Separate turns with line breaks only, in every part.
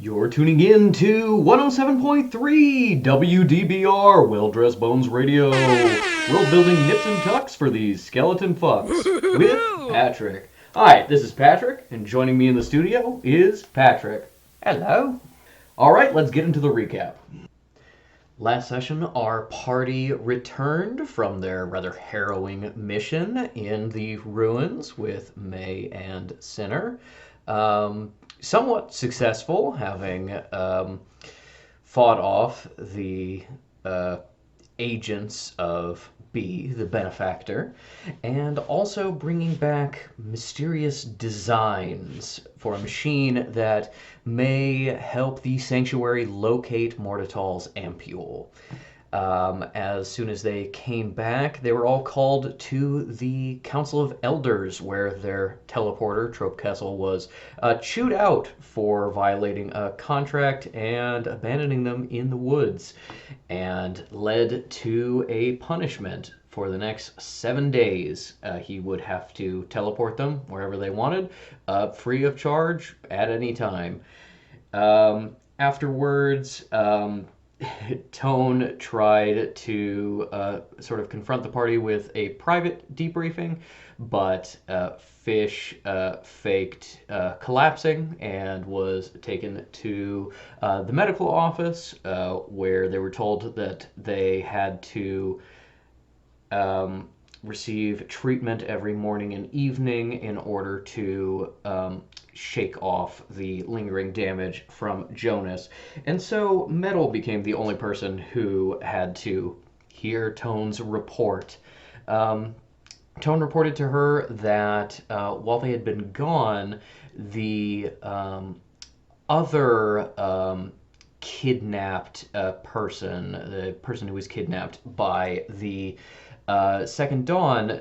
You're tuning in to 107.3 WDBR, Well Dressed Bones Radio. World building nips and tucks for these skeleton fucks with
Woo-hoo-hoo!
Patrick. Hi, this is Patrick, and joining me in the studio is Patrick.
Hello.
Alright, let's get into the recap. Last session, our party returned from their rather harrowing mission in the ruins with May and Sinner. Somewhat successful, having fought off the uh, agents of B, the benefactor, and also bringing back mysterious designs for a machine that may help the sanctuary locate Mordital's ampule. As soon as they came back, they were all called to the Council of Elders, where their teleporter, Trope Kessel, was chewed out for violating a contract and abandoning them in the woods, and led to a punishment. For the next 7 days, he would have to teleport them wherever they wanted, free of charge at any time. Afterwards, Tone tried to sort of confront the party with a private debriefing, but Fish faked collapsing and was taken to the medical office, where they were told that they had to receive treatment every morning and evening in order to shake off the lingering damage from Jonas. And so Metal became the only person who had to hear Tone's report. Tone reported to her that while they had been gone, the other kidnapped person, the person who was kidnapped by the Second Dawn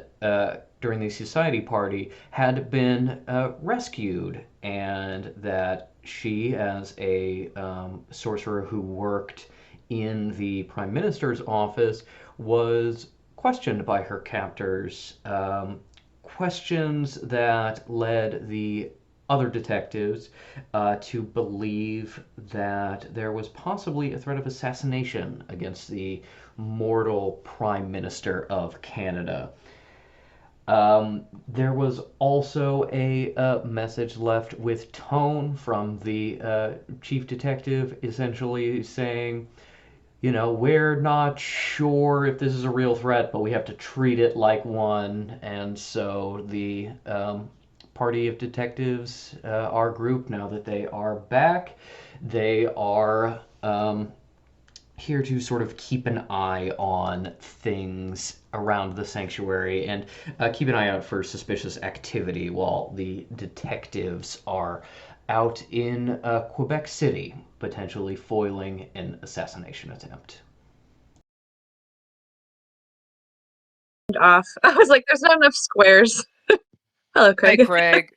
during the society party, had been rescued, and that she, as a sorcerer who worked in the Prime Minister's office, was questioned by her captors. Questions that led the other detectives to believe that there was possibly a threat of assassination against the mortal Prime Minister of Canada. There was also a message left with Tone from the chief detective, essentially saying, you know, we're not sure if this is a real threat, but we have to treat it like one. And so the party of detectives, our group, now that they are back, they are here to sort of keep an eye on things around the sanctuary and keep an eye out for suspicious activity while the detectives are out in Quebec City, potentially foiling an assassination attempt.
Off. I was like, there's not enough squares. Hello,
Hey,
Craig.
Craig.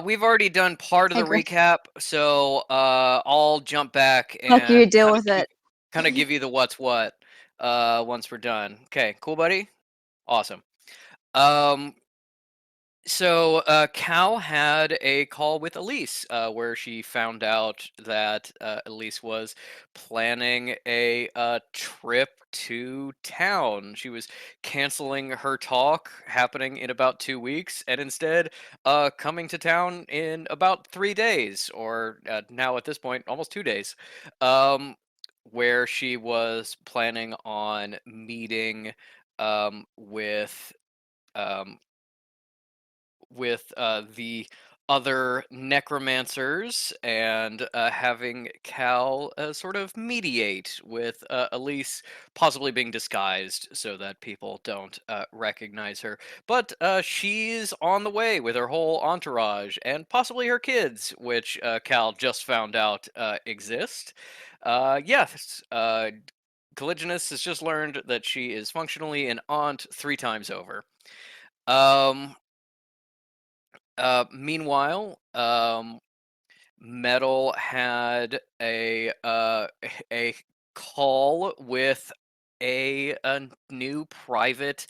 We've already done part of
Hey,
the
Chris.
recap, so I'll jump back
Let you
and
deal with it.
kind of give you the what's what once we're done. Okay, cool, buddy. Awesome. Um, So, Cal had a call with Elise, where she found out that Elise was planning a trip to town. She was canceling her talk happening in about 2 weeks, and instead coming to town in about 3 days, or now at this point, almost 2 days, um, where she was planning on meeting with. Um, the other necromancers and having Cal sort of mediate with Elise possibly being disguised so that people don't recognize her. But she's on the way with her whole entourage and possibly her kids, which Cal just found out exist. Yes, Caligulus has just learned that she is functionally an aunt 3 times over. Um, Meanwhile, Metal had a call with a new private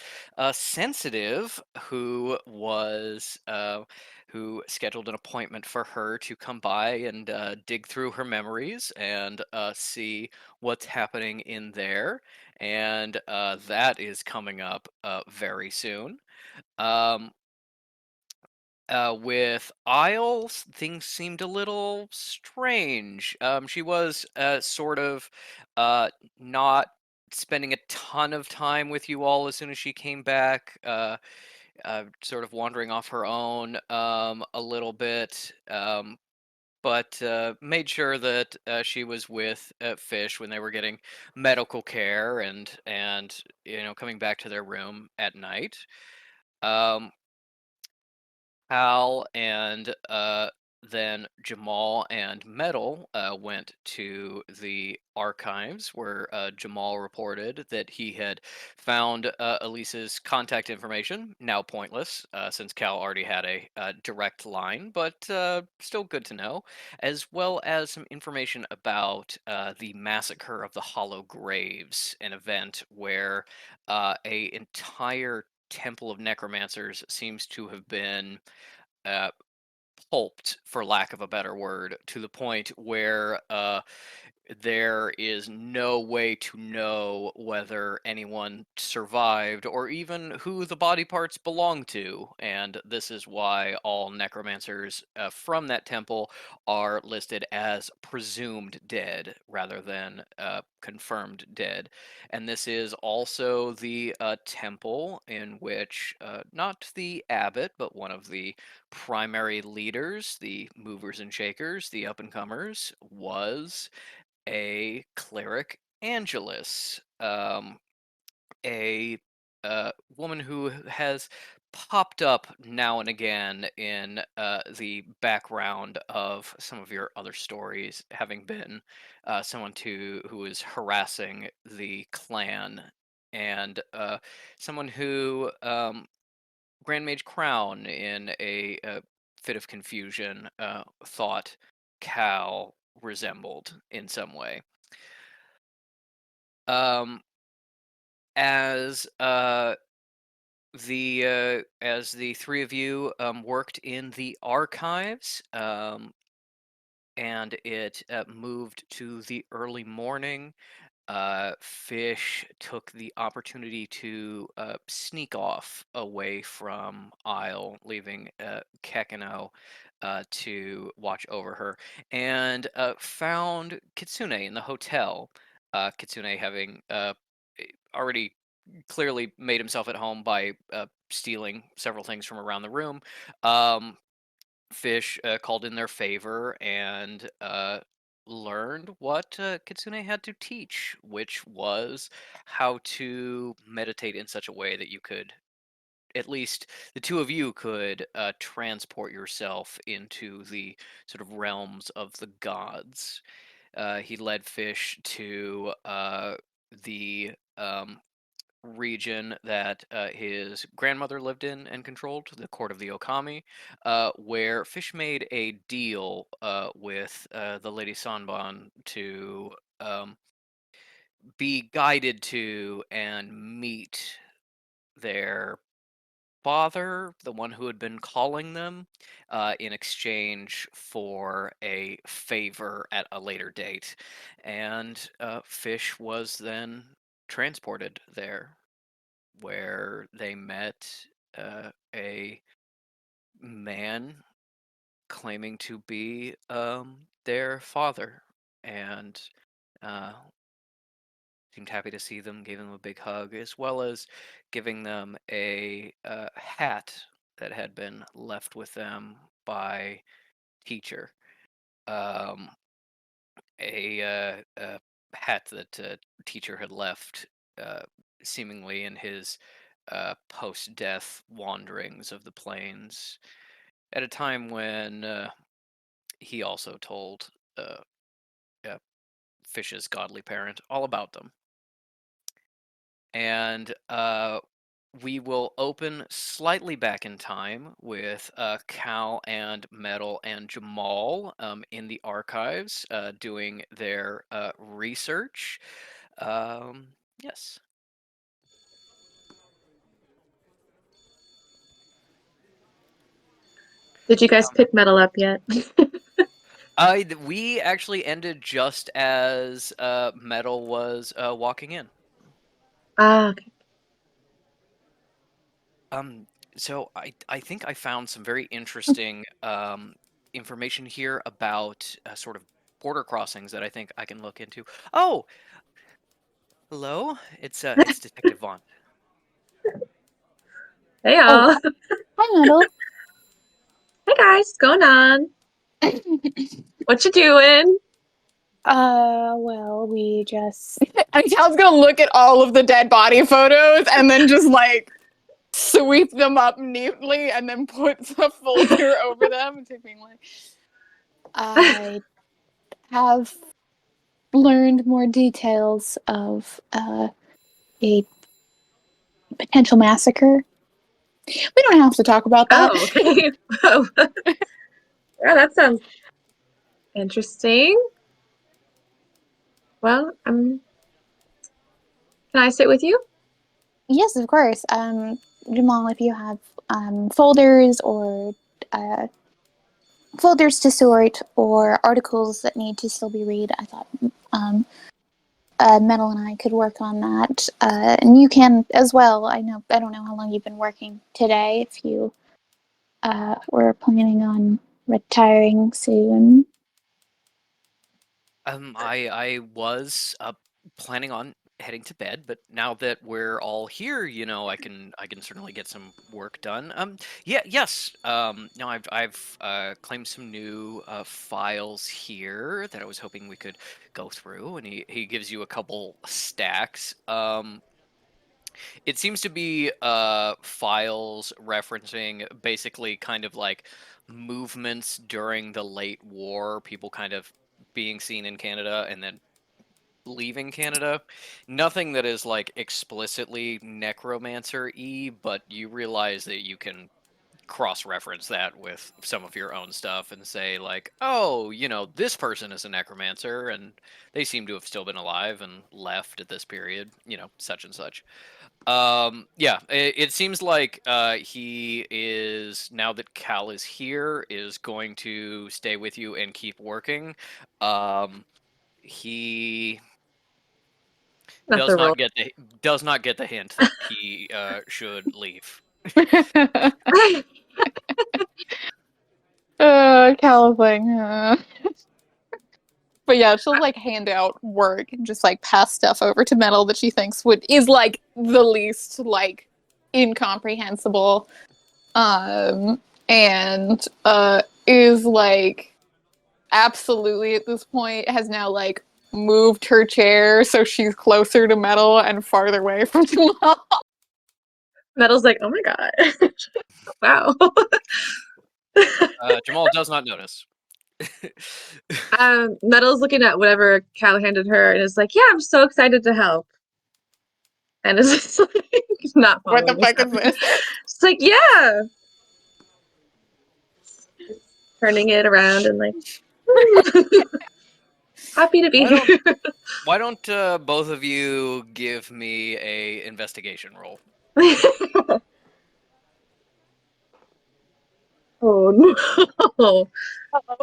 sensitive who was who scheduled an appointment for her to come by and dig through her memories and see what's happening in there. And that is coming up very soon. Um, with Isles, things seemed a little strange. She was sort of uh, not spending a ton of time with you all as soon as she came back, sort of wandering off her own a little bit, but made sure that she was with Fish when they were getting medical care and coming back to their room at night. Um, Hal and then Jamal and Metal went to the archives where Jamal reported that he had found Elise's contact information, now pointless since Cal already had a direct line, but still good to know, as well as some information about the massacre of the Hollow Graves, an event where a entire temple of necromancers seems to have been uh, pulped, for lack of a better word, to the point where there is no way to know whether anyone survived or even who the body parts belong to. And this is why all necromancers from that temple are listed as presumed dead rather than confirmed dead. And this is also the temple in which not the abbot, but one of the primary leaders, the movers and shakers, the up and comers, was a cleric Angelus, a woman who has popped up now and again in the background of some of your other stories, having been someone who is harassing the clan, and someone who Grand Mage Crown, in a fit of confusion, thought Cal resembled in some way. Um, as the three of you worked in the archives, and it moved to the early morning, Fish took the opportunity to sneak off away from Isle, leaving Kekino to watch over her, and found Kitsune in the hotel. Kitsune having already clearly made himself at home by stealing several things from around the room. Um, Fish called in their favor and learned what Kitsune had to teach, which was how to meditate in such a way that you could, at least the two of you could, transport yourself into the sort of realms of the gods. He led Fish to the region that his grandmother lived in and controlled, the court of the Okami, where Fish made a deal with the Lady Sanban to be guided to and meet their father, the one who had been calling them, in exchange for a favor at a later date. And Fish was then transported there, where they met a man claiming to be their father, and uh, seemed happy to see them, gave them a big hug, as well as giving them a hat that had been left with them by teacher. Um, a hat that teacher had left, uh, seemingly in his post-death wanderings of the plains, at a time when he also told uh, uh, Fish's godly parent all about them. And we will open slightly back in time with Cal and Metal and Jamal in the archives doing their research. Yes.
Did you guys pick Metal up yet?
We actually ended just as Metal was walking in.
Okay.
So I think I found some very interesting information here about sort of border crossings that I think I can look into. Oh, hello, it's Detective Vaughn.
Hey
Oh,
y'all.
hi, Metal.
Hey guys, what's going on? What you doing?
Well, we just. I mean, Cal's gonna look at all of the dead body photos and then just like sweep them up neatly and then put the folder over them and being like, I have learned more details of a potential massacre. We don't have to talk about that.
Oh, okay. Oh. Yeah, that sounds interesting. Well, can I sit with you?
Yes, of course. Jamal, if you have folders or folders to sort or articles that need to still be read, I thought Metal and I could work on that. And you can as well. I don't know how long you've been working today. If you were planning on retiring soon.
I was planning on heading to bed, but now that we're all here, I can certainly get some work done. Yeah, yes. No, I've claimed some new files here that I was hoping we could go through, and he gives you a couple stacks. It seems to be files referencing basically kind of like movements during the late war, people kind of being seen in Canada and then leaving Canada. Nothing that is like explicitly necromancer-y, but you realize that you can cross-reference that with some of your own stuff and say like, oh, this person is a necromancer and they seem to have still been alive and left at this period, such and such. Yeah, it seems like he is, now that Cal is here, is going to stay with you and keep working. He
Not
does
the role.
not get the hint that he should leave.
Cal is like, But yeah, she'll like hand out work and just like pass stuff over to Metal that she thinks is like the least like incomprehensible. And is like absolutely at this point has now like moved her chair so she's closer to Metal and farther away from Jamal.
Metal's like, oh my god. Wow.
Jamal does not notice.
Metal's looking at whatever Cal handed her and is like, yeah, I'm so excited to help. And is just like not
What the
following
fuck is this?
It's like, yeah. Turning it around and like happy to be here.
Why don't both of you give me a investigation roll?
Oh no.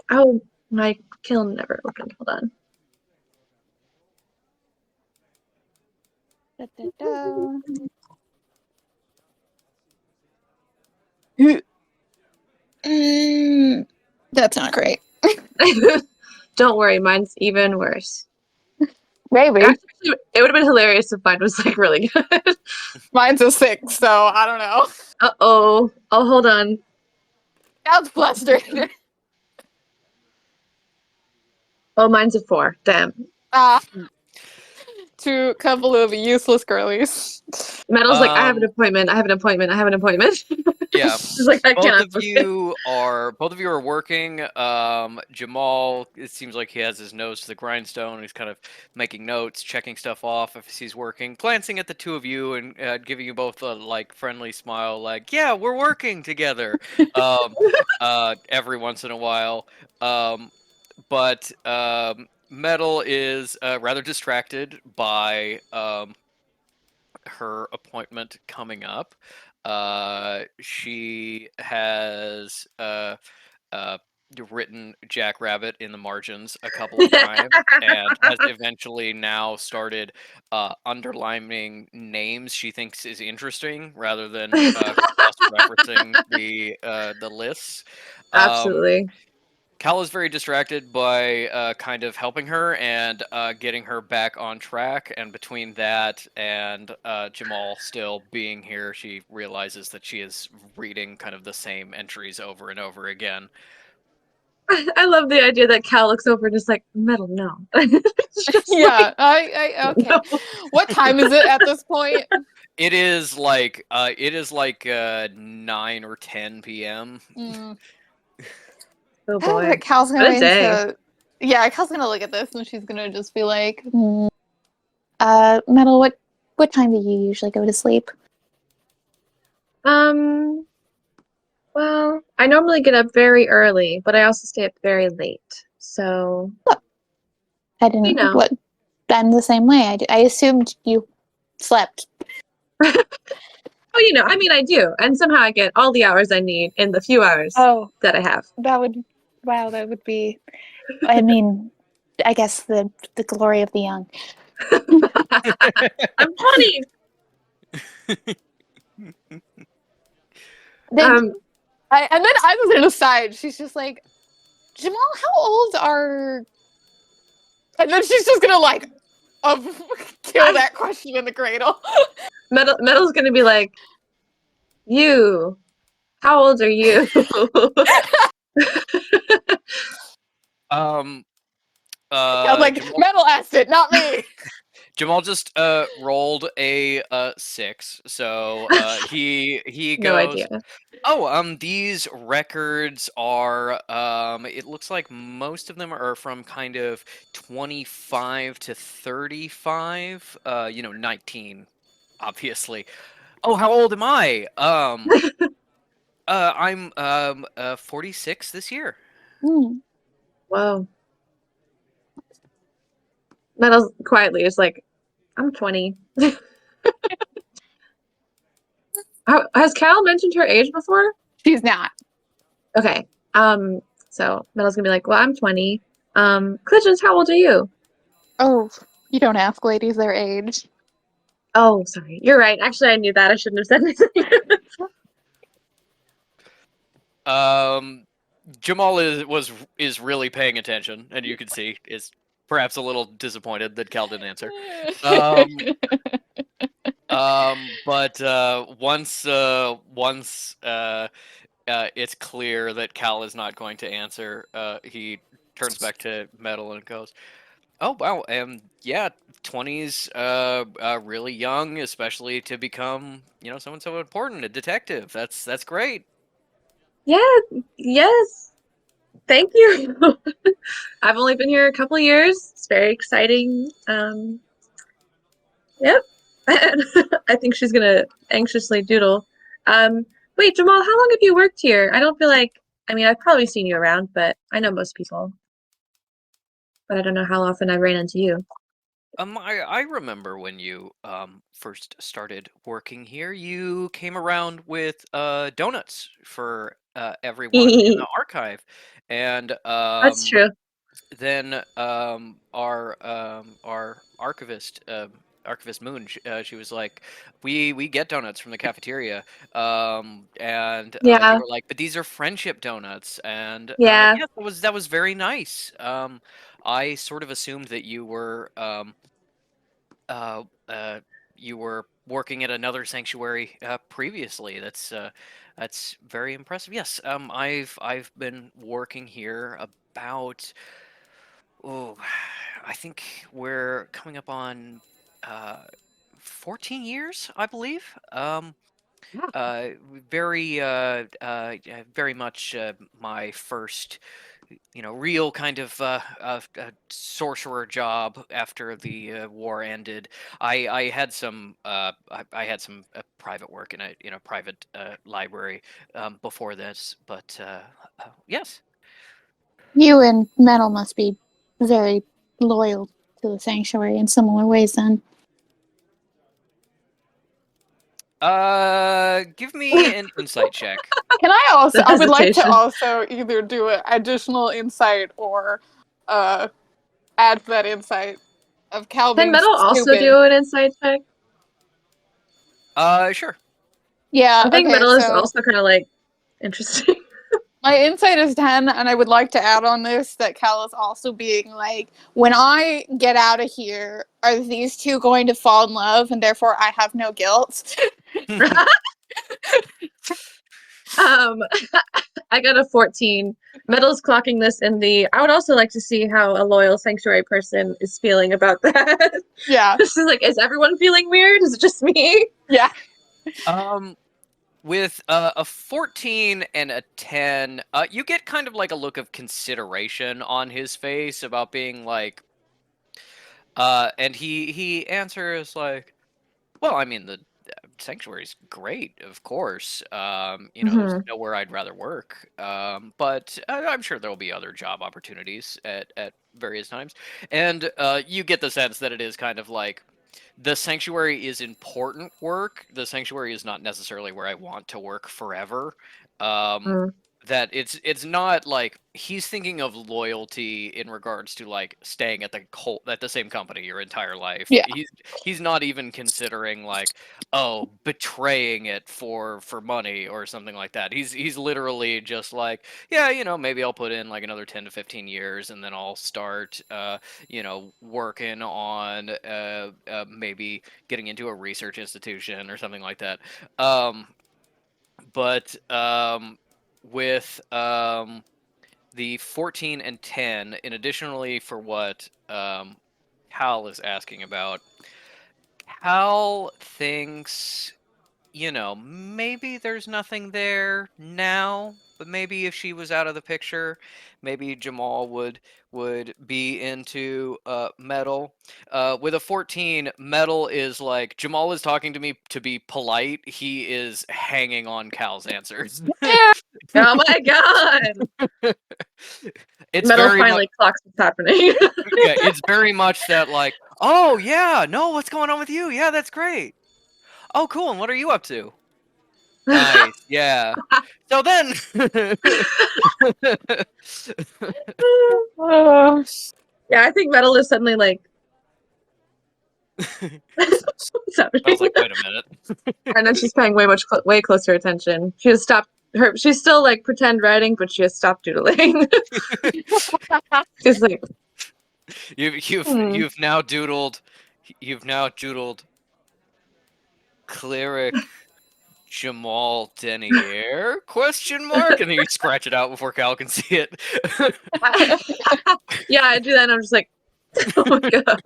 Oh, my kiln never opened. Hold on.
Da, da, da. That's not great.
Don't worry, mine's even worse.
Maybe.
Actually, it would have been hilarious if mine was like really good.
Mine's a 6, so I don't know.
Uh-oh. Oh, hold on.
That's flustered.
Oh, mine's a 4. Damn.
To a couple of useless girlies.
Metal's like, I have an appointment. I have an appointment. I have an appointment.
Yeah.
She's like, I cannot.
Both of you are working. Jamal, it seems like he has his nose to the grindstone. He's kind of making notes, checking stuff off if he's working, glancing at the two of you and giving you both a like friendly smile, like, yeah, we're working together. Every once in a while. But Metal is rather distracted by her appointment coming up. She has written Jackrabbit in the margins a couple of times and has eventually now started underlining names she thinks is interesting rather than cross-referencing the lists.
Absolutely.
Cal is very distracted by kind of helping her and getting her back on track. And between that and Jamal still being here, she realizes that she is reading kind of the same entries over and over again.
I love the idea that Cal looks over and is like, Metal, no. It's just
Yeah.
like,
Okay.
no.
What time is it at this point?
It is like 9 or 10 p.m.
Mm.
Oh
I don't
boy.
think Cal's
What a
going
day.
to. Yeah, Cal's gonna look at this and she's gonna just be like, Metal, what time do you usually go to sleep?
Well, I normally get up very early, but I also stay up very late. So,
I didn't.
you know.
What? I'm the same way. I assumed you slept.
Oh, you know, I mean, I do. And somehow I get all the hours I need in the few hours
Oh,
that I have.
that would. Wow, that would be. I mean, I guess the glory of the young.
I'm 20.
Then, and then I was an aside. She's just like, Jamal, how old are? And then she's just gonna like, kill that question in the cradle.
Metal's gonna be like, you, how old are you?
I'm like,
Jamal,
Metal asked it, not me.
Jamal just rolled a 6, so he
No
goes.
idea.
Oh, these records are, it looks like most of them are from kind of 25 to 35, 19, obviously. Oh, how old am I? I'm 46 this year.
Whoa. Metal quietly is like, I'm 20. Has Cal mentioned her age before?
She's not.
Okay. So Metal's gonna be like, well, I'm 20. Clitchens, how old are you?
Oh, you don't ask ladies their age.
Oh, sorry. You're right. Actually, I knew that. I shouldn't have said anything.
Jamal is really paying attention, and you can see is perhaps a little disappointed that Cal didn't answer. But once it's clear that Cal is not going to answer, he turns back to Metal and goes, "Oh wow, yeah, 20s, really young, especially to become, someone so important, a detective. That's great."
Yeah, yes. Thank you. I've only been here a couple years. It's very exciting. Yep. I think she's gonna anxiously doodle. Wait, Jamal, how long have you worked here? I don't feel like, I mean, I've probably seen you around, but I know most people. But I don't know how often I ran into you.
I remember when you first started working here. You came around with donuts for everyone in the archive, and
That's true.
then our archivist archivist Moon, she was like, we get donuts from the cafeteria, and
Yeah.
you were like, but these are friendship donuts, and
Yeah.
yeah, that was very nice. I sort of assumed that uh, you were working at another sanctuary previously. That's very impressive. Yes, I've been working here about, oh, I think we're coming up on uh, 14 years, I believe.
Yeah.
Very very much my first, real kind of sorcerer job after the war ended. I had some I had some private work in a private library before this, but yes.
You and Metal must be very loyal to the sanctuary in similar ways then.
Give me an insight check.
Can I also?
The
I would like to
hesitation.
also either do an additional insight or add to that insight of Cal
Can
being
Metal also
stupid.
do an insight check?
Sure.
Yeah.
I think
Okay.
Metal is
So
also kind of like interesting.
my insight is 10, and I would like to add on this that Cal is also being like, when I get out of here, are these two going to fall in love, and therefore I have no guilt?
I got a 14. Metal's clocking this in the. I would also like to see how a loyal sanctuary person is feeling about that.
Yeah.
This is like, is everyone feeling weird? Is it just me?
Yeah.
With a 14 and a 10, you get kind of like a look of consideration on his face about being like, and he answers like, well, I mean, the sanctuary's great, of course. There's nowhere I'd rather work. But I'm sure there'll be other job opportunities at various times. And you get the sense that it is kind of like, the sanctuary is important work. The sanctuary is not necessarily where I want to work forever.
Mm.
That it's not like he's thinking of loyalty in regards to like staying at the same company your entire life.
Yeah.
He's not even considering like, oh, betraying it for money or something like that. He's literally just like, yeah, maybe I'll put in like another 10 to 15 years and then I'll start working on maybe getting into a research institution or something like that. But with the 14 and 10, and additionally for what Hal is asking about, Hal thinks, maybe there's nothing there now, but maybe if she was out of the picture, maybe Jamal would be into Metal. With a 14, Metal is like, Jamal is talking to me to be polite. He is hanging on Cal's answers.
Oh my god!
It's
Metal
very much,
finally clocks what's happening.
yeah, it's very much that like, oh yeah, no, what's going on with you? Yeah, that's great. Oh, cool. And what are you up to? Nice. Yeah. So then,
Yeah, I think Metal is suddenly like. Sorry.
I was like, wait a minute.
And then she's paying way closer attention. She has stopped her. She's still like pretend writing, but she has stopped doodling. She's like,
You've now doodled. You've now doodled. Cleric Jamal Denier? Question mark. And then you scratch it out before Cal can see it.
yeah, I do that. And I'm just like, oh my god.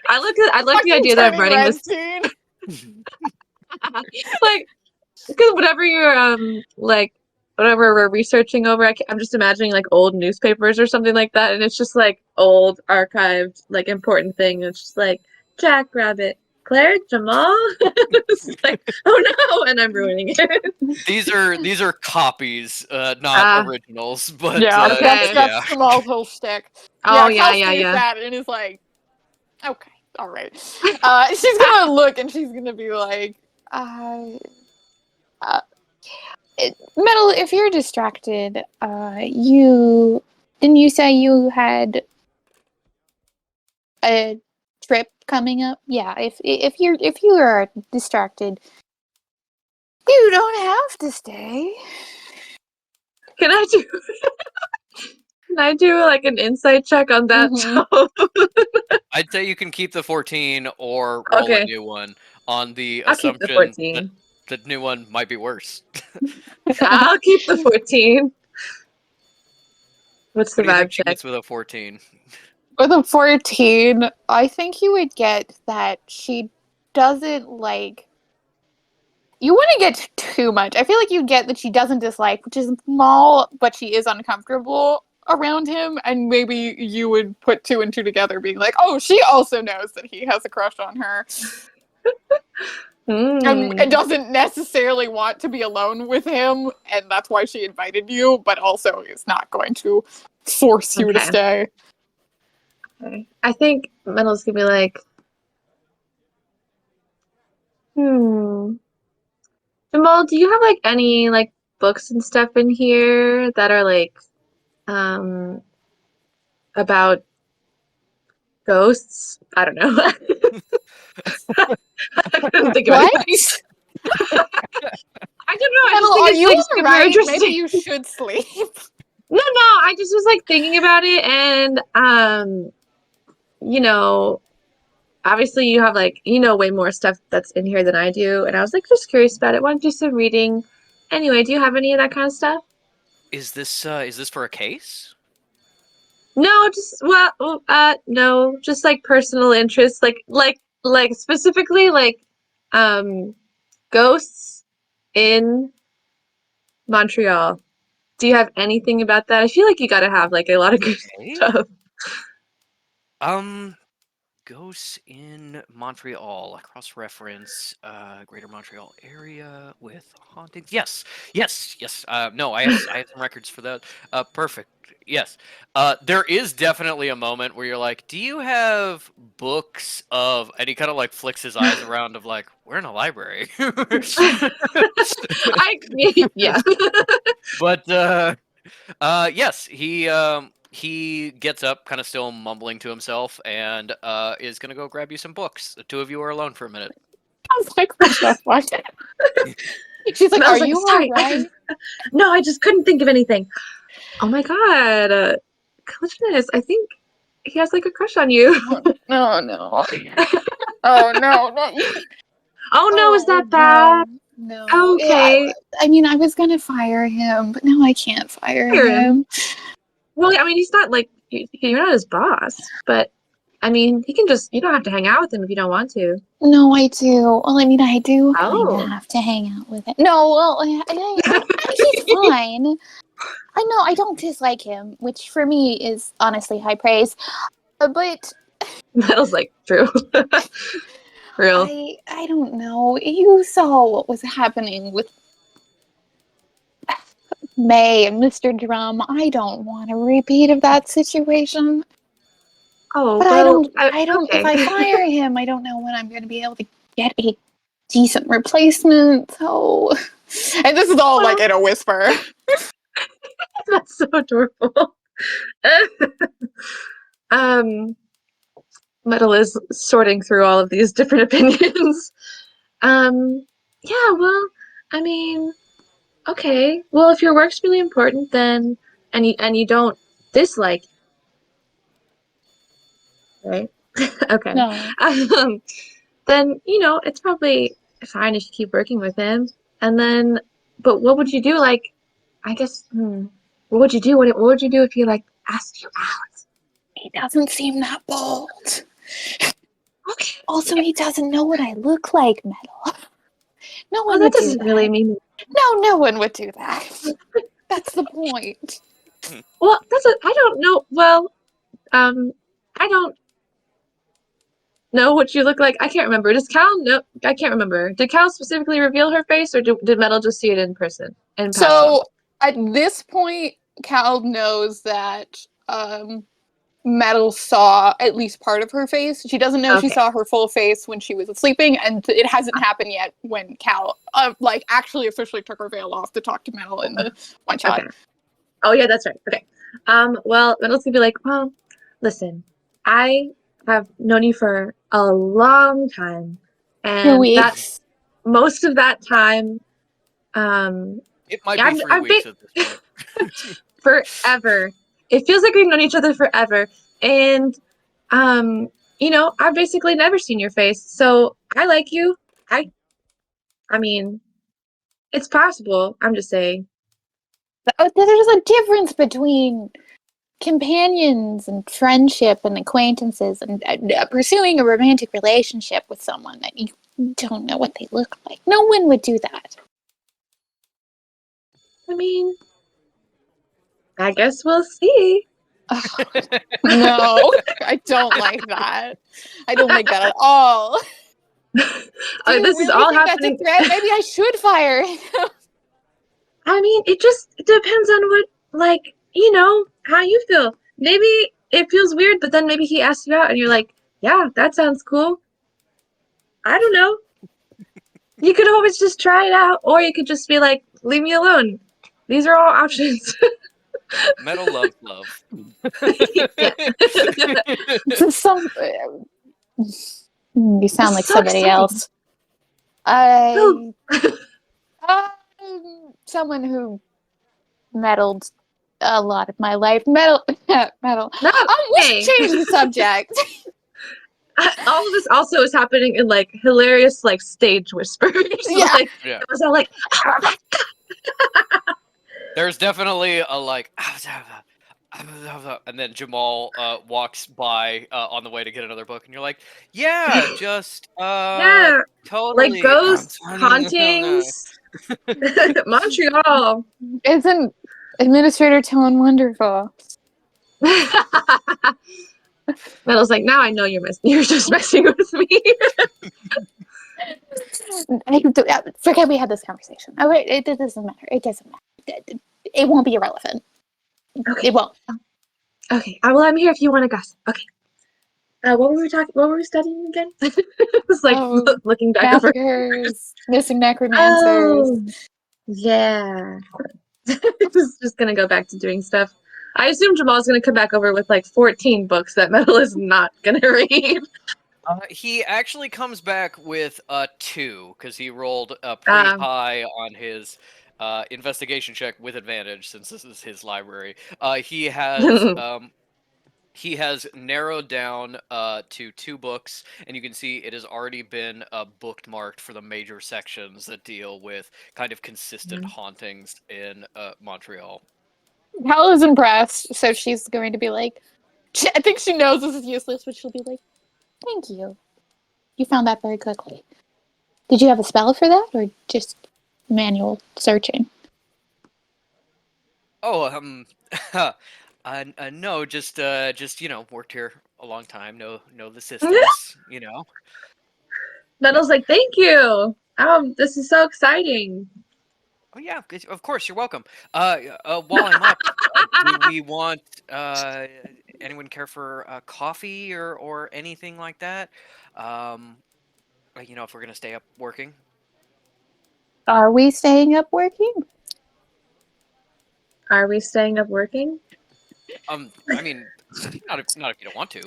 I like the idea that I'm writing this. Like, because whatever you're like, whatever we're researching over, I'm just imagining like old newspapers or something like that, and it's just like old archived like important thing. And it's just like Jackrabbit, Claire, Jamal. It's like, oh no, and I'm ruining it.
These are copies, not originals. But
yeah,
okay.
that's Jamal's whole shtick.
Oh
Cal
yeah.
sees that and is like, okay, all right. She's gonna look and she's gonna be like, Metal, if you're distracted, didn't you say you had a trip coming up? Yeah, if you are distracted, you don't have to stay.
Can I do like an insight check on that?
I'd say you can keep the 14 or roll a new one on the
I'll keep the
assumption
14.
that the new one might be worse.
I'll keep the 14. What's the
What do you
vibe
think she
check?
gets with a 14?
With a 14, I think you would get that she doesn't like. You wouldn't get too much. I feel like you get that she doesn't dislike, which is small, but she is uncomfortable around him, and maybe you would put two and two together, being like, oh, she also knows that he has a crush on her. And doesn't necessarily want to be alone with him, and that's why she invited you, but also is not going to force you to stay.
Okay. I think Metal's gonna be like, Jamal, do you have like any like books and stuff in here that are like um about ghosts? I don't know. I couldn't think of
What?
anything. I don't know. I just
Metal,
think
are
it's
you
like super
alright?
interesting.
Maybe you should sleep.
No, I just was like thinking about it and you know, obviously you have like way more stuff that's in here than I do, and I was like just curious about it. Want to do some reading. Anyway, do you have any of that kind of stuff?
Is this for a case?
No, just no, just like personal interests, like specifically like um ghosts in Montreal. Do you have anything about that? I feel like you gotta have like a lot of good
Okay.
stuff.
Ghosts in Montreal. Cross-reference Greater Montreal area with hauntings. Yes. No, I have some records for that. Perfect. Yes. There is definitely a moment where you're like, "Do you have books of?" And he kind of like flicks his eyes around of like, "We're in a library."
Yeah.
But yes, he gets up, kind of still mumbling to himself, and is gonna go grab you some books. The two of you are alone for a minute.
I was like, what the fuck? She's like,
And I
are
was like,
you
sorry,
alright?
no, I just couldn't think of anything. Oh my god, goodness, I think he has like a crush on you.
No, no. Oh, no, not you.
Oh no, is
Oh,
that bad?
no. Yeah,
Okay.
I mean, I was gonna fire him, but now I can't fire
Fire him.
him.
Well, I mean, he's not like you're not his boss, but I mean, he can just you don't have to hang out with him if you don't want to.
No, I do. Well, I mean, I do kind
Oh.
of have to hang out with him. No, well, he's fine. I know I don't dislike him, which for me is honestly high praise. But
Metal's like true. Real.
I don't know. You saw what was happening with May and Mr. Drum. I don't want a repeat of that situation.
Oh,
But
well,
I don't, if
okay.
I fire him, I don't know when I'm going to be able to get a decent replacement. So, and this is all like in a whisper.
That's so adorable. um, Metal is sorting through all of these different opinions. Yeah, well, I mean, okay. Well, if your work's really important, then and you don't dislike, right? Okay.
No.
Then it's probably fine if you keep working with him. And then, but what would you do? Like, I guess, what would you do? What would you do if he like asked you out?
He doesn't seem that bold.
Okay.
Also, he doesn't know what I look like, Metal. No
Well,
one
that
would do
doesn't
that.
really mean.
No one would do that. That's the point.
Well, I don't know. Well, I don't know what you look like. I can't remember. Does Cal know? I can't remember. Did Cal specifically reveal her face, or did Metal just see it in person?
So at this point, Cal knows that Metal saw at least part of her face. She doesn't know she
Okay.
saw her full face when she was sleeping, and it hasn't happened yet when Cal like actually officially took her veil off to talk to Metal in the one shot.
Okay. Oh yeah, that's right. Okay. Well, Metal's gonna be like, well, listen, I have known you for a long time,
2
and
weeks.
that's most of that time.
It might
Yeah,
be 3 weeks at this point.
Forever. It feels like we've known each other forever, and I've basically never seen your face, so I like you. I mean, it's possible. I'm just saying.
There's a difference between companions and friendship and acquaintances and pursuing a romantic relationship with someone that you don't know what they look like. No one would do that.
I mean, I guess we'll see.
No, I don't like that. I don't like that at all. Do you
This
really
is all
think
happening.
that's a threat? Maybe I should fire him.
I mean, it just depends on what, how you feel. Maybe it feels weird, but then maybe he asks you out and you're like, yeah, that sounds cool. I don't know. You could always just try it out, or you could just be like, leave me alone. These are all options.
Metal loves love.
Yeah.
Some you sound like
so
somebody
exciting.
else.
Who?
Someone who meddled a lot of my life. Metal.
No,
We should
hey.
change the subject.
All of this also is happening in like hilarious like stage whispers.
Yeah.
Like
Yeah.
it was all like
There's definitely a like, and then Jamal walks by on the way to get another book, and you're like, yeah, just
yeah,
totally
like ghosts, hauntings. Montreal.
Isn't Administrator Tone wonderful?
Metal's like, now I know you're just messing with me.
Forget we had this conversation. Oh, it doesn't matter. It doesn't matter. It won't be irrelevant.
Okay.
It won't.
Okay. Well, I'm here if you want to gossip. Okay. What were we talking? What were we studying again? It's like
Oh,
looking back over.
Massacres, missing necromancers.
Oh, yeah. Just gonna go back to doing stuff. I assume Jamal's gonna come back over with like 14 books that Metal is not gonna read.
He actually comes back with 2 because he rolled pretty high on his investigation check with advantage since this is his library. He has narrowed down to 2 books, and you can see it has already been bookmarked for the major sections that deal with kind of consistent hauntings in Montreal.
Cal is impressed, so she's going to be like, I think she knows this is useless, but she'll be like, thank you. You found that very quickly. Did you have a spell for that, or just manual searching?
Oh, no, just worked here a long time. Know the systems,
Metal's like, thank you. This is so exciting.
Oh yeah, of course, you're welcome. While I'm up, do we want anyone care for coffee or anything like that? If we're gonna stay up working.
Are we staying up working?
Are we staying up working?
I mean, not if you don't want to,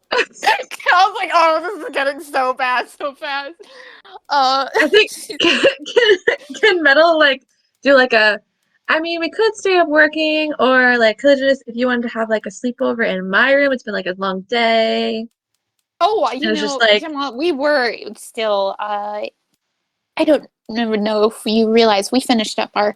Cal's like, oh, this is getting so bad, so fast.
I think can Metal like do like a? I mean, we could stay up working, or like could just if you wanted to have like a sleepover in my room. It's been like a long day.
Oh,
It was just like
Jamal, we were still. I don't know if you realize we finished up our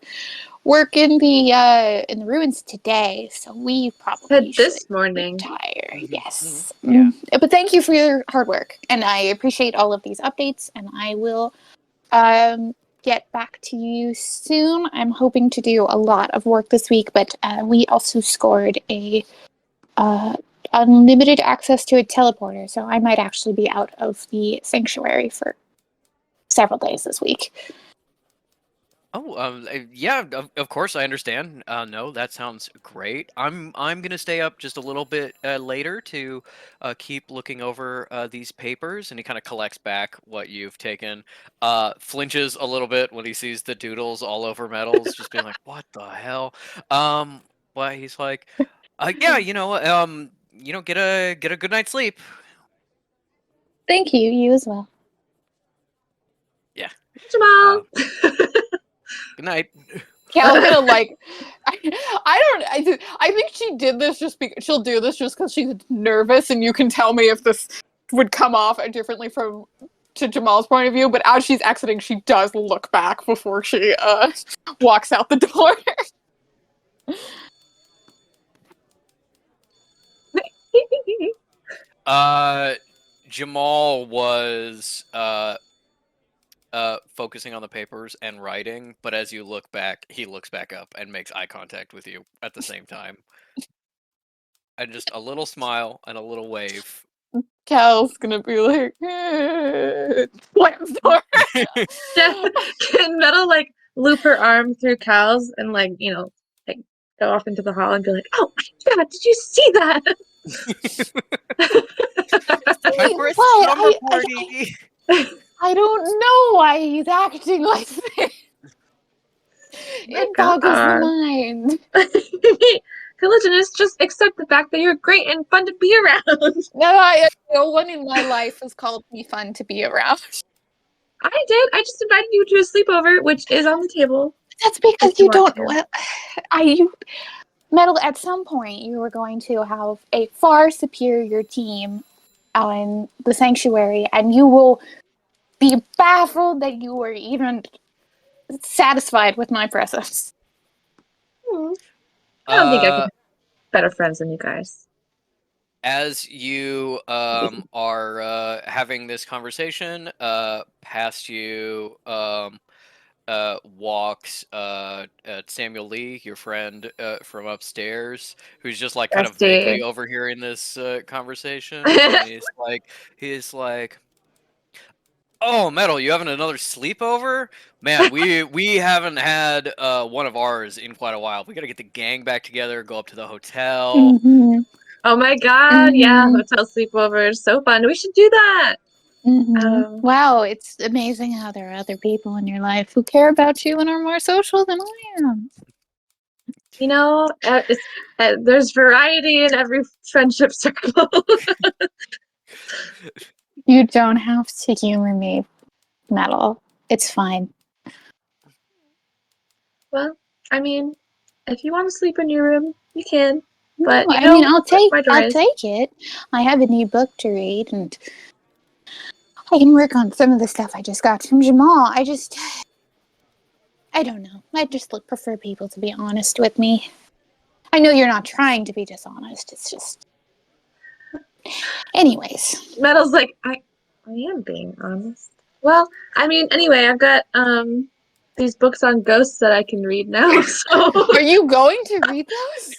work in the ruins today, so we probably should
this morning.
retire. Yes.
Yeah.
But thank you for your hard work, and I appreciate all of these updates. And I will get back to you soon. I'm hoping to do a lot of work this week, but we also scored a unlimited access to a teleporter, so I might actually be out of the sanctuary for several days this week.
Oh, yeah, of course I understand. No, that sounds great. I'm gonna stay up just a little bit later to keep looking over these papers, and he kind of collects back what you've taken. Flinches a little bit when he sees the doodles all over Metals, just being like, "What the hell?" But he's like, "Yeah, get a good night's sleep."
Thank you. You as well.
Yeah.
Jamal.
Good night.
Cal's gonna like. I think she did this just because she'll do this just because she's nervous, and you can tell me if this would come off differently to Jamal's point of view. But as she's exiting, she does look back before she walks out the door.
Jamal was focusing on the papers and writing, but as you look back, he looks back up and makes eye contact with you at the same time. And just a little smile and a little wave.
Cal's gonna be like, slams door.
Can Metal like loop her arm through Cal's and like like go off into the hall and be like, oh my god, did you see that?
Time for a
what?
slumber party.
I don't know why he's acting like this. It boggles the
God.
mind.
Collisionist, just accept the fact that you're great and fun to be around.
No one in my life has called me fun to be around.
I did. I just invited you to a sleepover, which is on the table.
That's because
If you
you
want
don't.
to.
Well, Metal. At some point, you were going to have a far superior team out in the sanctuary, and you will be baffled that you were even satisfied with my presence.
I don't think I could have better friends than you guys.
As you are having this conversation, past you walks Samuel Lee, your friend from upstairs, who's just like kind of vaguely
Bestie.
overhearing this conversation. And he's like, "Oh, Metal, you having another sleepover? Man, we haven't had one of ours in quite a while. We gotta get the gang back together, go up to the hotel."
Mm-hmm.
Oh my God, yeah, hotel sleepovers, so fun. We should do that.
Mm-hmm. Wow, it's amazing how there are other people in your life who care about you and are more social than I am.
You know, there's variety in every friendship circle.
You don't have to humor me, Metal. It's fine.
Well, I mean, if you want to sleep in your room, you can. But
No,
you
I
know
mean, I'll
my door is.
take it. I have a new book to read, and I can work on some of the stuff I just got from Jamal. I don't know. I just prefer people to be honest with me. I know you're not trying to be dishonest. It's just, anyways.
Metal's like, I am being honest. Well, I mean, anyway, I've got these books on ghosts that I can read now. So,
Are you going to read those?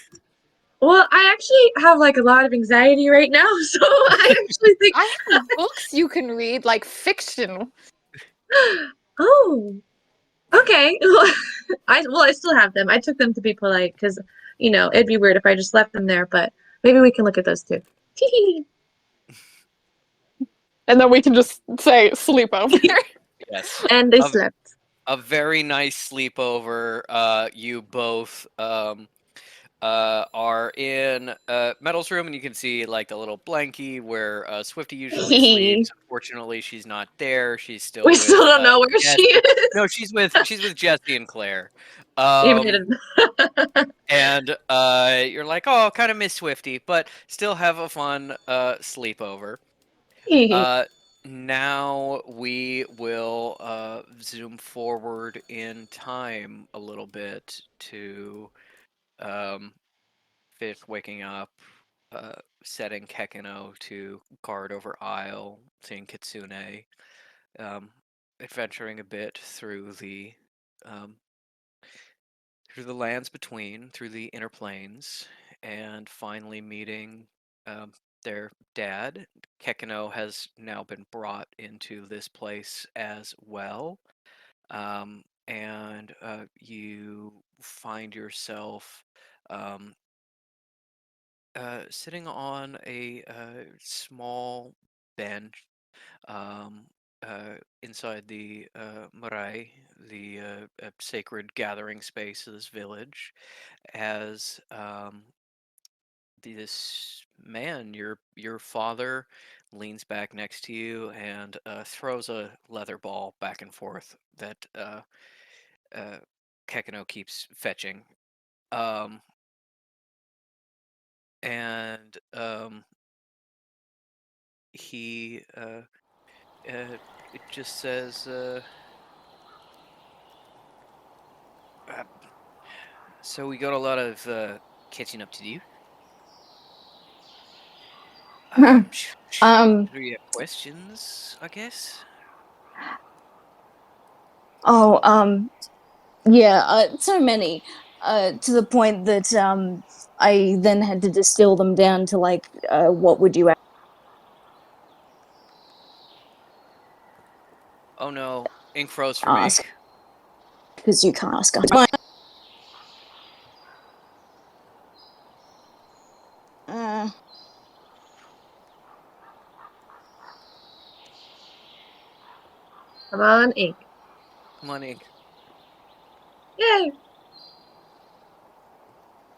well, I actually have like a lot of anxiety right now, so I actually think
I have books you can read, like fiction.
Oh, okay. I still have them. I took them to be polite because, it'd be weird if I just left them there, but maybe we can look at those too.
And then we can just say sleepover.
Yes.
And they slept.
A very nice sleepover. You both are in Metal's room, and you can see like the little blankie where Swifty usually sleeps. Unfortunately, she's not there. She's still.
We still don't know where
Jesse.
she is.
No, she's with Jesse and Claire. And you're like, oh, kind of miss Swifty, but still have a fun sleepover. Now we will zoom forward in time a little bit to Fifth waking up, setting Kekino to guard over Isle, seeing Kitsune, adventuring a bit through the lands between, through the inner planes, and finally meeting their dad. Kekino has now been brought into this place as well. And you find yourself sitting on a small bench inside the Marae, the sacred gathering space of this village, as this man, your father, leans back next to you and throws a leather ball back and forth that Kekino keeps fetching. And he it just says, so we got a lot of catching up to do. Do you have questions, I guess?
Yeah, so many. To the point that I then had to distill them down to like, what would you
Oh no, ink froze for
ask?
me.
Because you can't ask.
Come on, ink.
Come on, Ink.
Yay!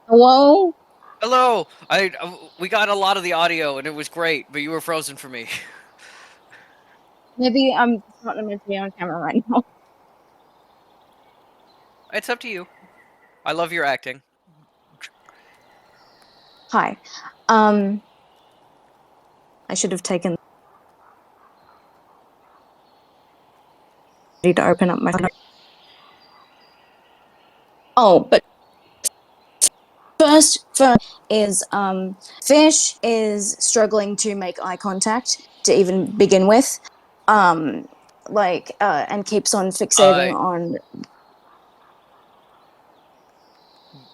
Hello?
Hello. We got a lot of the audio and it was great, but you were frozen for me.
Maybe I'm not meant to be on camera right now.
It's up to you. I love your acting.
Hi. I should have taken to open up my phone. Oh, but first is Fish is struggling to make eye contact to even begin with. And keeps on fixating on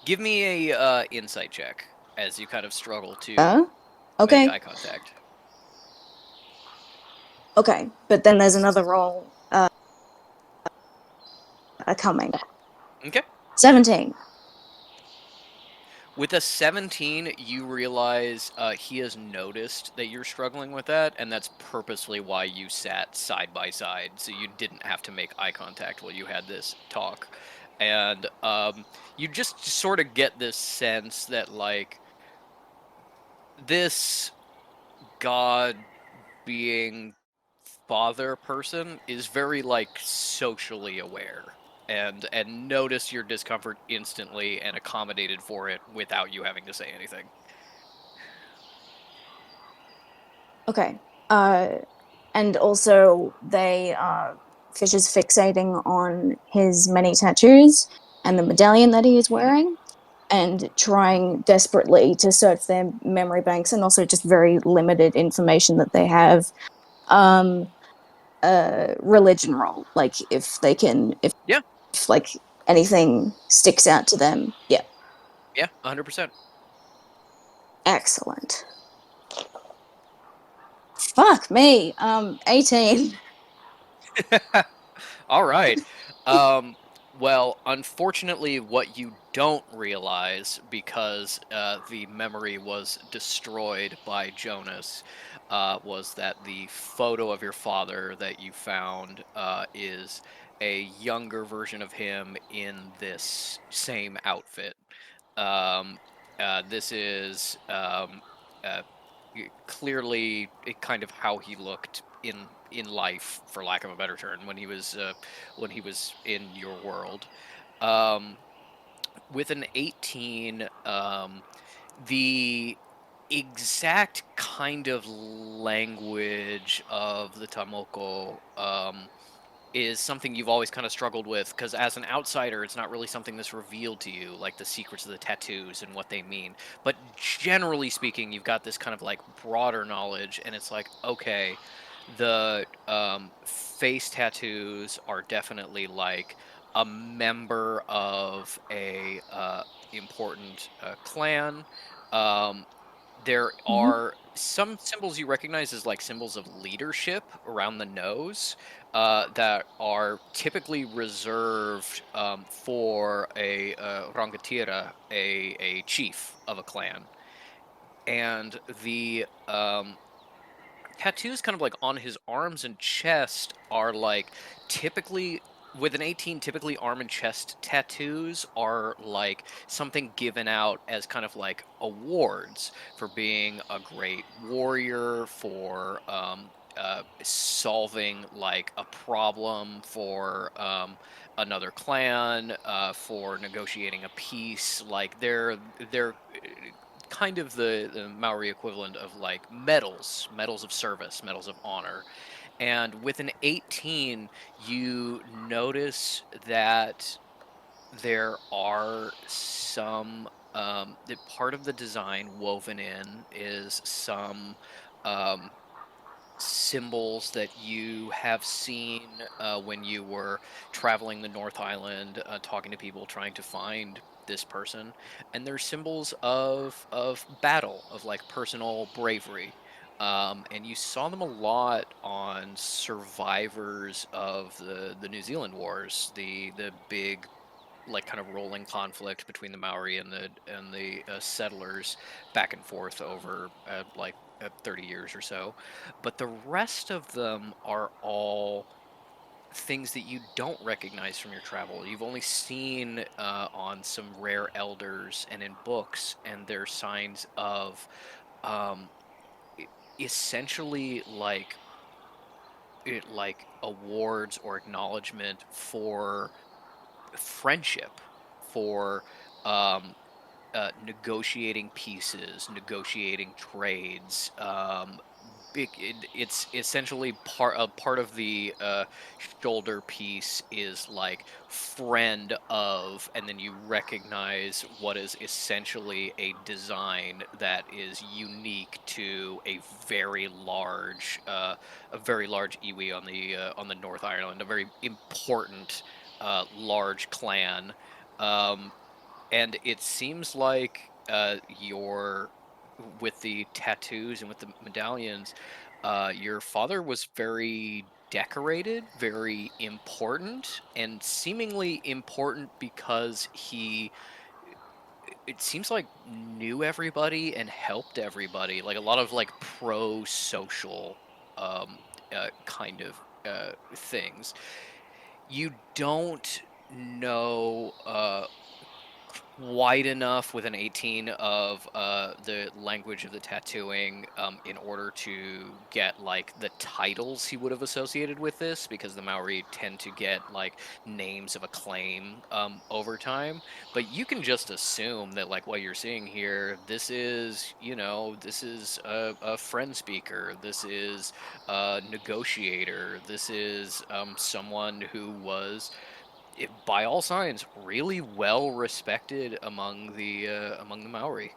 Give me a insight check as you kind of struggle to make
okay.
eye contact.
Okay, but then there's another roll coming.
Okay.
17.
With a 17, you realize he has noticed that you're struggling with that, and that's purposely why you sat side by side, so you didn't have to make eye contact while you had this talk. And you just sort of get this sense that, like, this god being father person is very, like, socially aware. And notice your discomfort instantly and accommodated for it without you having to say anything.
Okay. And also Fish is fixating on his many tattoos and the medallion that he is wearing and trying desperately to search their memory banks and also just very limited information that they have. Religion roll, like if they can, if like anything sticks out to them. Yeah.
Yeah, 100%.
Excellent. Fuck me. 18.
All right. Well, unfortunately, what you don't realize, because the memory was destroyed by Jonas, was that the photo of your father that you found is a younger version of him in this same outfit. This is clearly kind of how he looked in life, for lack of a better term, when he was in your world. Um, with an 18, the exact kind of language of the Tamoko is something you've always kind of struggled with, because as an outsider, it's not really something that's revealed to you, like the secrets of the tattoos and what they mean. But generally speaking, you've got this kind of like broader knowledge, and it's like, okay, the face tattoos are definitely like a member of a important clan. Um, there are some symbols you recognize as like symbols of leadership around the nose that are typically reserved for a rangatira, a chief of a clan. And the tattoos kind of like on his arms and chest are like typically with an 18, typically arm and chest tattoos are like something given out as kind of like awards for being a great warrior, for solving like a problem for another clan, for negotiating a peace. Like they're kind of the Maori equivalent of like medals of service, medals of honor. And with an 18, you notice that there are some that part of the design woven in is some um, symbols that you have seen when you were traveling the North Island, talking to people, trying to find this person, and they're symbols of battle, of like personal bravery. And you saw them a lot on survivors of the New Zealand Wars, the big like kind of rolling conflict between the Maori and the settlers back and forth over 30 years or so. But the rest of them are all things that you don't recognize from your travel. You've only seen on some rare elders and in books, and they're signs of um, essentially like awards or acknowledgement for friendship, for um, negotiating pieces, negotiating trades. It's essentially part of the shoulder piece is like friend of, and then you recognize what is essentially a design that is unique to a very large iwi on the North Ireland, a very important large clan. Um, and it seems like your with the tattoos and with the medallions, your father was very decorated, very important, and seemingly important because it seems like knew everybody and helped everybody, like a lot of like pro-social um, kind of things. You don't know quite enough with an 18 of the language of the tattooing in order to get like the titles he would have associated with this, because the Maori tend to get like names of acclaim over time. But you can just assume that like what you're seeing here, this is, this is a friend speaker, this is a negotiator, this is someone who was by all signs, really well respected among the Maori.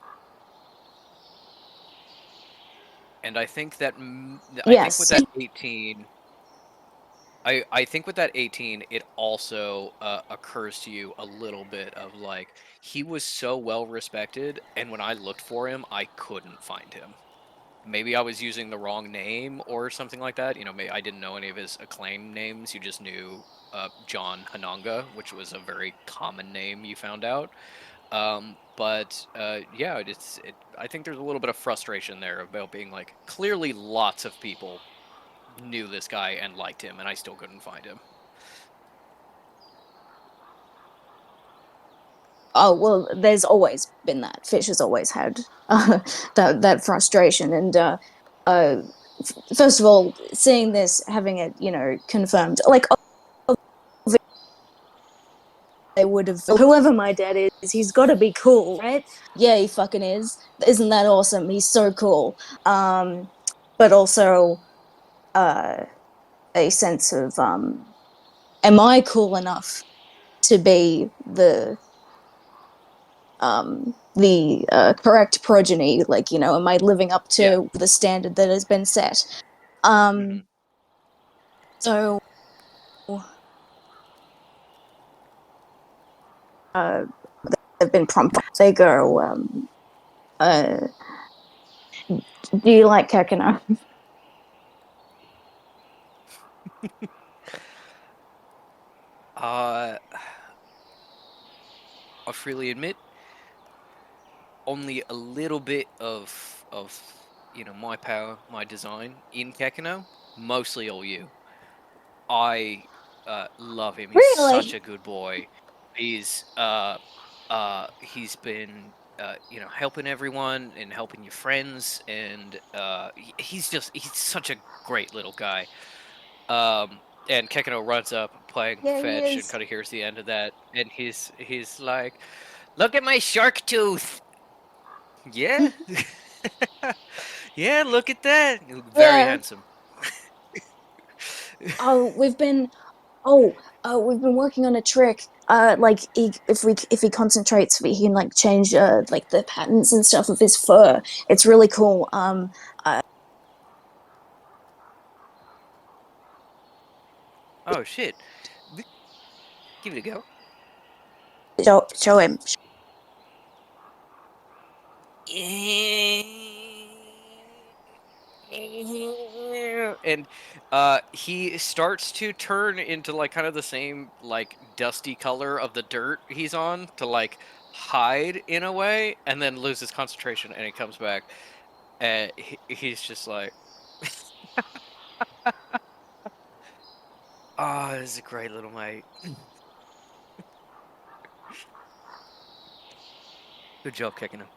And I think that I think with
Yes.
that 18, I think with that 18, it also occurs to you a little bit of like he was so well respected, and when I looked for him, I couldn't find him. Maybe I was using the wrong name or something like that. Maybe I didn't know any of his acclaimed names. You just knew John Hananga, which was a very common name you found out. But yeah, I think there's a little bit of frustration there about being like, clearly lots of people knew this guy and liked him, and I still couldn't find him.
Oh well, there's always been that. Fish has always had that frustration, and first of all, seeing this, having it, confirmed, like they would have, whoever my dad is, he's got to be cool, right? Yeah, he fucking is. Isn't that awesome? He's so cool. But also uh, a sense of, am I cool enough to be the correct progeny? Like, am I living up to
Yeah.
the standard that has been set? Um,
hmm
so uh, they've been prompted. They go, do you like Kekino?
Uh, I'll freely admit, only a little bit of my power, my design in Kekino, mostly all you. I love him. He's such
Really?
a good boy. He's he's been helping everyone and helping your friends, and he's such a great little guy. And Kekino runs up playing
Yeah, he
fetch and
is.
kind of hears the end of that, and he's like, "Look at my shark tooth." Yeah. Yeah, look at that. You look very
Yeah.
handsome.
Oh, we've been working on a trick. Like if he concentrates, he can like change like the patterns and stuff of his fur. It's really cool.
Oh shit. Give it a go.
Show him.
And he starts to turn into like kind of the same like dusty color of the dirt he's on to like hide in a way, and then loses concentration, and he comes back, and he's just like Ah, this is a great little mate. Good job kicking him.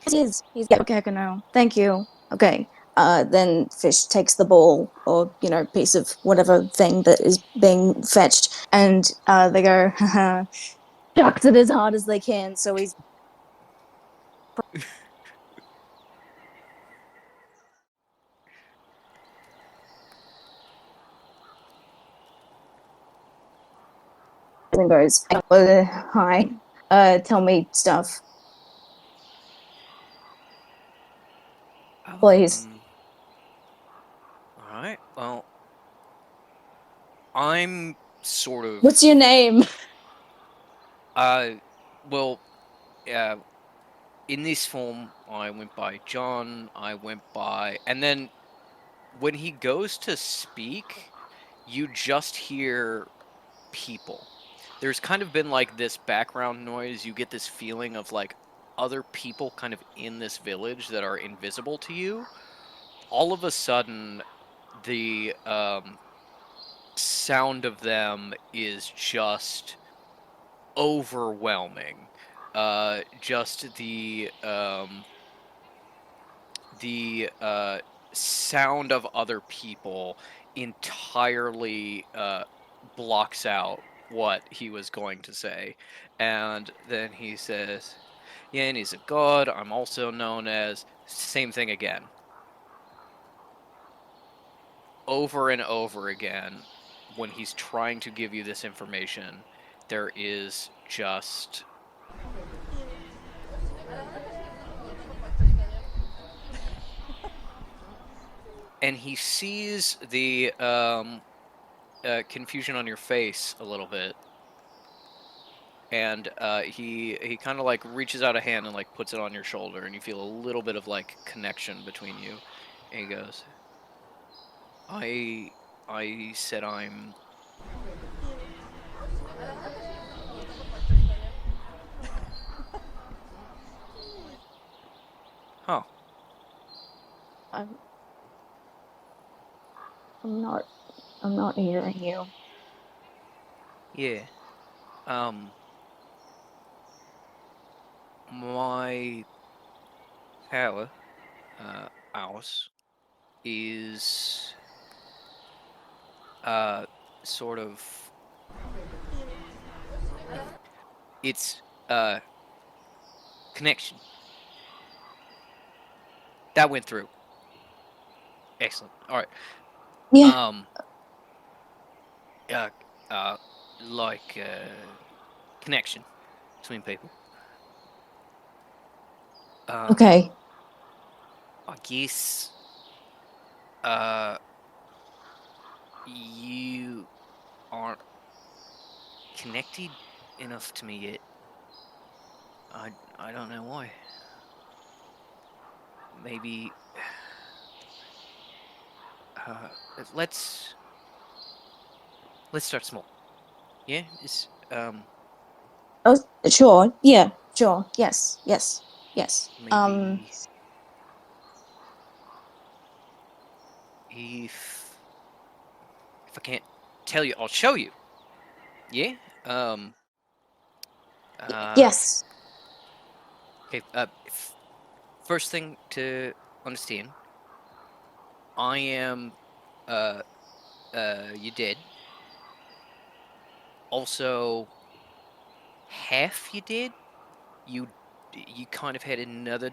It is. He's okay, no. Thank you. Okay. Then Fish takes the ball or, piece of whatever thing that is being fetched, and they go, haha, chucks it as hard as they can. So he's and goes, hi, tell me stuff, please.
All right. Well, I'm sort of.
What's your name?
Well, in this form, I went by John. And then when he goes to speak, you just hear people. There's kind of been like this background noise. You get this feeling of like other people kind of in this village that are invisible to you. All of a sudden, the sound of them is just overwhelming. Just the sound of other people entirely blocks out what he was going to say. And then he says, yeah, and he's a god. I'm also known as. Same thing again. Over and over again, when he's trying to give you this information, there is just. And he sees the confusion on your face a little bit, and he kind of like reaches out a hand and like puts it on your shoulder, and you feel a little bit of like connection between you. And he goes, I said I'm. Huh.
I'm not. I'm not hearing you.
Yeah. My power, ours, is sort of. It's connection. That went through. Excellent. All right.
Yeah.
Like connection between people.
Okay.
I guess you aren't connected enough to me yet. I don't know why. Maybe let's start small. Yeah, it's
Oh, sure. Yeah. Sure. Yes. Yes. Yes.
maybe if I can't tell you, I'll show you. Yeah.
Yes.
Okay. First thing to understand, I am you dead. Also, half you dead. You kind of had another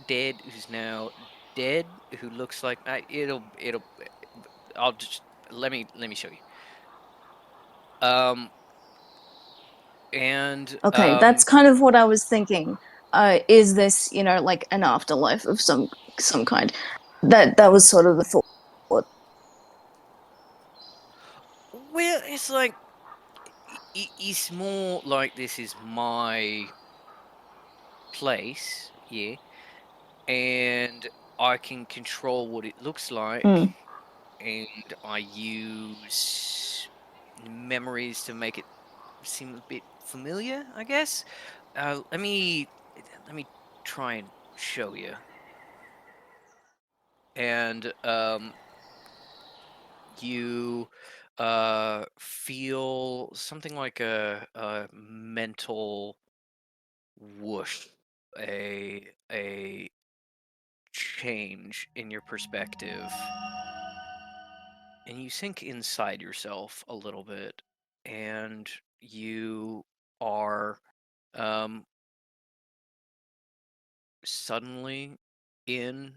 dead who's now dead, who looks like I'll just let me show you. And
Okay. That's kind of what I was thinking. Is this, like an afterlife of some kind? That was sort of the thought.
well, it's like it's more like this is my place, yeah, and I can control what it looks like,
Mm.
and I use memories to make it seem a bit familiar, I guess. Let me try and show you. And you feel something like a mental whoosh, a change in your perspective, and you sink inside yourself a little bit, and you are um, suddenly in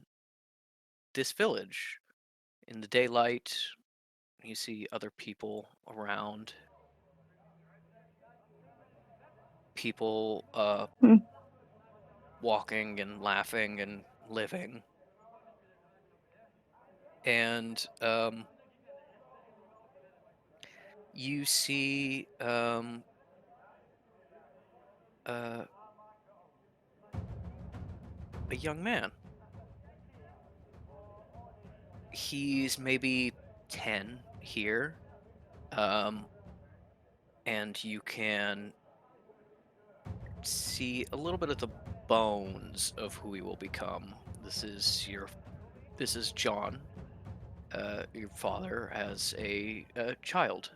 this village in the daylight. You see other people around, people
Hmm.
walking and laughing and living, and you see uh, a young man. He's maybe 10 here, um, and you can see a little bit of the bones of who he will become. This is John, your father, as a child.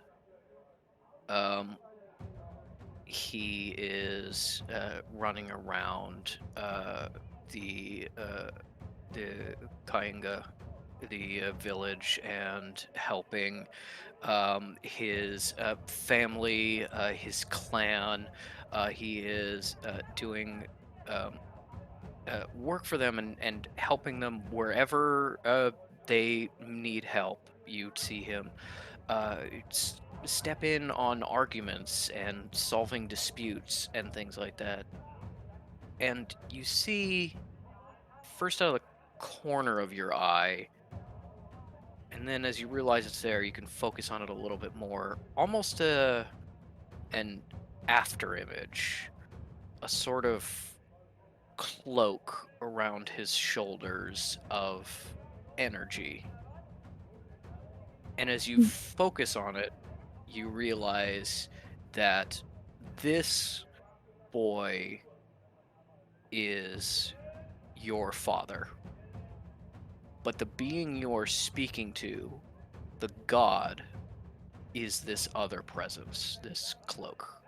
Um, he is running around the uh, the Kainga, the village, and helping his family, his clan. He is doing um, work for them and helping them wherever they need help. You'd see him step in on arguments and solving disputes and things like that. And you see, first out of the corner of your eye, and then as you realize it's there, you can focus on it a little bit more. Almost an after image, a sort of cloak around his shoulders of energy. And as you focus on it, you realize that this boy is your father. But the being you're speaking to, the god, is this other presence, this cloak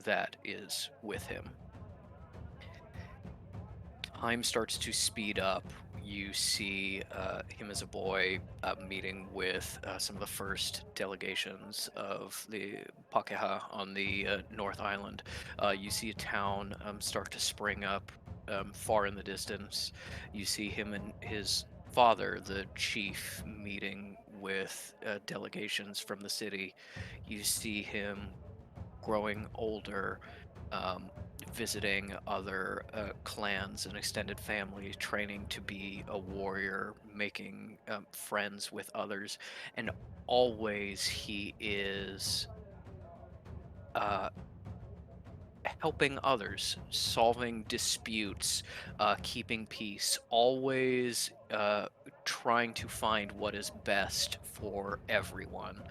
that is with him. Time starts to speed up. You see him as a boy meeting with some of the first delegations of the Pakeha on the North Island. You see a town start to spring up far in the distance. You see him and his father, the chief, meeting with delegations from the city. You see him growing older, um, visiting other clans and extended family, training to be a warrior, making friends with others, and always he is uh, helping others, solving disputes, keeping peace, always trying to find what is best for everyone.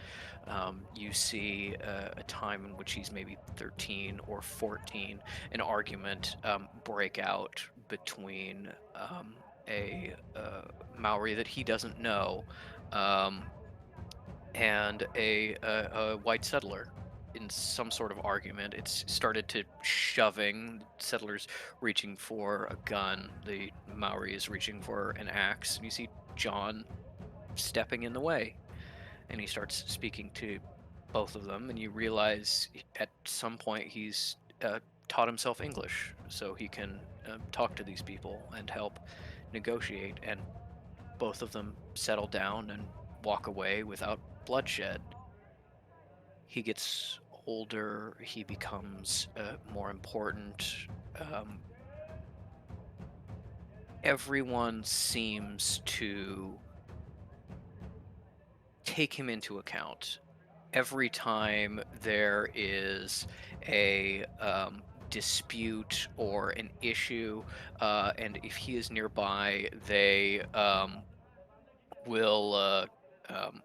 You see a time in which he's maybe 13 or 14, an argument break out between a Maori that he doesn't know um, and a white settler in some sort of argument. It's started to shoving, settlers reaching for a gun, the Maori is reaching for an axe, and you see John stepping in the way, and he starts speaking to both of them, and you realize at some point he's taught himself English so he can talk to these people and help negotiate, and both of them settle down and walk away without bloodshed. He gets older, he becomes more important. Um, Everyone seems to take him into account. Every time there is a dispute or an issue, and if he is nearby, they will um,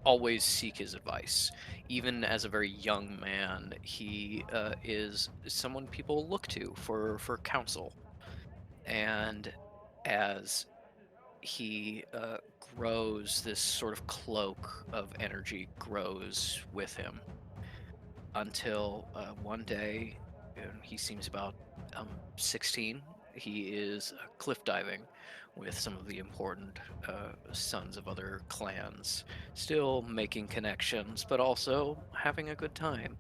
always seek his advice. Even as a very young man, he is someone people look to for counsel. And as he grows, this sort of cloak of energy grows with him until one day, and he seems about 16, he is cliff diving with some of the important sons of other clans, still making connections, but also having a good time.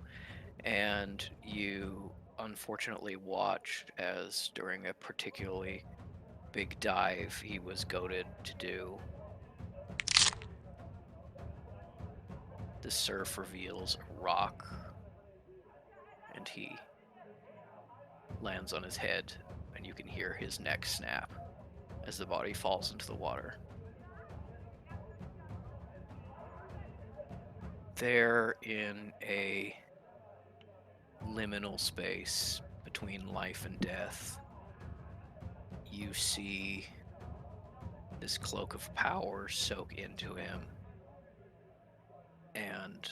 And you unfortunately watched as during a particularly big dive he was goaded to do, the surf reveals a rock and he lands on his head, and you can hear his neck snap as the body falls into the water. They're in a liminal space between life and death. You see this cloak of power soak into him, and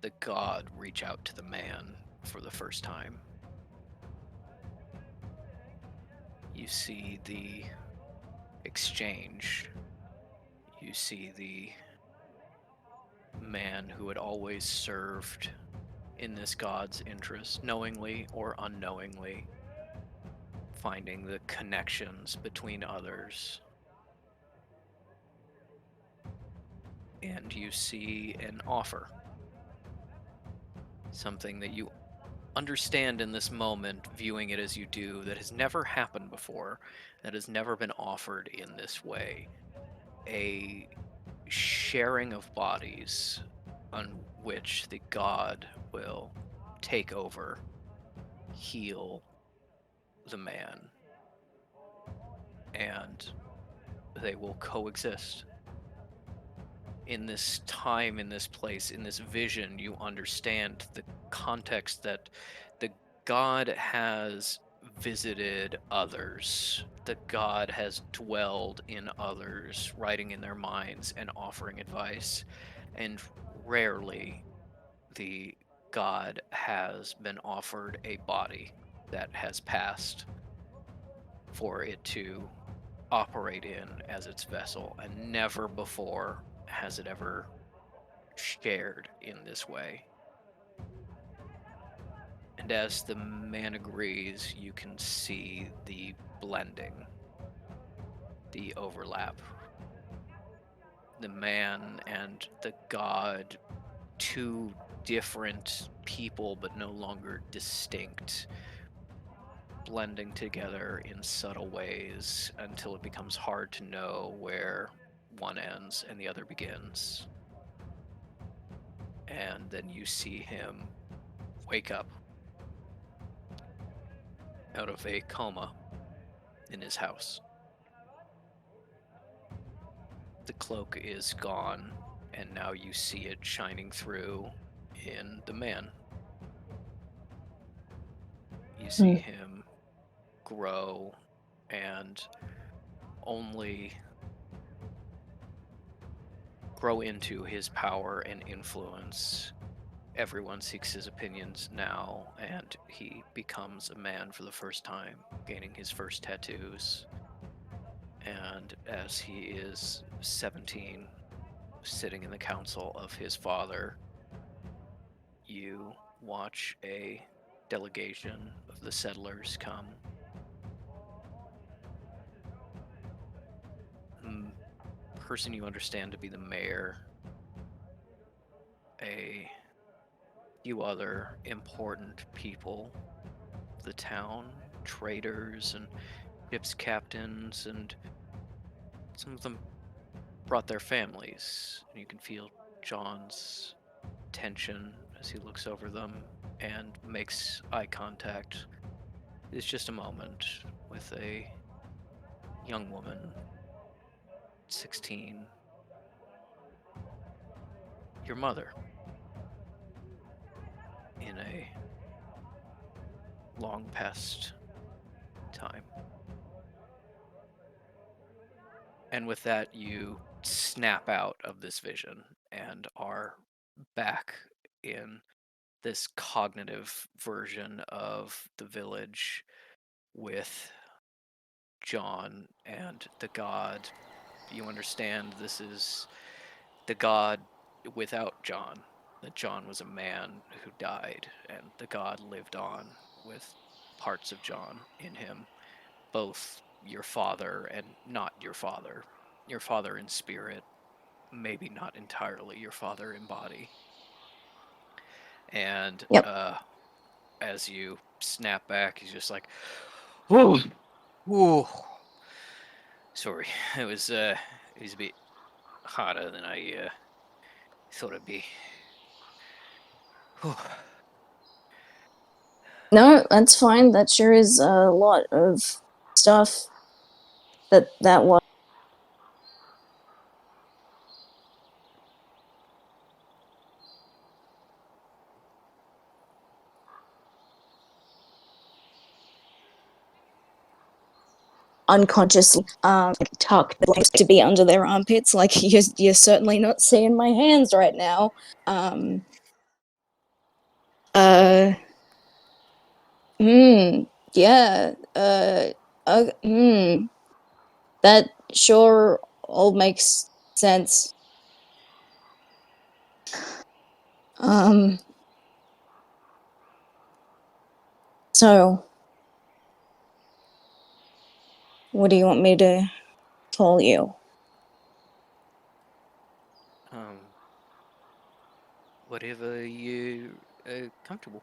the god reach out to the man for the first time. You see the exchange. You see the man who had always served in this god's interest, knowingly or unknowingly, finding the connections between others. And you see an offer. Something that you understand in this moment, viewing it as you do, that has never happened before, that has never been offered in this way. A sharing of bodies on which the god will take over, heal the man, and they will coexist. In this time, in this place, in this vision, you understand the context that the god has visited others. The god has dwelled in others, writing in their minds and offering advice. And rarely the god has been offered a body that has passed for it to operate in as its vessel, and never before has it ever shared in this way. And as the man agrees, you can see the blending, the overlap. The man and the god, two different people but no longer distinct, blending together in subtle ways until it becomes hard to know where one ends and the other begins. And then you see him wake up out of a coma in his house. The cloak is gone, and now you see it shining through in the man. You see him grow and only grow into his power and influence. Everyone seeks his opinions now, and he becomes a man for the first time, gaining his first tattoos. And as he is 17, sitting in the council of his father, you watch a delegation of the settlers come. Person you understand to be the mayor, a few other important people of the town, traders and ship's captains, and some of them brought their families. And you can feel John's tension as he looks over them and makes eye contact. It's just a moment with a young woman, 16, your mother, in a long past time. And with that, you snap out of this vision and are back in this cognitive version of the village with John and the god you understand this is the God without John. That John was a man who died, and the God lived on with parts of John in him, both your father and not your father in spirit, maybe not entirely your father in body. And
Yep.
as you snap back, he's just like, "Whoa, whoa, sorry, it was a bit harder than I thought it'd be." Whew.
No, that's fine. That sure is a lot of stuff that was. Unconsciously tucked to be under their armpits, like you're certainly not seeing my hands right now. Um uh yeah, that sure all makes sense. So what do you want me to tell you?
Whatever you comfortable.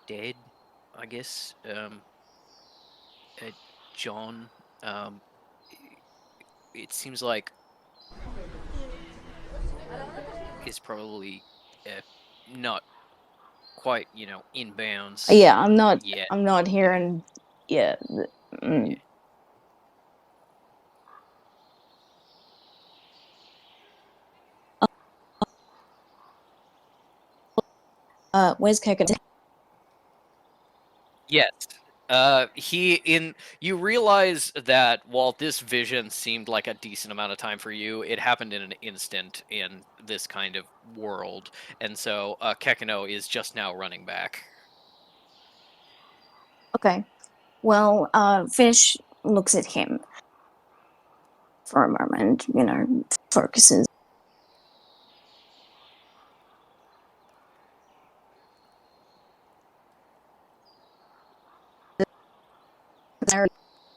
Dad, I guess. John. Um, it seems like is probably not quite, in bounds.
Yeah,
yet.
I'm not hearing. Yeah.
Yeah.
Where's Keko?
Yes. You realize that while this vision seemed like a decent amount of time for you, it happened in an instant in this kind of world, and so Kekino is just now running back.
Okay. Well, Fish looks at him for a moment, focuses.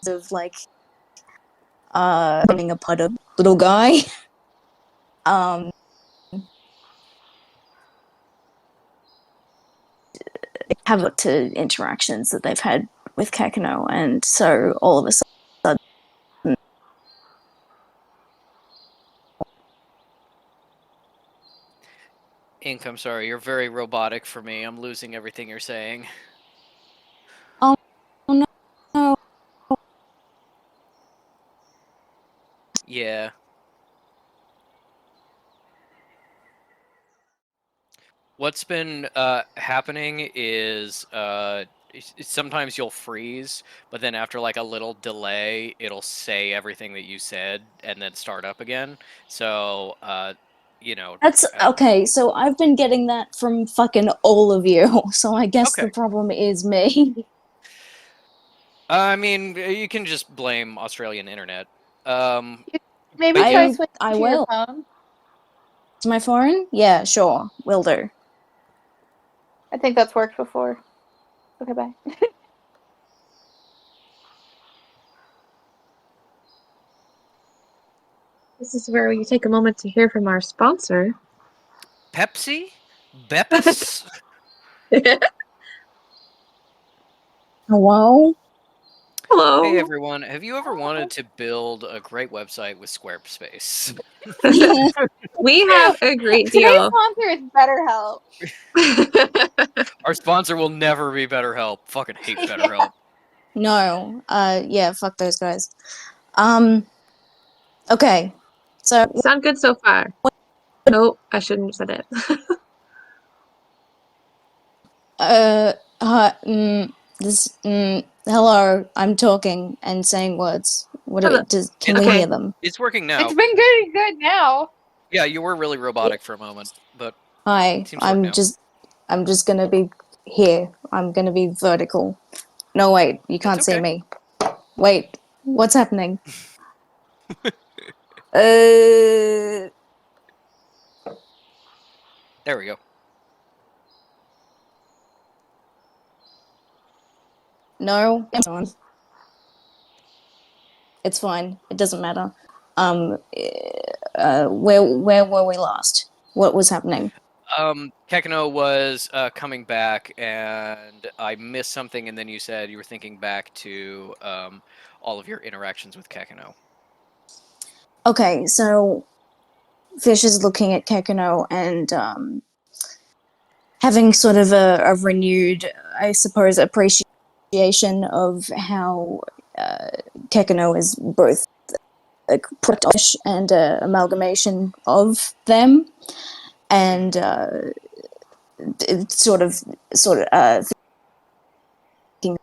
Of like being a putter little guy. Have looked to interactions that they've had with Kakano, and so all of a sudden
Ink, I'm sorry, you're very robotic for me. I'm losing everything you're saying.
oh no.
Yeah. What's been happening is sometimes you'll freeze, but then after like a little delay, it'll say everything that you said and then start up again. So,
That's okay, so I've been getting that from fucking all of you, so I guess
Okay.
the problem is me.
I mean, you can just blame Australian internet.
Maybe
but
try
yeah.
switching
I
to your
will.
phone.
To my phone? Yeah, sure. Will do.
I think that's worked before. Okay, bye.
This is where we take a moment to hear from our sponsor.
Pepsi? Beppis?
Hello?
Hello.
Hey everyone, have you ever wanted to build a great website with Squarespace?
We have a great
Today's
deal.
sponsor is BetterHelp.
Our sponsor will never be BetterHelp. Fucking hate BetterHelp.
No. Yeah, fuck those guys. Okay. So
You sound good so far. No, I shouldn't have said it.
hello, I'm talking and saying words.
Hello.
Can we
Okay.
hear them?
It's working now.
It's been good now.
Yeah, you were really robotic for a moment, but
Hi,
seems to work now.
I'm just gonna be here. I'm gonna be vertical. No, wait, you can't see
okay.
me. Wait, what's happening?
There we go.
No, it's on. It's fine. It doesn't matter. Where were we last? What was happening?
Kekino was coming back, and I missed something, and then you said you were thinking back to all of your interactions with Kekino.
Okay, so Fish is looking at Kekino and having sort of a renewed, I suppose, appreciation of how Kekino is both a product of Fish and an amalgamation of them, and it's sort of thinking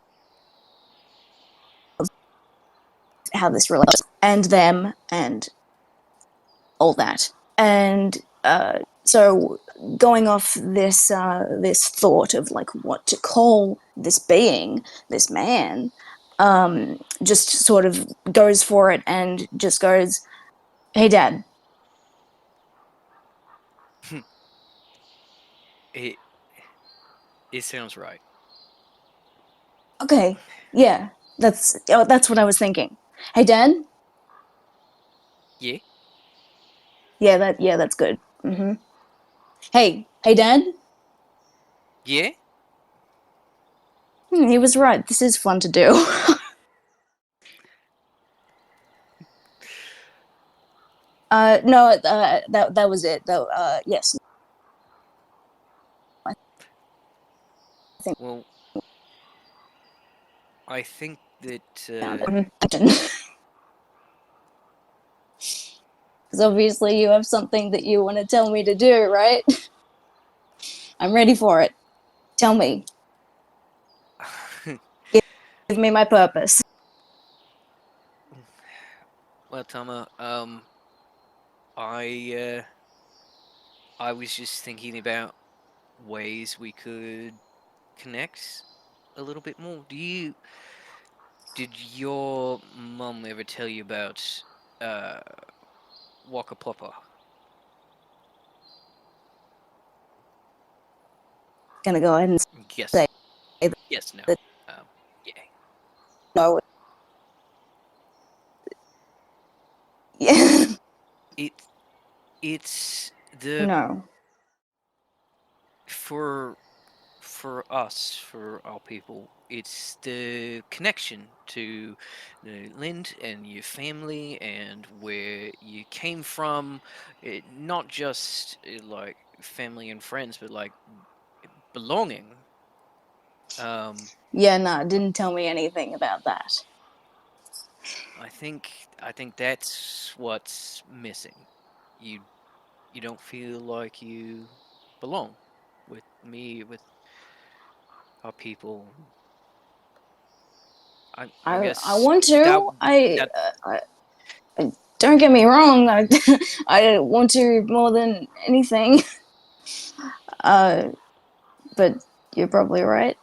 of how this relates and them and all that, and so going off this this thought of like what to call this being, this man, just sort of goes for it and just goes, "Hey, Dad."
It sounds right.
Okay, yeah, that's what I was thinking. Hey, Dad.
Yeah.
Yeah, that's good. Hey, Dad.
Yeah.
He was right. This is fun to do. No, that was it. Though, yes.
Well, I think that
Because obviously you have something that you want to tell me to do, right? I'm ready for it. Tell me. Give me my purpose.
well, Tama, I was just thinking about ways we could connect a little bit more. Did your mum ever tell you about Waka Papa?
Gonna go ahead and
Yes.
say
Yes. No.
that
Yeah.
no. Yeah.
It's the
No.
for us, for our people, it's the connection to the land and your family and where you came from. Not just like family and friends, but like belonging.
Yeah, no, didn't tell me anything about that.
I think that's what's missing. You don't feel like you belong with me, with our people. I
I
guess
want
that
to.
that
Don't get me wrong. I want to more than anything. But you're probably right,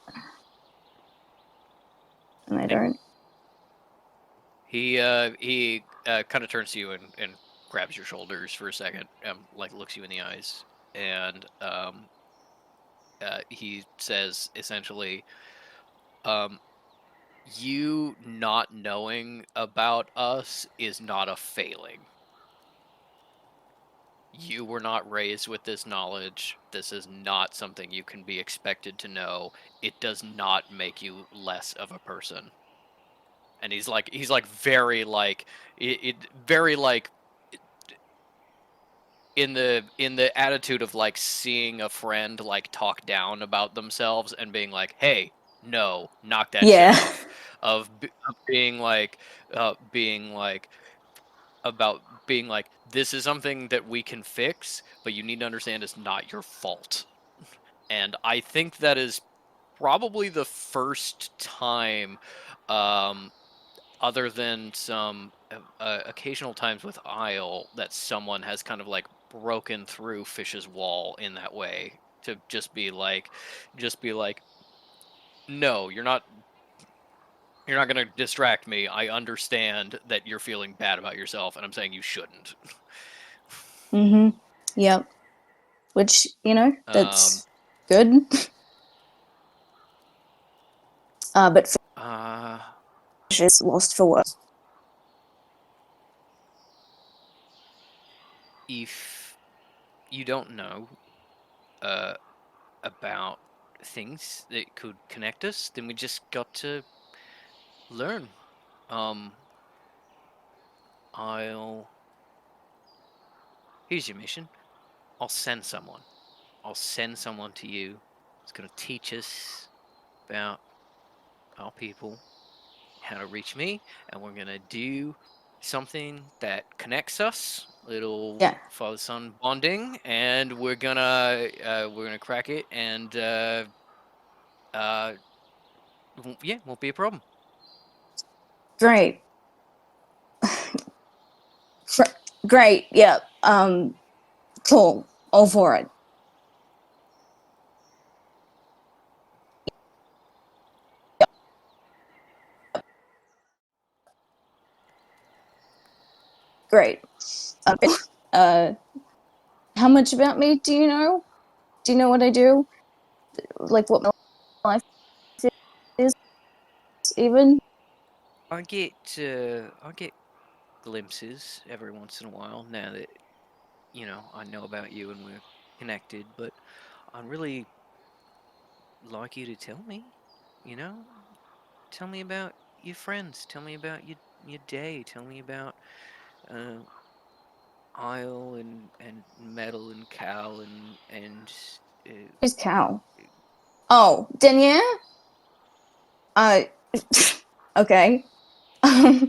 and I don't.
he kind of turns to you and grabs your shoulders for a second, like looks you in the eyes, and he says essentially, you not knowing about us is not a failing. You were not raised with this knowledge. This is not something you can be expected to know. It does not make you less of a person. And he's like very like very like in the attitude of like seeing a friend like talk down about themselves and being like, "Hey, no, knock that shit
Yeah.
off." Of being like about being like, this is something that we can fix, but you need to understand it's not your fault. And I think that is probably the first time, other than some occasional times with Isle, that someone has kind of like broken through Fish's wall in that way to just be like, no, you're not. You're not going to distract me. I understand that you're feeling bad about yourself, and I'm saying you shouldn't.
Mm-hmm. Yep. Which, that's good. But Fish is lost for words.
If you don't know about things that could connect us, then we just got to learn. Here's your mission. I'll send someone. I'll send someone to you. It's gonna teach us about our people, how to reach me, and we're gonna do something that connects us, little
Yeah.
father-son bonding, and we're gonna crack it, and yeah, won't be a problem.
Great. Great. Yeah. Cool. All for it. Great. How much about me do you know? Do you know what I do? Like what my life is, even?
I get glimpses every once in a while now that I know about you and we're connected, but I'd really like you to tell me, you know, tell me about your friends, tell me about your day, tell me about uh, Isle and Metal and Cal and
Who's Cal? Oh, Denier? Uh, okay. uh,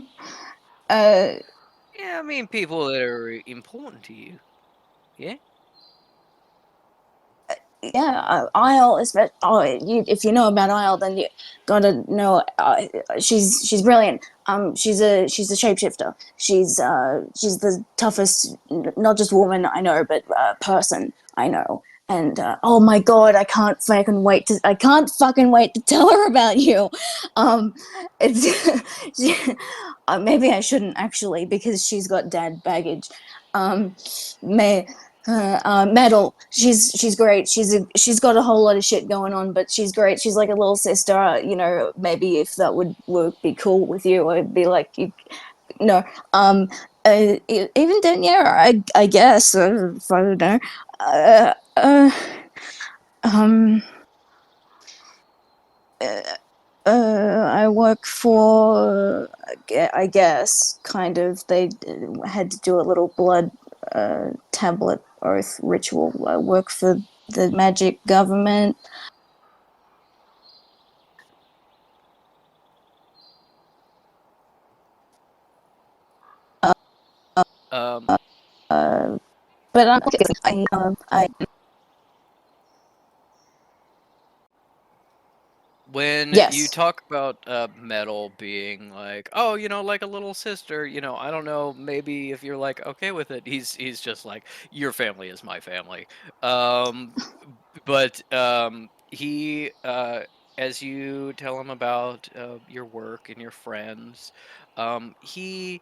yeah, I mean people that are important to you. Yeah.
yeah, Isle is. If you know about Isle, then you gotta know. She's brilliant. She's a shapeshifter. She's the toughest, not just woman I know, but person I know. And oh my god, I can't fucking wait to tell her about you. It's maybe I shouldn't actually because she's got dad baggage. May Metal, she's great. She's got a whole lot of shit going on, but she's great. She's like a little sister. Maybe if that would be cool with you, I'd be like, no. Even Daniela, I guess. If I don't know. Uh, uh, um. I work for, I guess, kind of. They had to do a little blood tablet oath ritual. I work for the magic government.
Um,
But I
when you
yes.
talk about Metal being like, oh, like a little sister, I don't know, maybe if you're like okay with it, he's just like, your family is my family. Um, but he as you tell him about your work and your friends, he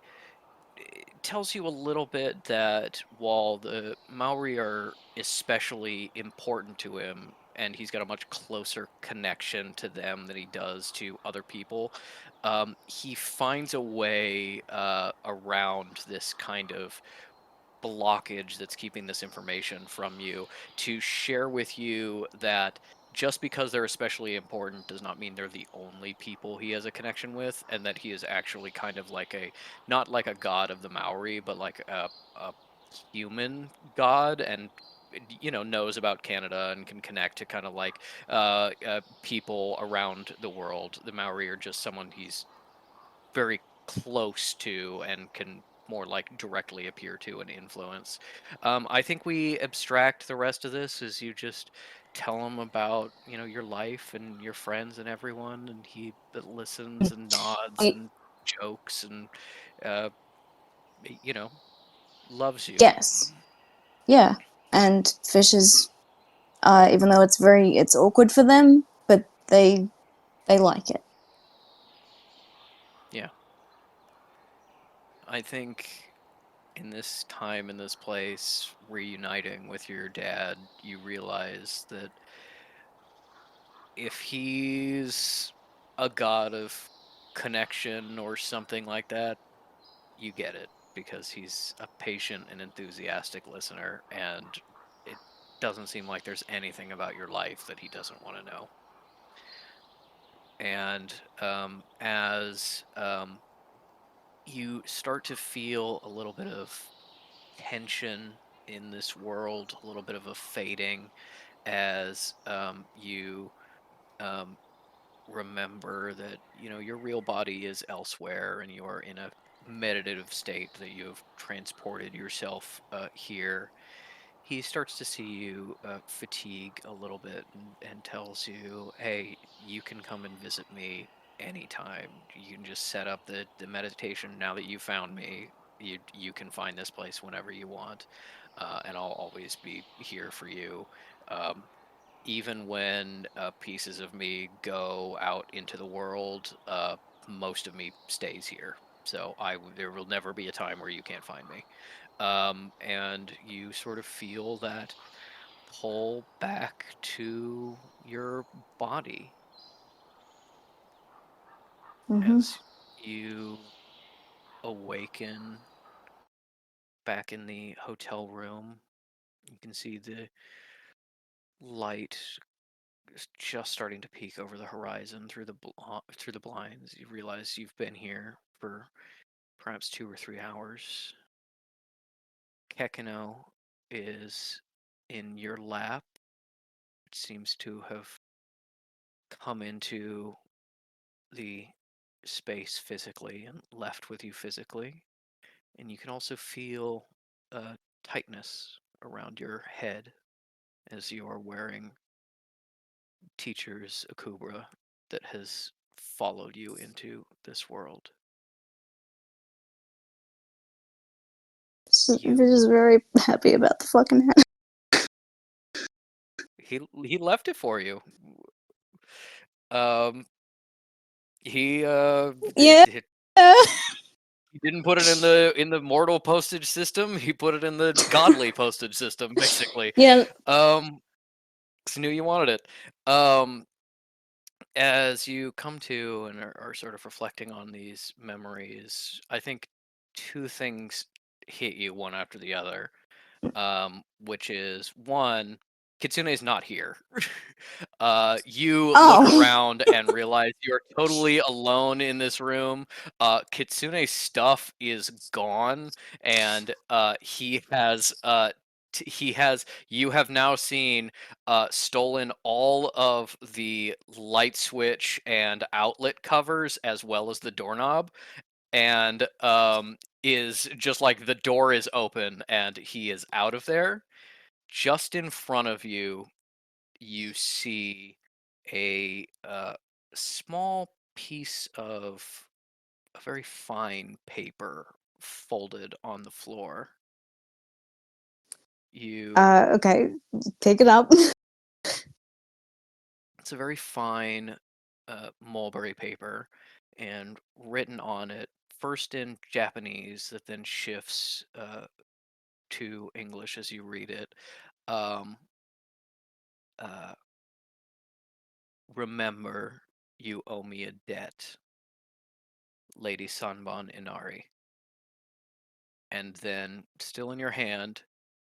tells you a little bit that while the Maori are especially important to him, and he's got a much closer connection to them than he does to other people, he finds a way around this kind of blockage that's keeping this information from you to share with you that just because they're especially important does not mean they're the only people he has a connection with, and that he is actually kind of like not like a god of the Maori, but like a human god, and knows about Canada and can connect to kind of like people around the world. The Maori are just someone he's very close to and can more like directly appear to and influence. I think we abstract the rest of this as you just tell him about your life and your friends and everyone, and he listens and nods and jokes and uh, you know loves you.
Yes. Yeah. And fishes, even though it's awkward for them, but they like it.
I think in this time, in this place, reuniting with your dad, you realize that if he's a god of connection or something like that, you get it because he's a patient and enthusiastic listener, and it doesn't seem like there's anything about your life that he doesn't want to know. And as you start to feel a little bit of tension in this world, a little bit of a fading as you remember that your real body is elsewhere and you're in a meditative state, that you have transported yourself here. He starts to see you fatigue a little bit and tells you, hey, you can come and visit me anytime. You can just set up the meditation. Now that you found me, you can find this place whenever you want, and I'll always be here for you. Even when pieces of me go out into the world, most of me stays here. So there will never be a time where you can't find me. And you sort of feel that pull back to your body
Mm-hmm.
as you awaken back in the hotel room. You can see the light is just starting to peek over the horizon through the blinds. You realize you've been here for perhaps 2 or 3 hours. Kekino is in your lap. It seems to have come into the space physically and left with you physically. And you can also feel a tightness around your head as you are wearing teacher's Akubra that has followed you into this world.
Vish is very happy about the fucking hat.
He left it for you. He
Yeah.
he didn't put it in the mortal postage system. He put it in the godly postage system, basically.
Yeah.
'Cause he knew you wanted it. As you come to and are sort of reflecting on these memories, I think two things hit you one after the other. Which is one, Kitsune's not here. You look
Oh.
around and realize you're totally alone in this room. Kitsune's stuff is gone, and you have now seen stolen all of the light switch and outlet covers as well as the doorknob, and is just like the door is open and he is out of there. Just in front of you, you see a small piece of a very fine paper folded on the floor.
Okay, pick it up.
It's a very fine mulberry paper, and written on it, first in Japanese, that then shifts to English as you read it. Um, Remember, you owe me a debt, Lady Sanbon Inari. And then, still in your hand,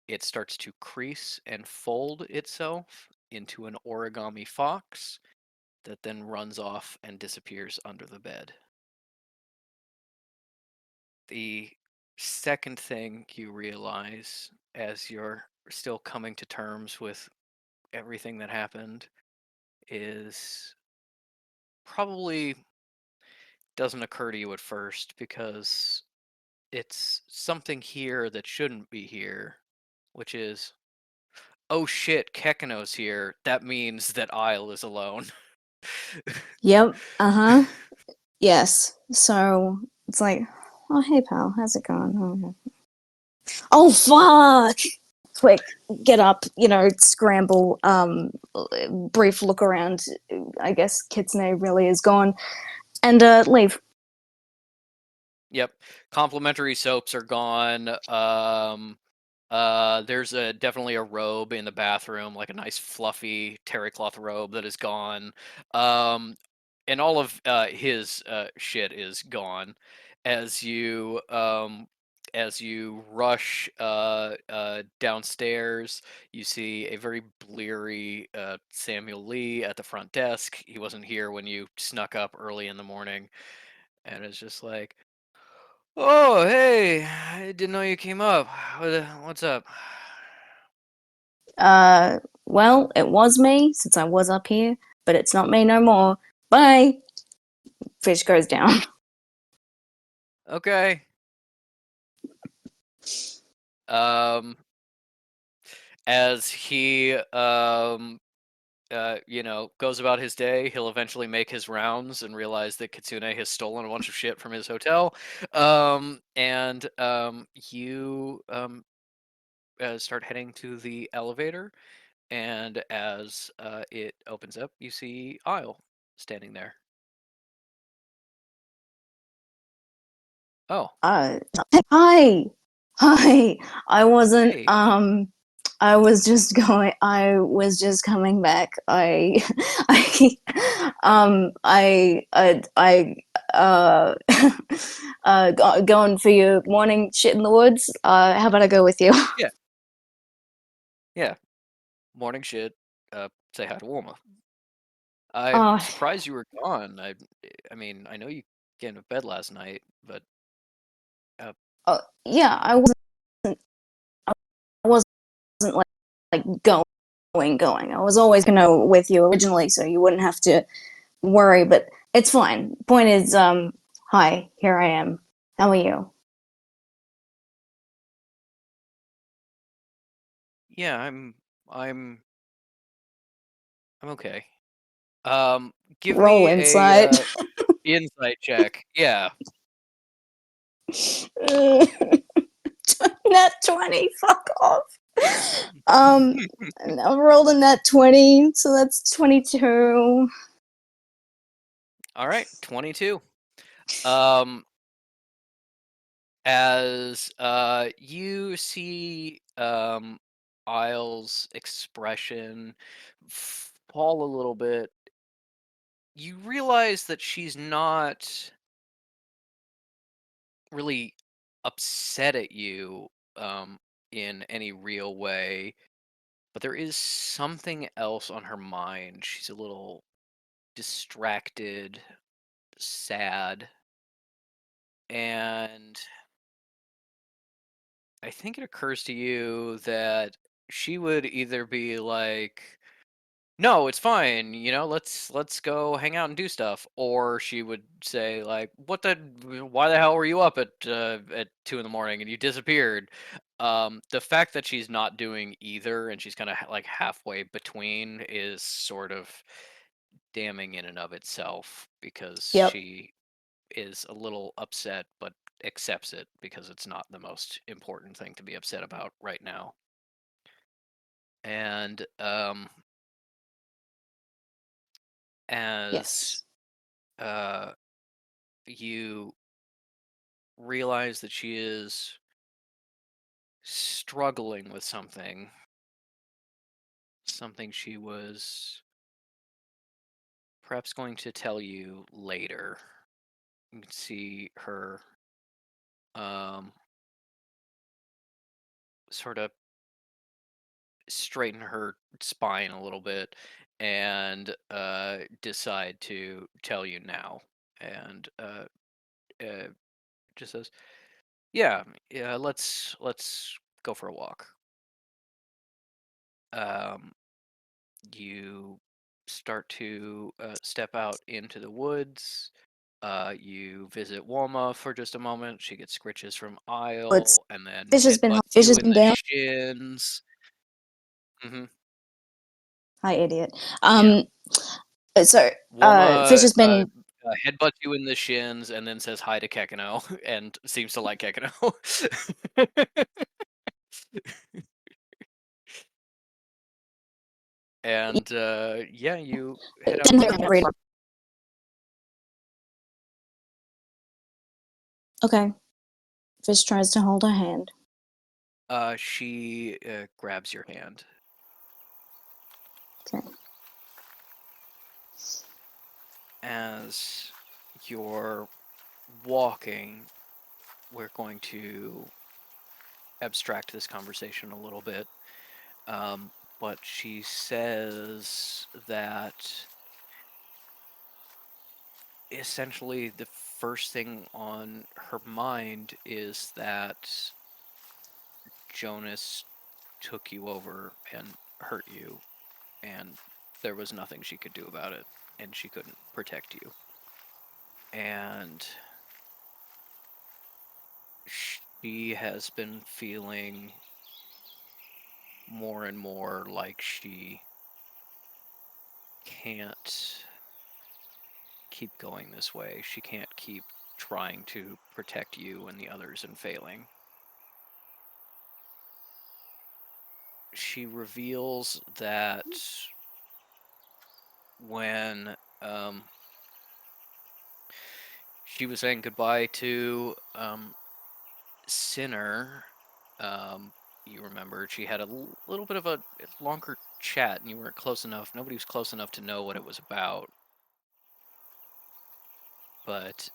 it starts to crease and fold itself into an origami fox that then runs off and disappears under the bed. The second thing you realize as you're still coming to terms with everything that happened is probably doesn't occur to you at first because it's something here that shouldn't be here, which is, oh shit, Kekino's here. That means that Isle is alone.
Yep. Uh-huh. Yes. So it's like, oh hey pal, how's it going? Oh fuck! Quick, get up, scramble, brief look around. I guess Kitsune really is gone. And leave.
Yep. Complimentary soaps are gone. There's definitely a robe in the bathroom, like a nice fluffy terry cloth robe that is gone. And all of his shit is gone as you rush downstairs. You see a very bleary Samuel Lee at the front desk. He wasn't here when you snuck up early in the morning, and it's just like, oh, hey, I didn't know you came up. What's up?
Well, it was me since I was up here, but it's not me no more. Bye. Fish goes down.
Okay. As he goes about his day, he'll eventually make his rounds and realize that Kitsune has stolen a bunch of shit from his hotel. You start heading to the elevator, and as it opens up, you see Isle standing there. Oh,
Hi. I wasn't
hey.
I was just coming back. Uh going for your morning shit in the woods. How about I go with you?
Yeah. Morning shit. Say hi to Wilma. I'm
Oh,
surprised you were gone. I mean, I know you came to bed last night, but
yeah, I wasn't like going. I was always gonna go with you originally, so you wouldn't have to worry, but it's fine. Point is, hi, here I am. How are you?
yeah, I'm okay. Give
Roll
me a
insight.
insight check. Yeah.
Nat 20, fuck off. I rolled a nat 20, so that's 22.
All right, 22. Um, as you see Isle's expression fall a little bit, you realize that she's not really upset at you in any real way, but there is something else on her mind. She's a little distracted, sad, and I think it occurs to you that she would either be like, "No, it's fine, let's go hang out and do stuff," or she would say like, why the hell were you up at 2 in the morning and you disappeared?" The fact that she's not doing either and she's kind of like halfway between is sort of damning in and of itself, because
Yep.
she is a little upset but accepts it because it's not the most important thing to be upset about right now. And as
Yes.
you realize that she is struggling with something she was perhaps going to tell you later. You can see her um sort of straighten her spine a little bit and decide to tell you now. And uh just says, yeah, yeah, let's go for a walk. um you start to step out into the woods. You visit Wilma for just a moment. She gets scritches from
But
Isle and then
fish has been
headbutts
fish
you
has
in
been
the
down.
shins. Hmm.
Hi, idiot.
Yeah.
So fish
Wilma
has been
headbutts you in the shins and then says hi to Kekano and seems to like Kekano. And yeah, you head out into the woods.
Okay. Fish tries to hold her hand.
She grabs your hand.
Okay.
As you're walking, we're going to abstract this conversation a little bit. But she says that essentially the first thing on her mind is that Jonas took you over and hurt you, and there was nothing she could do about it, and she couldn't protect you. And she has been feeling more and more like she can't keep going this way. She can't keep trying to protect you and the others and failing. She reveals that when she was saying goodbye to Sinner, you remember she had a little bit of a longer chat, and you weren't close enough. Nobody was close enough to know what it was about. But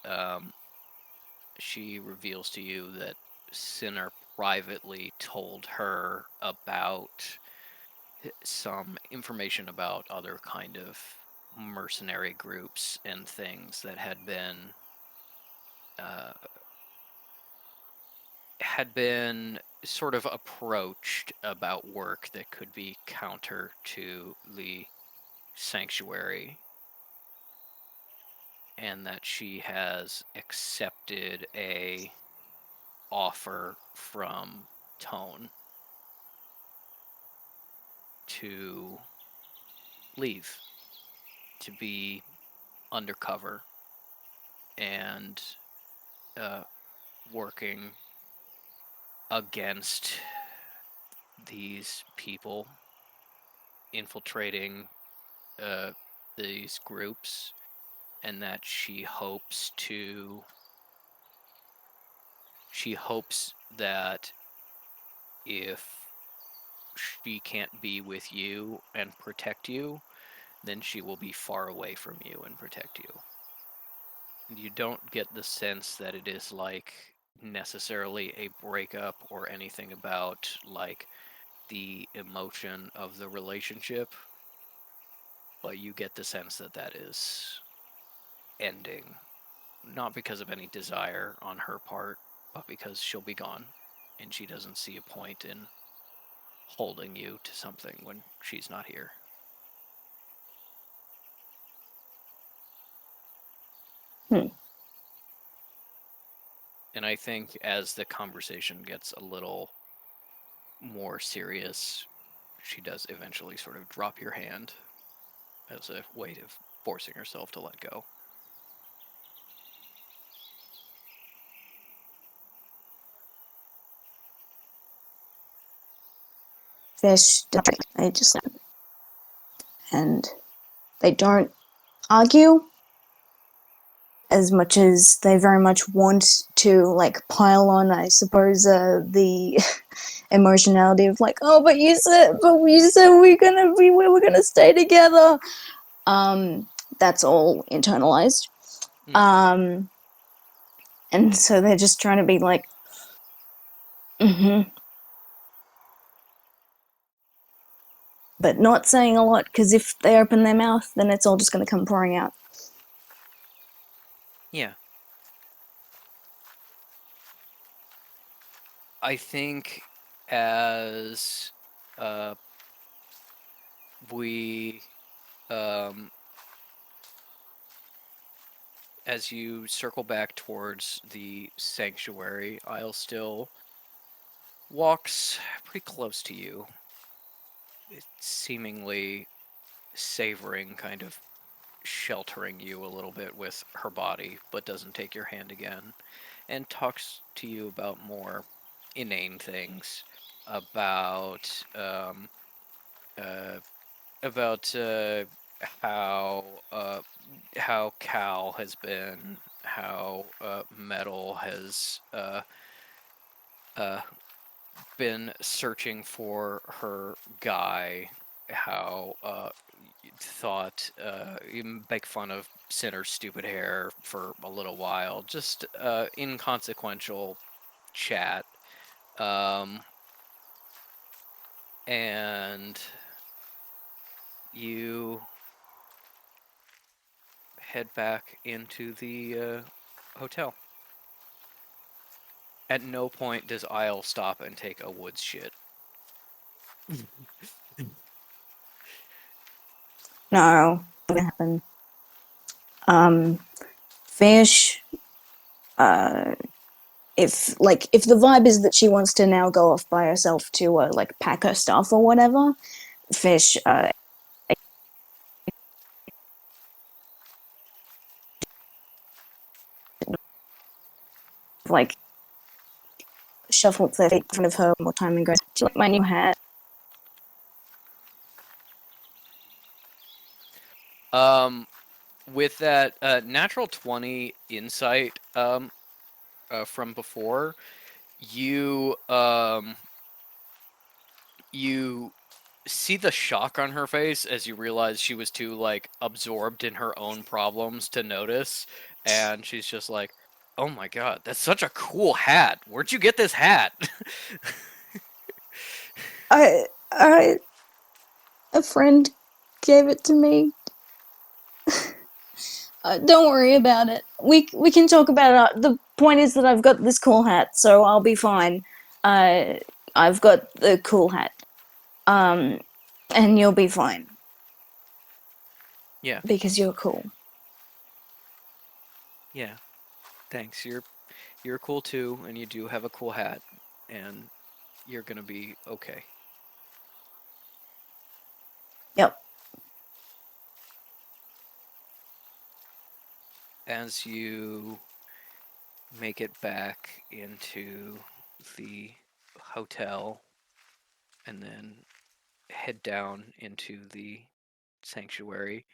she reveals to you that Sinner privately told her about some information about other kind of mercenary groups and things that had been sort of approached about work that could be counter to the sanctuary, and that she has accepted a offer from Tone to leave, to be undercover and working against these people, infiltrating these groups, and that she hopes that if she can't be with you and protect you, then she will be far away from you and protect you. And you don't get the sense that it is like necessarily a breakup or anything about like the emotion of the relationship, but you get the sense that that is ending, not because of any desire on her part, but because she'll be gone, and she doesn't see a point in holding you to something when she's not here. And I think as the conversation gets a little more serious, she does eventually sort of drop your hand as a way of forcing herself to let go.
Fish, they just and they don't argue as much as they very much want to like pile on, I suppose, the emotionality of like, oh, but you said we're gonna stay together. That's all internalized. And so they're just trying to be like, but not saying a lot, because if they open their mouth, then it's all just going to come pouring out.
Yeah. I think as as you circle back towards the sanctuary, Isle still walks pretty close to you, seemingly savoring, kind of sheltering you a little bit with her body, but doesn't take your hand again, and talks to you about more inane things, about how Cal has been how Metal has been searching for her guy, how thought you make fun of Sinner's stupid hair for a little while, just inconsequential chat. And you head back into the hotel. At no point does Isle stop and take a woods shit.
No, not gonna happen. Fish. If the vibe is that she wants to now go off by herself to like pack her stuff or whatever, Fish like shuffle their feet in front of her one more time and goes, "Do you like my new hat?"
With that natural 20 insight from before, you you see the shock on her face as you realize she was too like absorbed in her own problems to notice, and she's just like, "Oh my god, that's such a cool hat. Where'd you get this hat?"
A friend gave it to me. Don't worry about it. We can talk about it. The point is that I've got this cool hat, so I'll be fine. I've got the cool hat. And you'll be fine.
Yeah.
Because you're cool.
Yeah. Thanks. You're cool too, and you do have a cool hat, and you're gonna be okay.
Yep.
As you make it back into the hotel and then head down into the sanctuary,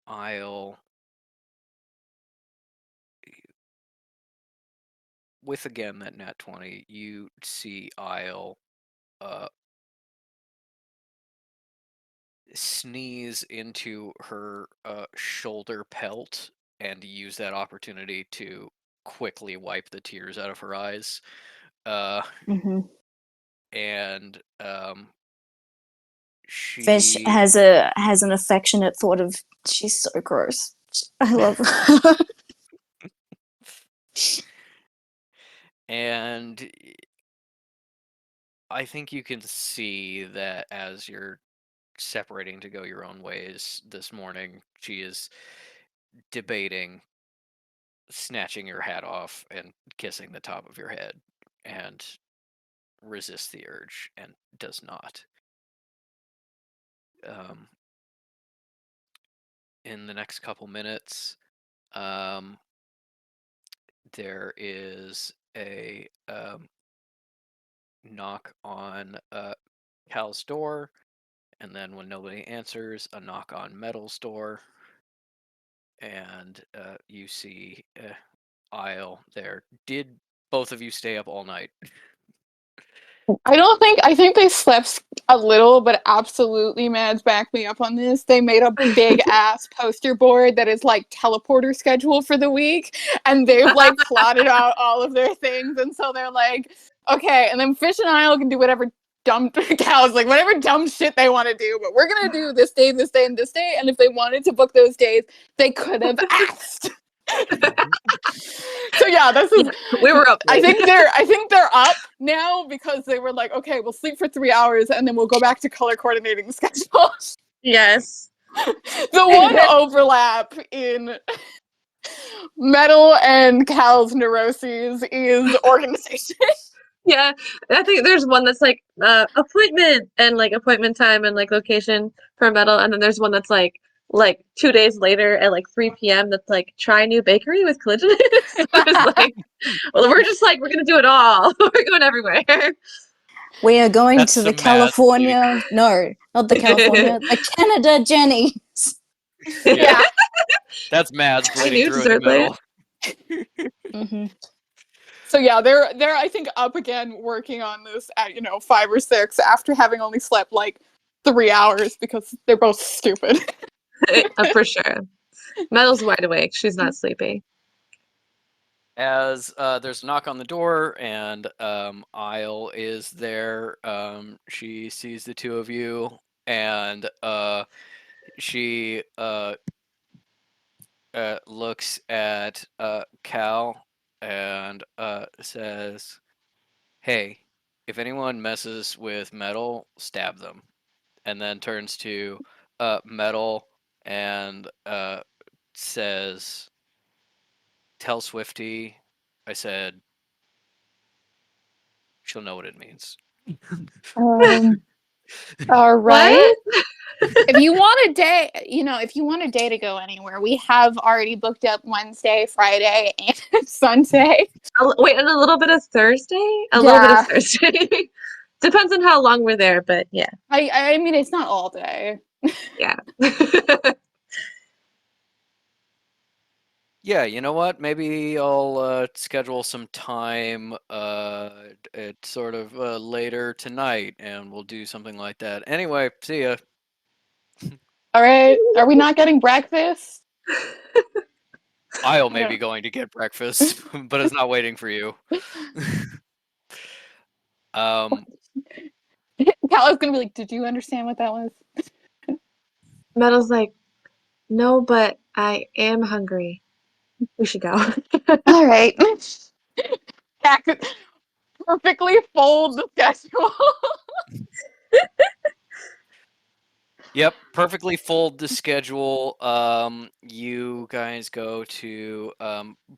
I'll, with again that nat 20, you see I'll sneeze into her shoulder pelt and use that opportunity to quickly wipe the tears out of her eyes. And
Fish
she
has an affectionate thought of, she's so gross. I love her.
and I think you can see that as you're separating to go your own ways this morning, she is debating snatching your hat off and kissing the top of your head, and resists the urge and does not. In the next couple minutes, there is a knock on Cal's door, and then when nobody answers, a knock on Metal's door, and you see Isle there. Did both of you stay up all night?
I think they slept a little, but absolutely Mads backed me up on this. They made a big ass poster board that is like teleporter schedule for the week, and they've like plotted out all of their things, and so they're like, okay, and then Fish and Isle can do whatever dumb cows, like whatever dumb shit they want to do, but we're gonna do this day, this day, and this day, and if they wanted to book those days, they could have asked. So yeah, this is
We were up
I
late.
think they're up now because they were like, okay, we'll sleep for 3 hours and then we'll go back to color coordinating the schedules.
Yes.
The one overlap in Metal and Cal's neuroses is organization.
Yeah, I think there's one that's like appointment and like appointment time and like location for Metal, and then there's one that's like 2 days later at like 3 p.m. that's like try new bakery with collagenous. It's like, well, we're just like we're gonna do it all. We're going everywhere.
We are going
That's
to the
some Mads
California. No, not the California. The Canada Jenny's.
Yeah. That's Mads
I
bleeding
knew
through in the
dessert
middle.
Hmm.
So yeah, they're I think up again working on this at 5 or 6 after having only slept like 3 hours because they're both stupid.
For sure. Metal's wide awake. She's not sleepy.
As there's a knock on the door, and Isle is there. She sees the two of you, and she looks at Cal and says, "Hey, if anyone messes with Metal, stab them." And then turns to Metal and says, "Tell Swifty I said she'll know what it means."
All right.
What?
If you want a day, if you want a day to go anywhere, we have already booked up Wednesday, Friday, and Sunday.
Wait, and a little bit of Thursday? A little bit of Thursday. Depends on how long we're there, but yeah.
I mean, it's not all day.
Yeah.
Yeah, you know what? Maybe I'll schedule some time at sort of later tonight, and we'll do something like that. Anyway, see ya.
All right. Are we not getting breakfast?
I'll may
Yeah.
be going to get breakfast, but it's not waiting for you.
Cal is gonna be like, "Did you understand what that was?"
Metal's like, no, but I am hungry. We should go.
All right. Cat could perfectly fold the schedule.
Yep, perfectly fold the schedule. You guys go to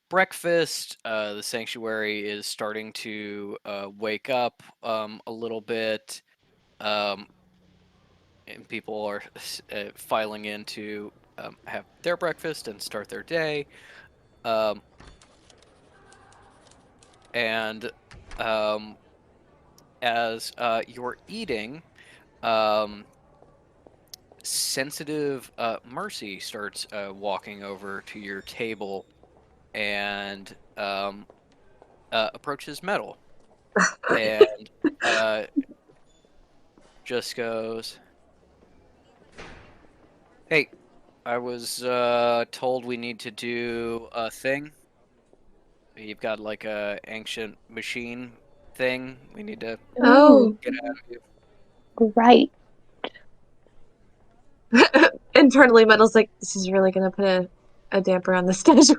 breakfast. The sanctuary is starting to wake up a little bit, and people are filing in to have their breakfast and start their day. And as you're eating, sensitive Mercy starts walking over to your table and approaches Metal and just goes, "Hey, I was told we need to do a thing. You've got like a ancient machine thing we need to
Oh.
get out of you."
Right.
Internally, Metal's like, this is really gonna put a damper on the schedule.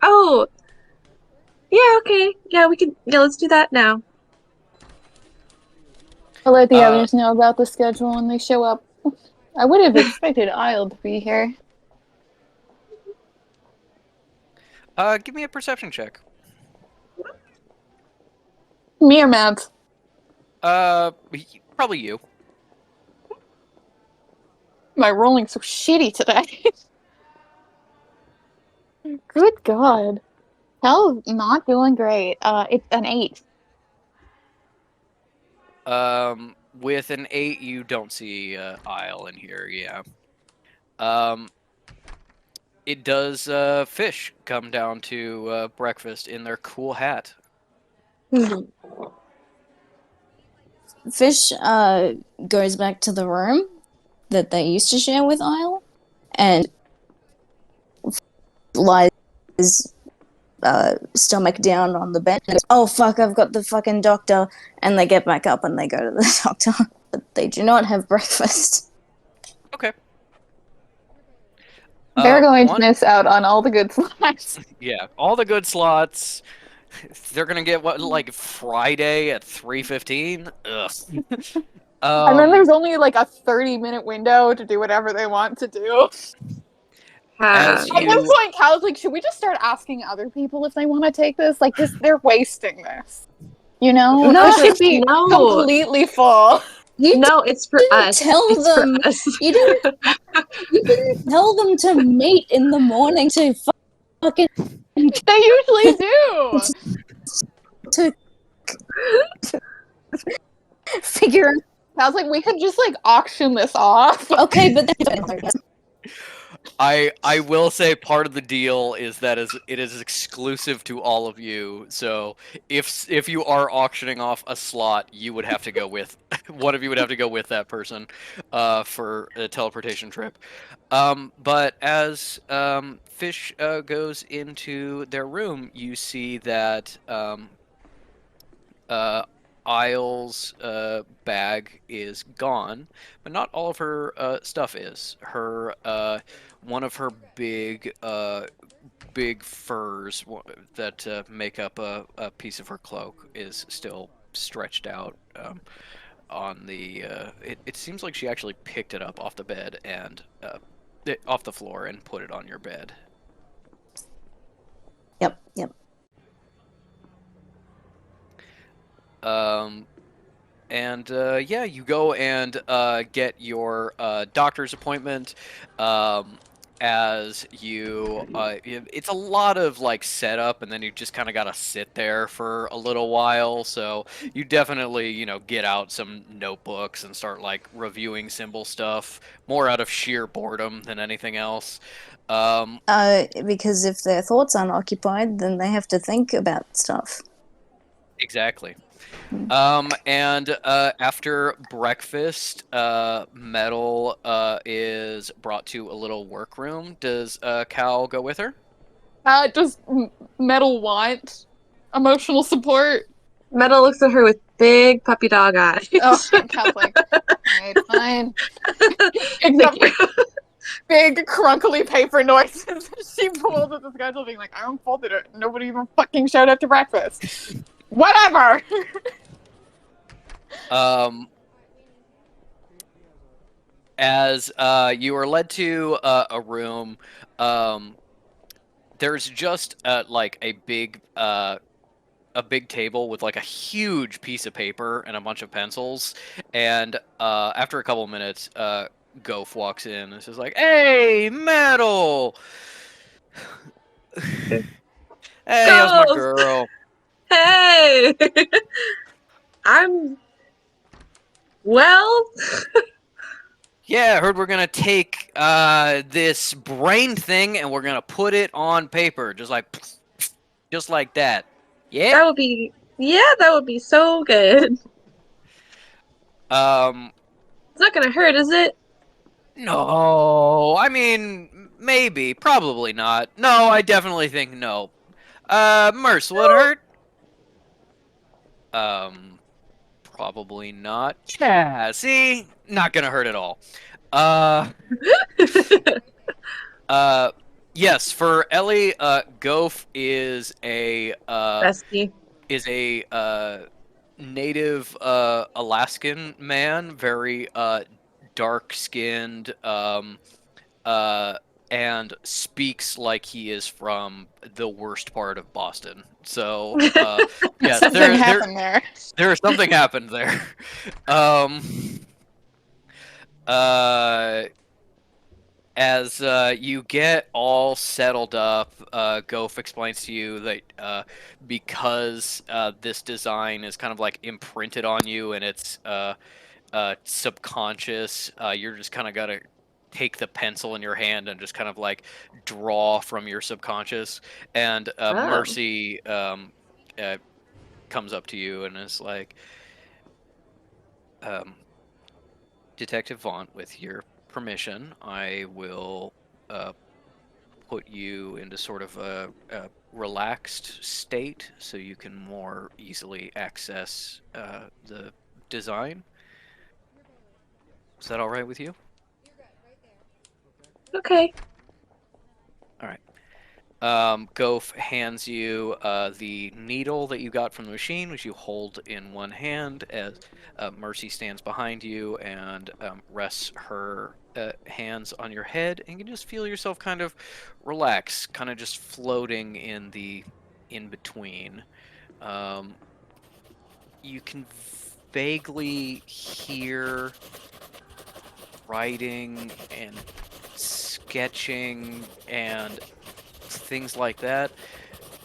Oh, yeah, okay. Yeah, let's do that now.
I'll let the
Uh,
others know about the schedule when they show up. I would have expected Isle to be here.
Give me a perception check.
Me or Matt?
Probably you.
My rolling's so shitty today. Good God. Cal's not doing great. It's an 8.
With an 8, you don't see Isle in here. Yeah. It does fish come down to breakfast in their cool hat.
Fish goes back to the room that they used to share with Isle and lies stomach down on the bed and goes, "Oh fuck, I've got the fucking doctor," and they get back up and they go to the doctor, but they do not have breakfast.
Okay.
They're going to miss out on all the good slots.
Yeah, all the good slots. They're gonna get what, like Friday at 3:15? Ugh.
And then there's only like a 30-minute window to do whatever they want to do.
As
At
you-
one point, Cal's like, "Should we just start asking other people if they want to take this? Like, they're wasting this. You know?
No,
It should be
no.
completely full."
No, it's for
didn't
us.
tell
It's for
them.
us.
You didn't tell them to meet in the morning to fucking
They usually do.
to figure
Sounds like we could just like auction this off.
Okay, but then
I will say part of the deal is that it is exclusive to all of you. So if you are auctioning off a slot, you would have to go with one of you would have to go with that person for a teleportation trip. But as Fish goes into their room, you see that Isle's bag is gone, but not all of her stuff is. Her one of her big furs that make up a piece of her cloak is still stretched out on the. It seems like she actually picked it up off the bed and off the floor and put it on your bed.
Yep.
And yeah, you go and get your doctor's appointment. As you, it's a lot of like setup, and then you just kind of gotta sit there for a little while. So you definitely, get out some notebooks and start like reviewing symbol stuff, more out of sheer boredom than anything else.
Because if their thoughts aren't occupied, then they have to think about stuff.
Exactly. And after breakfast, Metal is brought to a little workroom. Does Cal go with her?
Does Metal want emotional support?
Metal looks at her with big puppy dog eyes.
Oh, Cal's like, alright, fine.
Thank you.
Big crunkly paper noises. She pulled at the schedule, being like, I unfolded it. Nobody even fucking showed up to breakfast. Whatever.
As you are led to a room, there's just like a big table with like a huge piece of paper and a bunch of pencils. And after a couple of minutes, Gof walks in and says like, "Hey, Metal! Hey, how's my
Ghost!
girl?"
Hey! I'm... Well...
Yeah, I heard we're gonna take this brain thing and we're gonna put it on paper, just like that. Yeah.
That would be... Yeah, that would be so good. It's not gonna hurt, is it?
No, I mean, maybe, probably not. No, I definitely think no. Merce, will it hurt? Probably not. Yeah, see? Not gonna hurt at all. Yes, for Ellie, Gof is a
Bestie.
Native Alaskan man, very dark-skinned, and speaks like he is from the worst part of Boston. So, yes,
Something happened there.
There's something happened there. As you get all settled up, Gof explains to you that because this design is kind of like imprinted on you and it's subconscious, you're just kind of gotta take the pencil in your hand and just kind of like draw from your subconscious. And Mercy comes up to you and is like, Detective Vaughn, with your permission, I will put you into sort of a relaxed state so you can more easily access the design. Is that all right with you?
Okay.
All right. Gof hands you the needle that you got from the machine, which you hold in one hand, as Mercy stands behind you and rests her hands on your head, and you can just feel yourself kind of relax, kind of just floating in the in-between. You can vaguely hear writing and sketching and things like that.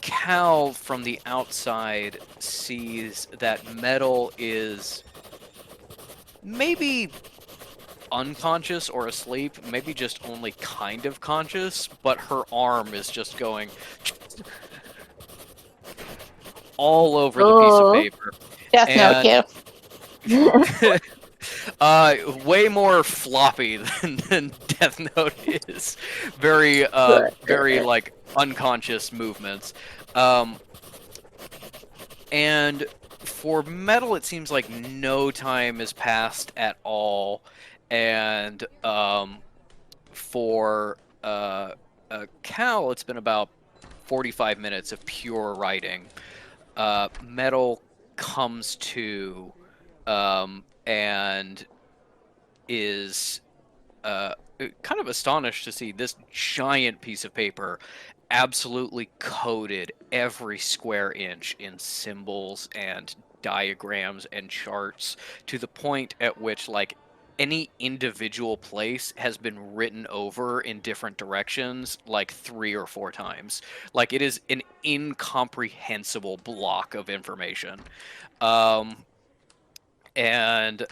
Cal from the outside sees that Metal is maybe unconscious or asleep, maybe just only kind of conscious, but her arm is just going all over the piece of
Oh.
paper.
Death Note,
And-
yeah.
way more floppy than Death Note is. Very, very like unconscious movements. And for Metal, it seems like no time has passed at all, and for Cal, it's been about 45 minutes of pure writing. Metal comes to and is kind of astonished to see this giant piece of paper absolutely coated every square inch in symbols and diagrams and charts, to the point at which like any individual place has been written over in different directions like 3 or 4 times. Like, it is an incomprehensible block of information. And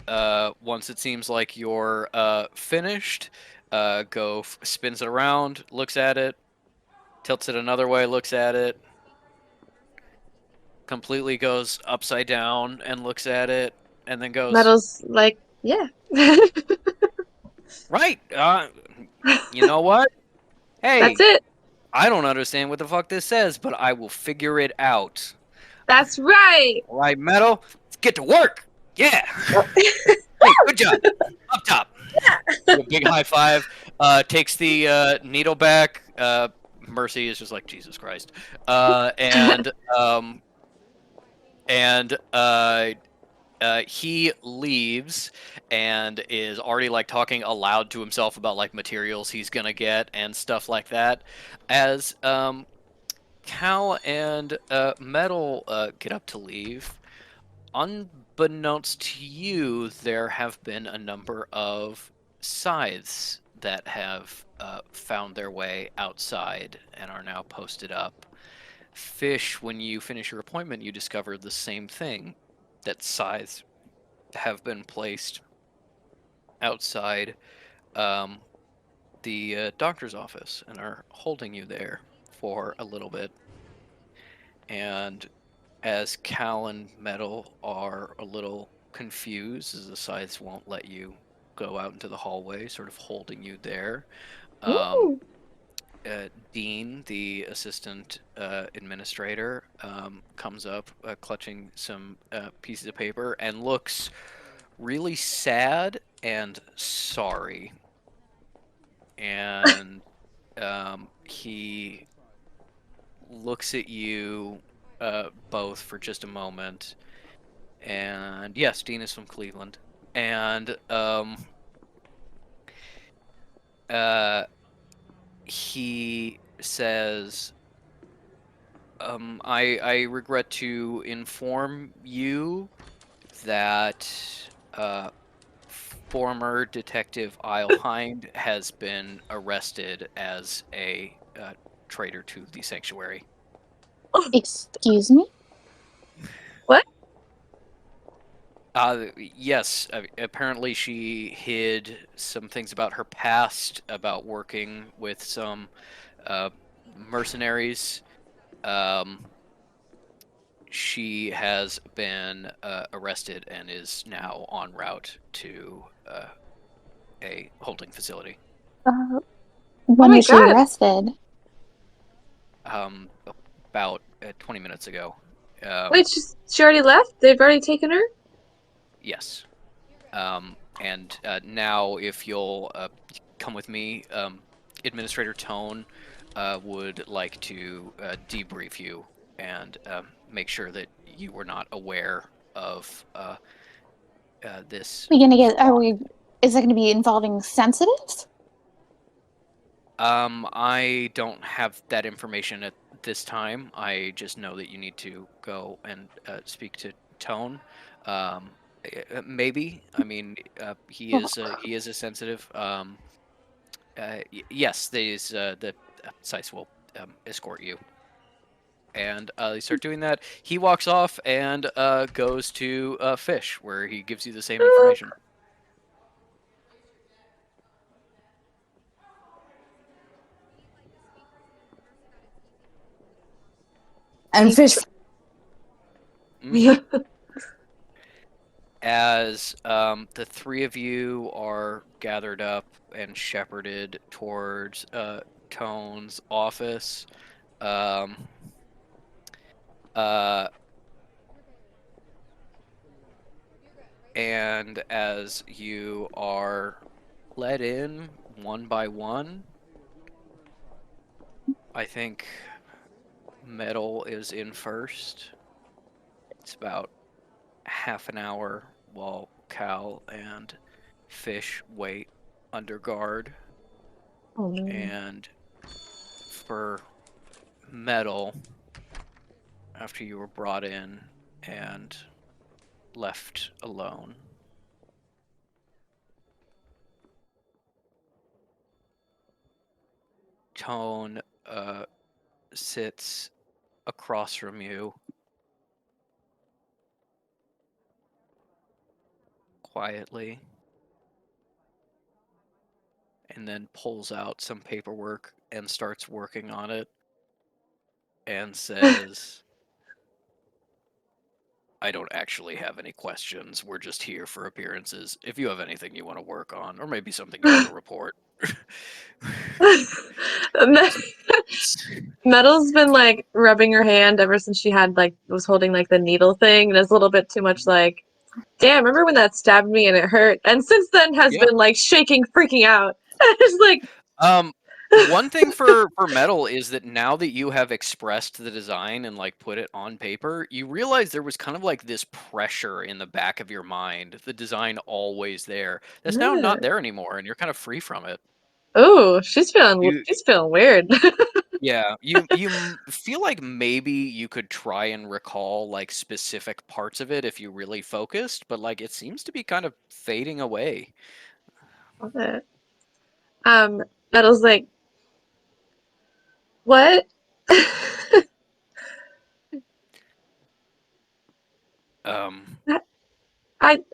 once it seems like you're finished, spins it around, looks at it, tilts it another way, looks at it, completely goes upside down and looks at it, and then goes,
Metal's like, yeah.
right, you know what? Hey,
That's it.
I don't understand what the fuck this says, but I will figure it out.
That's right.
All right, Metal, let's get to work. Yeah. Hey, good job. Up top. A big high five. Takes the needle back. Mercy is just like, Jesus Christ. And he leaves and is already like talking aloud to himself about like materials he's gonna get and stuff like that. As Cal and Metal get up to leave, unbeknownst to you, there have been a number of scythes that have found their way outside and are now posted up. Fish, when you finish your appointment, you discover the same thing, that scythes have been placed outside the doctor's office and are holding you there for a little bit. And as Cal and Metal are a little confused, as the scythes won't let you go out into the hallway, sort of holding you there,
Ooh.
Dean, the assistant administrator, comes up, clutching some pieces of paper, and looks really sad and sorry. And he looks at you both for just a moment. And yes, Dean is from Cleveland. And he says, I regret to inform you that former Detective Eilhind has been arrested as a traitor to the sanctuary.
Excuse me?
Yes, apparently she hid some things about her past, about working with some mercenaries. She has been arrested and is now en route to a holding facility.
When
my
was she
God.
arrested?
About 20 minutes ago.
Wait, she already left? They've already taken her?
Yes. And now, if you'll come with me, Administrator Tone would like to debrief you and make sure that you were not aware of this.
Is it gonna be involving sensitives?
I don't have that information at this time. I just know that you need to go and speak to Tone. Maybe. I mean, he is a sensitive. Yes, the Sice will escort you. And they start doing that. He walks off and goes to Fish, where he gives you the same information.
And Fish.
Mm. As the three of you are gathered up and shepherded towards Tone's office, and as you are let in one by one, I think Metal is in first. It's about half an hour while Cal and Fish wait under guard.
Oh, no.
And for Metal, after you were brought in and left alone, Tone sits across from you quietly and then pulls out some paperwork and starts working on it and says, I don't actually have any questions. We're just here for appearances. If you have anything you want to work on, or maybe something you want to report.
Metal's been like rubbing her hand ever since she had was holding like the needle thing, and it's a little bit too much like, damn, remember when that stabbed me and it hurt? And since then has
Yeah.
been like shaking, freaking out. It's like,
one thing for Metal is that now that you have expressed the design and like put it on paper, you realize there was kind of like this pressure in the back of your mind, the design always there. That's now not there anymore, and you're kind of free from it.
oh, she's feeling weird.
Yeah, you feel like maybe you could try and recall like specific parts of it if you really focused, but like it seems to be kind of fading away.
Love it. Metal's like, what?
Um,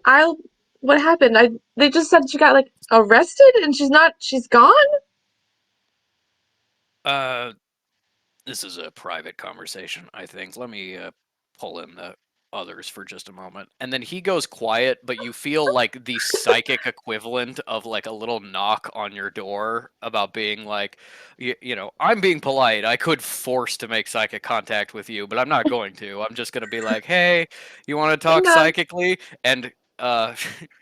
I'll. What happened? They just said she got like arrested and she's gone?
this is a private conversation, I think. Let me pull in the others for just a moment. And then he goes quiet, but you feel like the psychic equivalent of like a little knock on your door about being like, you know, I'm being polite. I could force to make psychic contact with you, but I'm not going to. I'm just going to be like, hey, you want to talk
No.
psychically? And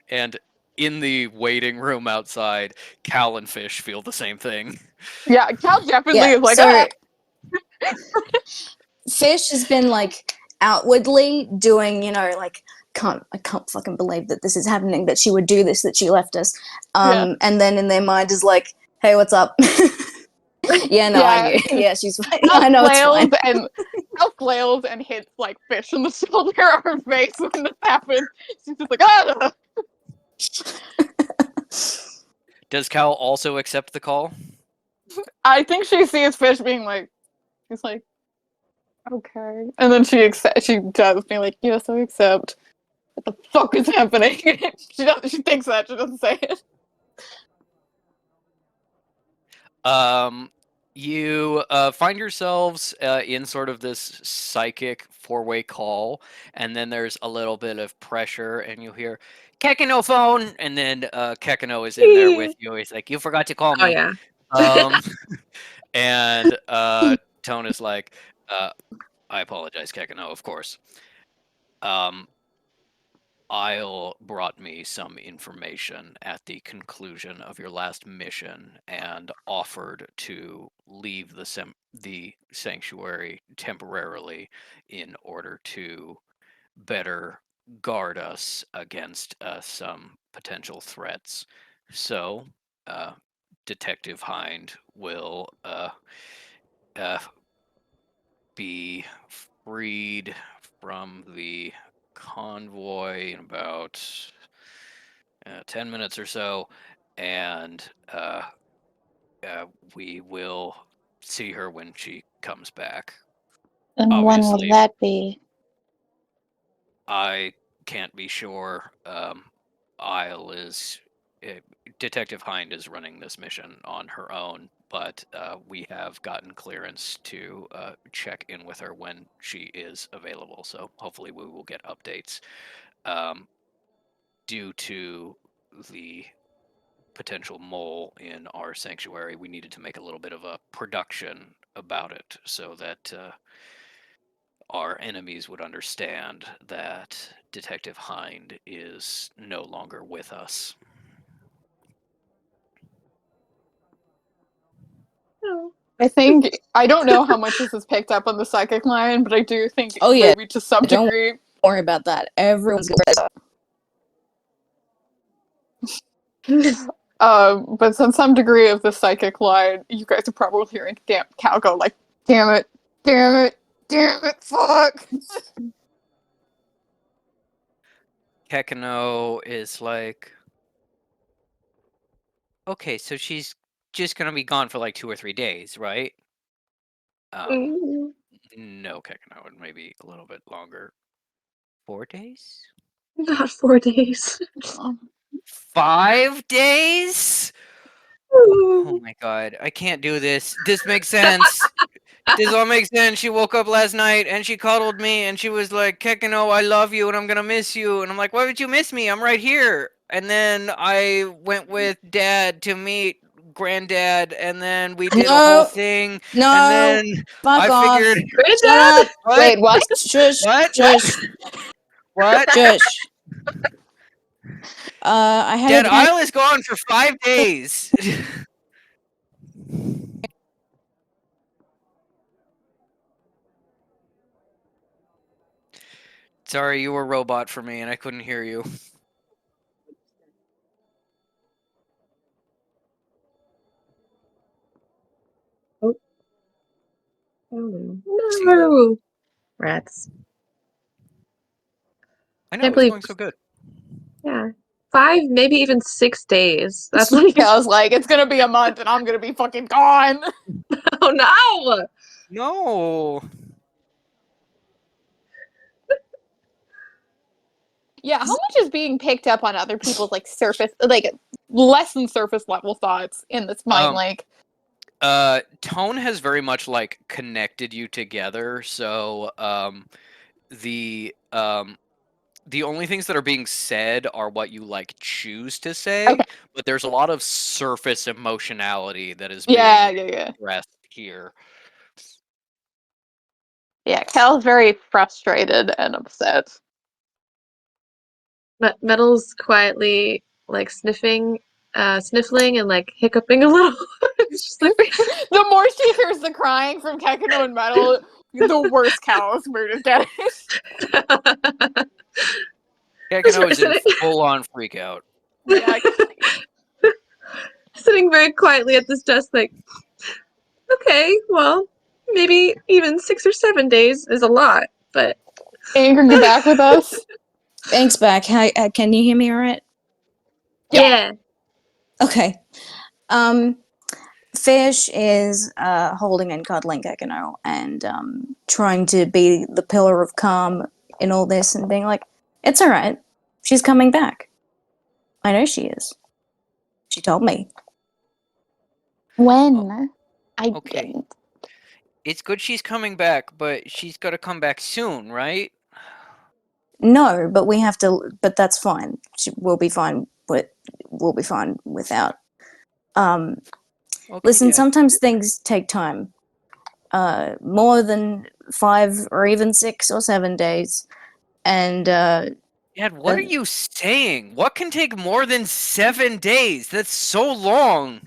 and in the waiting room outside, Cal and Fish feel the same thing.
Yeah, Cal definitely
Yeah,
is like,
so Fish has been like outwardly doing, like, I can't fucking believe that this is happening, that she would do this, that she left us.
Yeah.
And then in their mind is like, hey, what's up? Yeah, no, I knew. Yeah, she's fine. I know it's fine.
Cal flails and hits like Fish in the shoulder or face when this happens. She's just like, ah!
Does Cal also accept the call?
I think she sees Fish being like, she's like, okay, and then she does being like, yes, I accept. What the fuck is happening? She thinks that, she doesn't say it.
You find yourselves in sort of this psychic four-way call, and then there's a little bit of pressure, and you hear Kekino phone, and then Kekino is in there with you. He's like, "You forgot to call
Oh
me."
yeah.
And Tone is like, "I apologize, Kekino, of course." Isle brought me some information at the conclusion of your last mission and offered to leave the sanctuary temporarily in order to better guard us against some potential threats. So, Detective Hind will be freed from the convoy in about 10 minutes or so, and we will see her when she comes back.
And when will
Obviously,
that be?
I can't be sure. Isle is. Detective Hind is running this mission on her own but we have gotten clearance to check in with her when she is available. So hopefully we will get updates. Due to the potential mole in our sanctuary, we needed to make a little bit of a production about it so that our enemies would understand that Detective Hind is no longer with us.
Oh.
I don't know how much this is picked up on the psychic line, but I do think
Oh, yeah.
maybe to some
Don't
degree.
worry about that. Everyone's gonna
But on some degree of the psychic line, you guys are probably hearing Cal go like, damn it, damn it, damn it, fuck.
Kekano is like, okay, so she's just gonna be gone for like 2 or 3 days, right?
Mm,
No, Kekano, maybe a little bit longer. 4 days?
Not 4 days.
5 days? Oh my god, I can't do this. This makes sense. This all makes sense. She woke up last night and she cuddled me and she was like, Kekano, I love you and I'm gonna miss you. And I'm like, why would you miss me? I'm right here. And then I went with Dad to meet Granddad and then we did a whole
No.
thing.
No.
And then
Fuck
I
off.
figured,
Shut up.
what?
Wait, what?
Shush.
What?
Shush.
What?
Shush. I had
Dead
a guy.
Isle is gone for 5 days. Sorry, you were a robot for me and I couldn't hear you.
No. Rats.
I know,
Can't
it's
believe-
going so good.
Yeah. 5, maybe even 6 days. That's like,
Cal's like, it's gonna be a month and I'm gonna be fucking gone.
oh no!
No.
Yeah, how much is being picked up on other people's like surface, like less than surface level thoughts in this mind link?
Tone has very much like connected you together, so the only things that are being said are what you like choose to say,
Okay.
but there's a lot of surface emotionality that is
Yeah.
being expressed here.
Yeah, Cal's very frustrated and upset.
Metal's quietly like sniffling and like hiccuping a little. It's just like,
The more she hears the crying from Kekano and Metal, the worse Cal's mood is getting.
Kekano is in
Sitting-
full-on freak out.
Yeah,
sitting very quietly at this desk, like, okay, well, maybe even 6 or 7 days is a lot, but
Anger, get back with us.
Thanks, back. How, can you hear me all right?
yeah.
Okay. Fish is holding and cuddling Kekano and trying to be the pillar of calm in all this and being like, it's all right. She's coming back. I know she is. She told me.
When? I
Okay.
didn't.
It's good she's coming back, but she's got to come back soon, right?
No, but we have to. But that's fine. We'll be fine. But we'll be fine without.
Okay,
Listen,
Dad.
sometimes things take time. More than 5 or even 6 or 7 days, and
Dad, what are you saying? What can take more than 7 days? That's so long.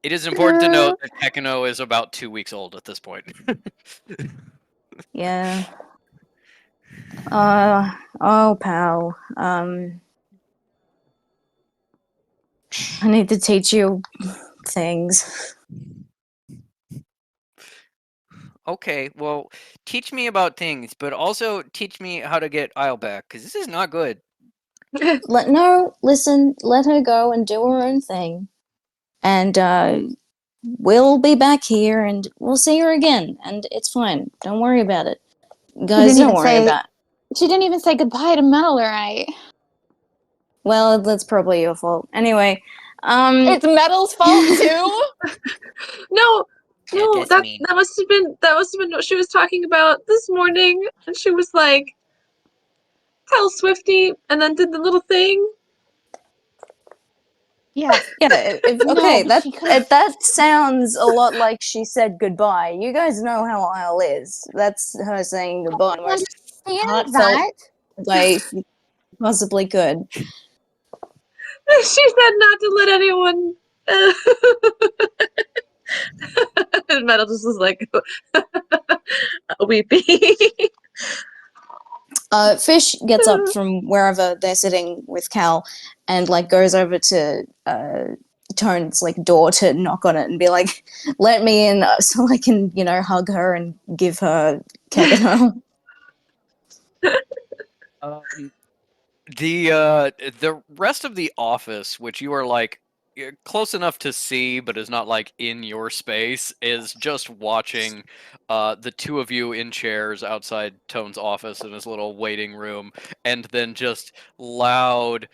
It is important to note that Kekano is about 2 weeks old at this point.
yeah. Oh, pal. I need to teach you things.
Okay, well, teach me about things, but also teach me how to get Isle back, because this is not good.
Listen, let her go and do her own thing. And we'll be back here and we'll see her again. And it's fine. Don't worry about it. Guys,
didn't
don't
even
worry
say-
about it.
She didn't even say goodbye to Metal, right?
Well, that's probably your fault. Anyway,
It's Metal's fault too.
No, no,
that's
that
mean.
that must have been what she was talking about this morning. And she was like, "Tell Swifty," and then did the little thing.
Yeah.
Yeah,
No,
okay,
but she could've-
that sounds a lot like she said goodbye. You guys know how Isle is. That's her saying goodbye in the most heartfelt way she possibly could.
She said not to let anyone. And Metal just was like weepy.
Fish gets up from wherever they're sitting with Cal and like goes over to Tone's like door to knock on it and be like, "Let me in so I can, hug her and give her Kekano."
The rest of the office, which you are like close enough to see, but is not like in your space, is just watching the two of you in chairs outside Tone's office in his little waiting room, and then just loud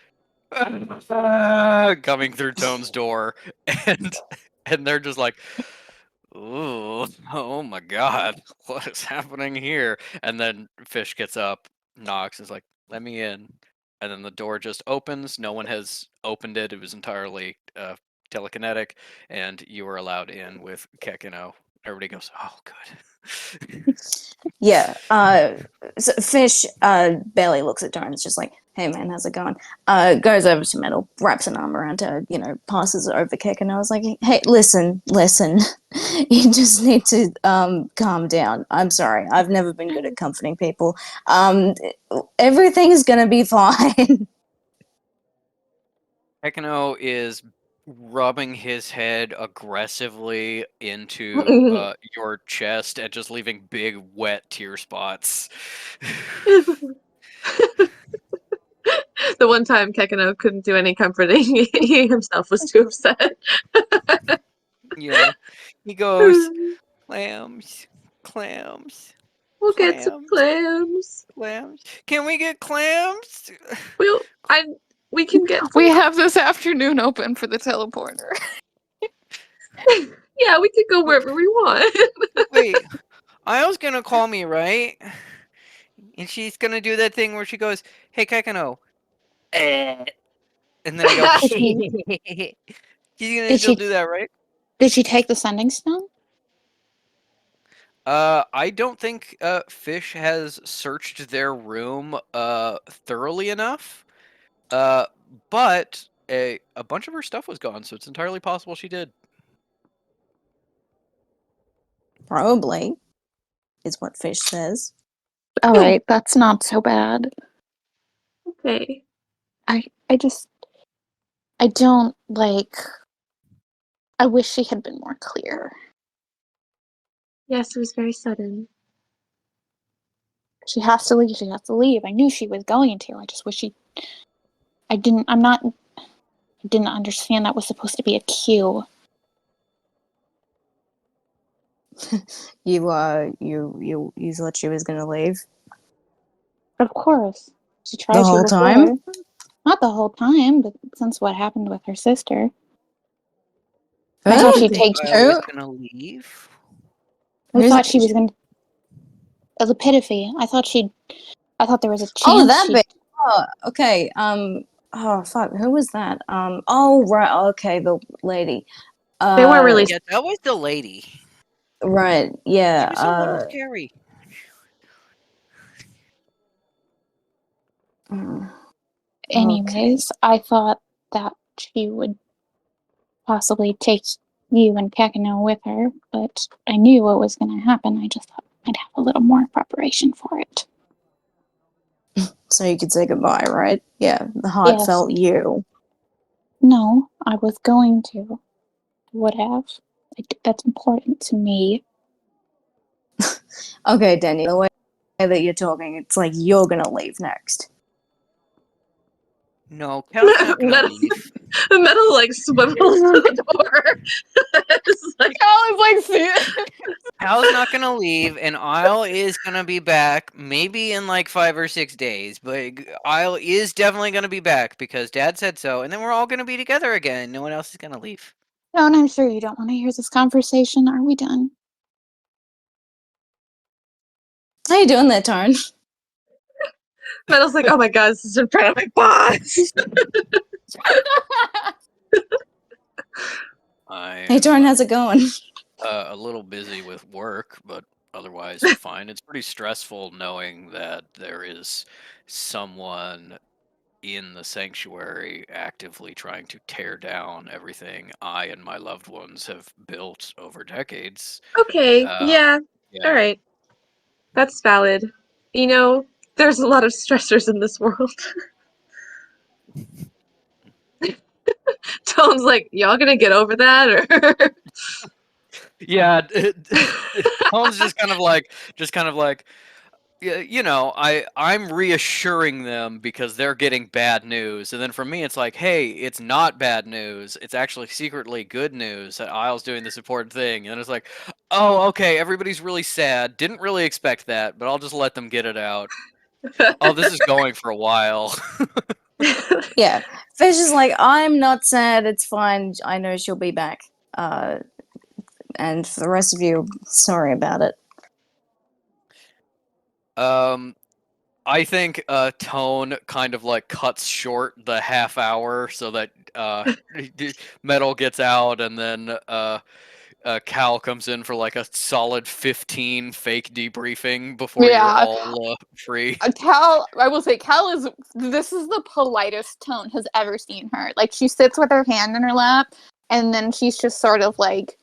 coming through Tone's door, and they're just like, "Ooh, oh my God, what is happening here?" And then Fish gets up, knocks, is like, "Let me in." And then the door just opens. No one has opened it. It was entirely telekinetic, and you were allowed in with Kekino. Everybody goes, "Oh, good."
Yeah. So Fish barely looks at Tone. It's just like, "Hey man, how's it going?" Goes over to Metal, wraps an arm around her, passes it over Kick, and I was like, "Hey, listen. You just need to calm down. I'm sorry. I've never been good at comforting people. Everything's gonna be fine."
Kekino is rubbing his head aggressively into your chest and just leaving big wet tear spots.
The one time Kekino couldn't do any comforting, he himself was too upset.
Yeah. He goes, "Clams, clams,
We'll get some clams.
clams. Can we get clams?"
We can get some.
We have this afternoon open for the teleporter.
Yeah, we could go wherever we want.
Wait, Isle's gonna call me, right? And she's gonna do that thing where she goes, "Hey, Kekino." And then I go, she's gonna
Did
still
she-
do that, right?
Did she take the sending stone?
I don't think Fish has searched their room thoroughly enough. But a bunch of her stuff was gone, so it's entirely possible she did.
Probably, is what Fish says.
All right, that's not so bad.
Okay.
I don't like. I wish she had been more clear.
Yes, it was very sudden.
She has to leave. She has to leave. I knew she was going to. I just wish she. I didn't understand that was supposed to be a cue.
You thought she was gonna leave
Of course, she tried
the
to
whole
before.
time?
Not the whole time, but since what happened with her sister. I
Huh?
thought
You
she'd
think
take.
I was gonna leave?
I
Who's-
thought she was going to. As a Epitaphy. I thought there was a chance.
Oh, that bit. Oh, okay. Oh fuck. Who was that? Oh right. Okay, the lady.
They weren't really.
Yeah, that was the lady.
Right.
She
Yeah.
was a little scary.
Mm,
Anyways, I thought that she would possibly take you and Kakano with her, but I knew what was going to happen. I just thought I'd have a little more preparation for it.
so you could say goodbye, right? Yeah. The heartfelt you.
No, I was going to. Would have. That's important to me.
Okay, Danny. The way that you're talking, it's like you're gonna leave next.
No, Cal's not gonna
Metal,
leave.
Metal like swivels to the door. It's like,
Cal is like,
Cal's not gonna leave, and Isle is gonna be back, maybe in like 5 or 6 days. But Isle is definitely gonna be back because Dad said so, and then we're all gonna be together again. No one else is gonna leave.
No, and I'm sure you don't want to hear this conversation. Are we done?
How you doing there, Tarn?
Metal's like, oh my god, this is in front of my boss.
Hey, Tarn, how's it going?
A little busy with work, but otherwise fine. It's pretty stressful knowing that there is someone in the sanctuary actively trying to tear down everything I and my loved ones have built over decades.
Okay, yeah,
Yeah.
all right. That's valid. You know, there's a lot of stressors in this world. Tone's like, y'all gonna get over that, or
Yeah, Tone's just kind of like, yeah, you know, I'm reassuring them because they're getting bad news, and then for me, it's like, hey, it's not bad news. It's actually secretly good news that Isle's doing this important thing, and it's like, oh, okay, everybody's really sad. Didn't really expect that, but I'll just let them get it out. Oh, this is going for a while.
Yeah. Fish is like, I'm not sad, it's fine. I know she'll be back. And for the rest of you, sorry about it.
I think Tone kind of like cuts short the half hour so that Metal gets out, and then Cal comes in for like a solid 15 fake debriefing before you're
Yeah.
all free.
Cal, I will say, this is the politest Tone has ever seen her. Like, she sits with her hand in her lap, and then she's just sort of like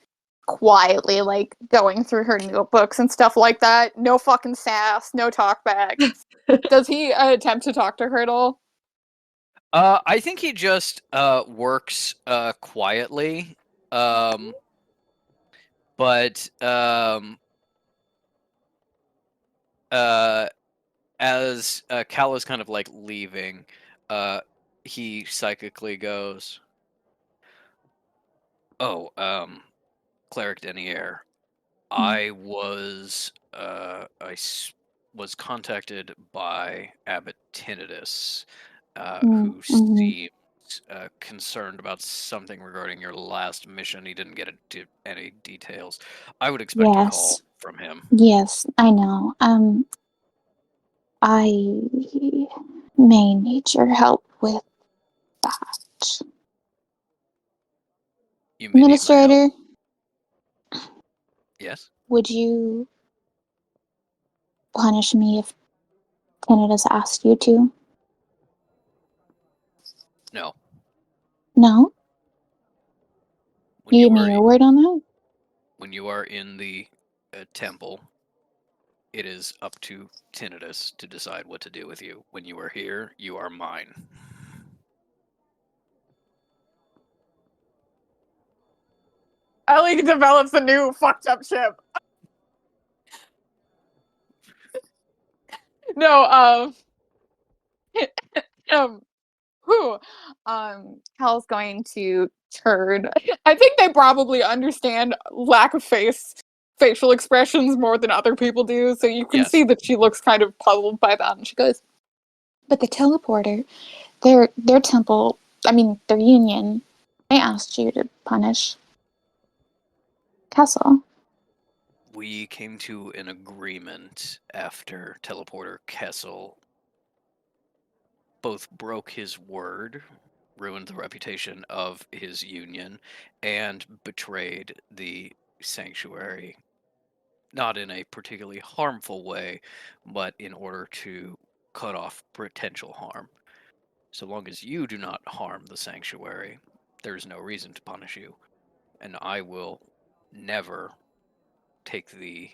quietly like going through her notebooks and stuff like that. No fucking sass, no talk back. Does he attempt to talk to her at all?
I think he just works quietly, but as Cal is kind of like leaving, he psychically goes, "Oh, Cleric Denier, I was was contacted by Abbot Tinnitus, who seems concerned about something regarding your last mission. He didn't get into any details. I would expect a call
Yes.
from him."
Yes, I know. I may need your help with that.
You may need my help.
Administrator,
Yes?
would you punish me if Tinnitus asked you to?
No.
No?
When
You
you
give me
are
your word on that?
when you are in the temple, it is up to Tinnitus to decide what to do with you. When you are here, you are mine.
Ellie develops a new fucked up ship. No, Cal's going to turn. I think they probably understand lack of facial expressions more than other people do, so you can
Yes.
see that she looks kind of puzzled by that, and she goes, but the teleporter, their temple, their union, they asked you to punish Kessel.
We came to an agreement after Teleporter Kessel both broke his word, ruined the reputation of his union, and betrayed the sanctuary. Not in a particularly harmful way, but in order to cut off potential harm. So long as you do not harm the sanctuary, there's no reason to punish you. And I will never take the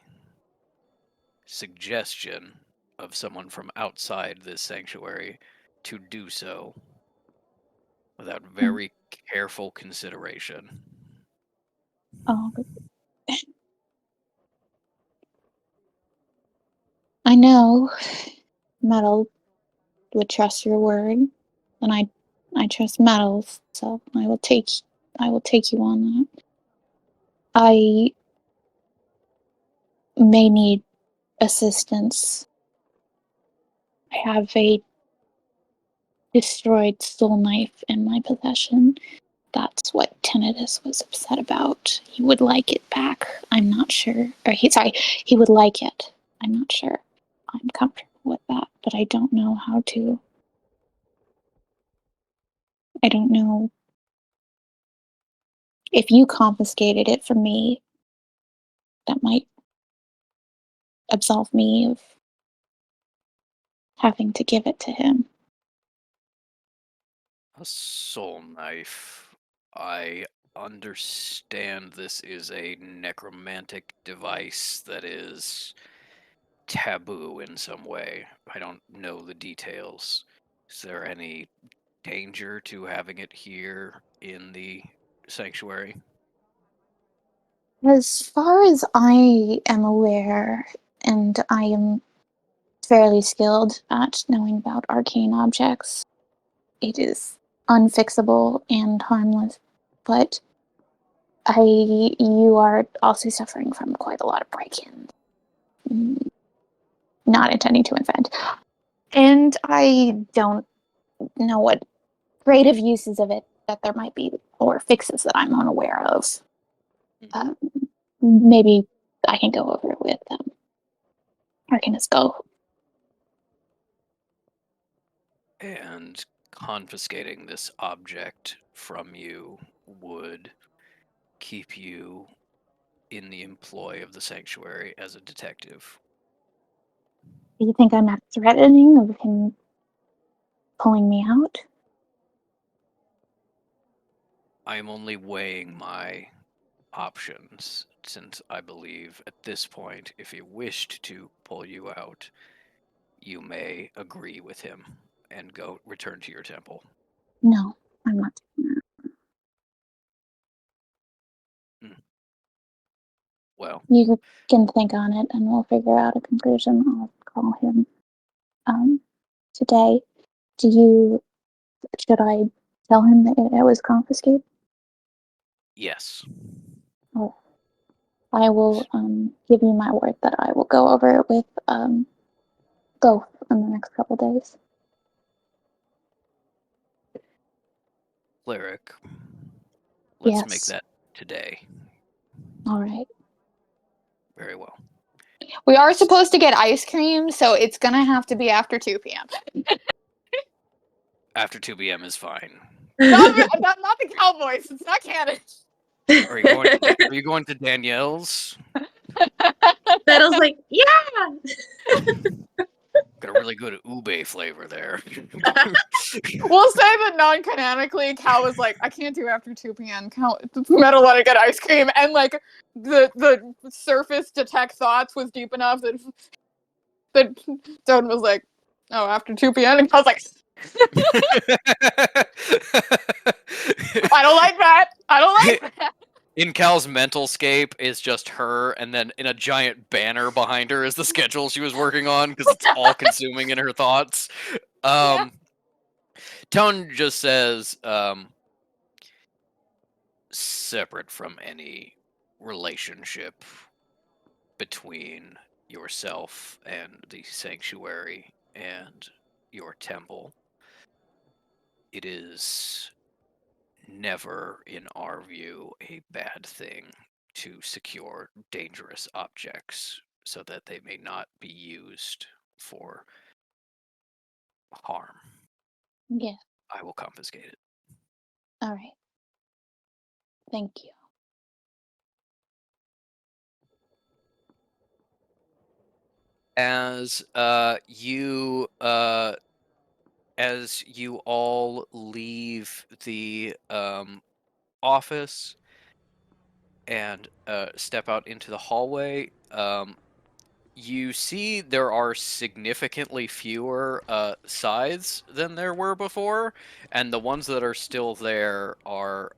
suggestion of someone from outside this sanctuary to do so without very careful consideration.
Oh, I know Metal would trust your word, and I trust Metal's, so I will take you on that. may need assistance. I have a destroyed soul knife in my possession. That's what Tinnitus was upset about. He would like it back. I'm not sure. Or he would like it. I'm not sure. I'm comfortable with that, but I don't know how to. I don't know if you confiscated it from me. That might absolve me of having to give it to him.
A soul knife. I understand this is a necromantic device that is taboo in some way. I don't know the details. Is there any danger to having it here in the sanctuary?
As far as I am aware, and I am fairly skilled at knowing about arcane objects, it is unfixable and harmless. But you are also suffering from quite a lot of break-ins. Not intending to offend. And I don't know what creative uses of it that there might be, or fixes that I'm unaware of. Maybe I can go over it with them. Arcanist Go.
And confiscating this object from you would keep you in the employ of the sanctuary as a detective.
Do you think I'm not threatening of him pulling me out?
I am only weighing my options, since I believe at this point, if he wished to pull you out, you may agree with him and return to your temple.
No, I'm not doing that.
Well,
You can think on it and we'll figure out a conclusion. I'll call him today. Should I tell him that it was confiscated?
yes.
Oh, I will give you my word that I will go over it with Go in the next couple days.
Cleric, let's make
Yes.
that today.
All right.
Very well.
We are supposed to get ice cream, so it's gonna have to be after 2 p.m.
After 2 p.m. is fine.
not the Cowboys. It's not canon.
Are you going to Danielle's?
Battle's like, yeah.
Got a really good ube flavor there.
We'll say that non-canonically, Cal was like, I can't do after 2 p.m. Cal, Metal let her get ice cream, and like the surface detect thoughts was deep enough that Doden was like, oh, after 2 p.m. And Cal's like, I don't like that. I don't like that.
In Cal's mental scape is just her, and then in a giant banner behind her is the schedule she was working on, because it's all consuming in her thoughts. Tone just says, separate from any relationship between yourself and the sanctuary and your temple, it is never, in our view, a bad thing to secure dangerous objects so that they may not be used for harm.
Yeah.
I will confiscate it.
All right. Thank you.
As you all leave the office and step out into the hallway, you see there are significantly fewer scythes than there were before, and the ones that are still there are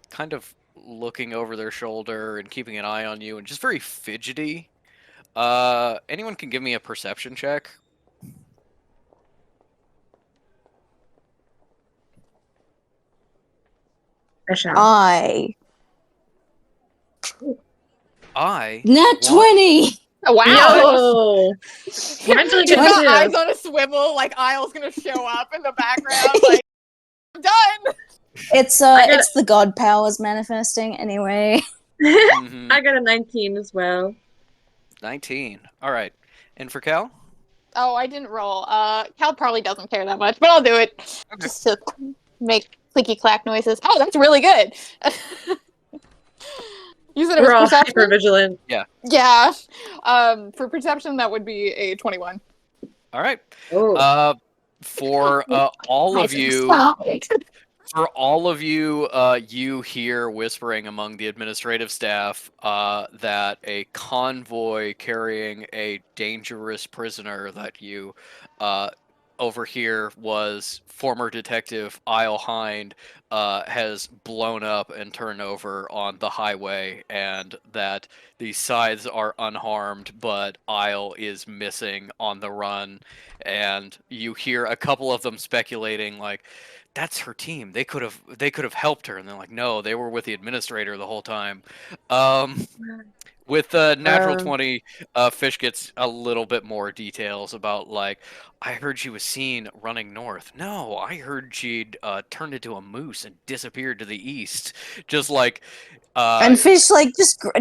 kind of looking over their shoulder and keeping an eye on you and just very fidgety. Anyone can give me a perception check.
I
I
Nat
want
20.
Oh, wow.
Yo! Mine's really
Just
good
got
too.
eyes on a swivel, like Isle's gonna show up in the background, like, I'm done!
It's
I got-
it's the god powers manifesting anyway.
Mhm.
I got a 19 as well.
19. All right. And for Cal?
Oh, I didn't roll. Cal probably doesn't care that much, but I'll do it.
Okay.
Just to make clicky clack noises. Oh, that's really good! You said it was
We're all
perception?
hyper vigilant.
Yeah. For perception, that would be a 21.
All right.
Oh.
For all of you,
Solid.
you hear whispering among the administrative staff that a convoy carrying a dangerous prisoner that you overhear was former detective Isle Hind has blown up and turned over on the highway, and that the scythes are unharmed, but Isle is missing on the run. And you hear a couple of them speculating, like, that's her team. They could have helped her, and they're like, no, they were with the administrator the whole time. With natural 20, Fish gets a little bit more details about, like, I heard she was seen running north. No, I heard she'd turned into a moose and disappeared to the east. Just like,
And Fish like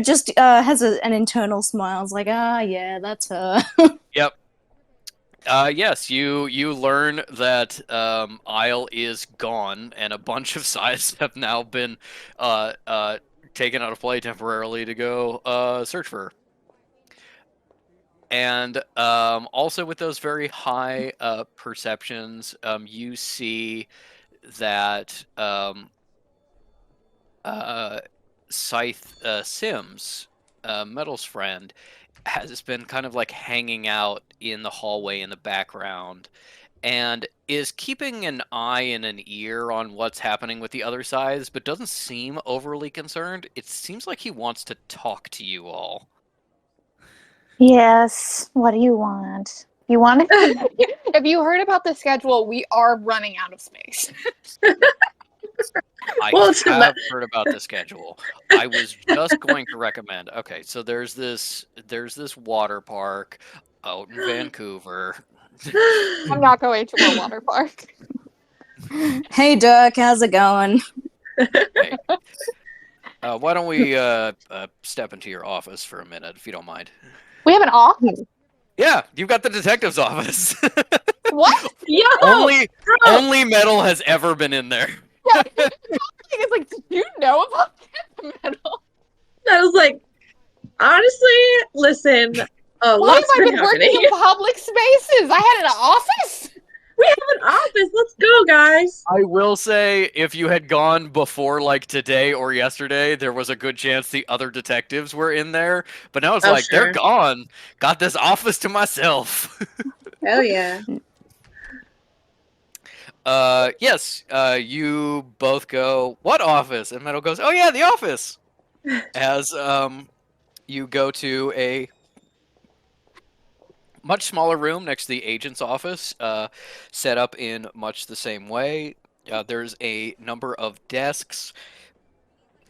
just has an internal smile. It's like, yeah, that's her.
yep. Yes, you learn that Isle is gone, and a bunch of scythes have now been taken out of play temporarily to go search for her. And also with those very high perceptions, you see that Scythe Sims, Metal's friend, has been kind of like hanging out in the hallway in the background and is keeping an eye and an ear on what's happening with the other sides, but doesn't seem overly concerned. It seems like he wants to talk to you all.
Yes. What do you want? You want If you heard about the schedule, we are running out of space.
I
Well, it's
have heard about the schedule. I was just going to recommend. Okay, so there's this water park out in Vancouver.
I'm not going to a water park.
Hey, Dirk, how's it going?
Hey, why don't we step into your office for a minute, if you don't mind?
We have an office?
Yeah, you've got the detective's office.
What?
Yo!
Only Metal has ever been in there.
Yeah. It's like, did you know about the metal?
I was like, honestly, listen.
Why
Lots
have I
been
been working
happening.
in public spaces? I had an office?
We have an office. Let's go, guys.
I will say, if you had gone before, like, today or yesterday, there was a good chance the other detectives were in there. But now it's
Oh,
like, they're
sure.
gone. Got this office to myself.
Hell yeah.
Yes, you both go, what office? And Metal goes, oh yeah, the office. As you go to a much smaller room next to the agent's office, set up in much the same way. There's a number of desks.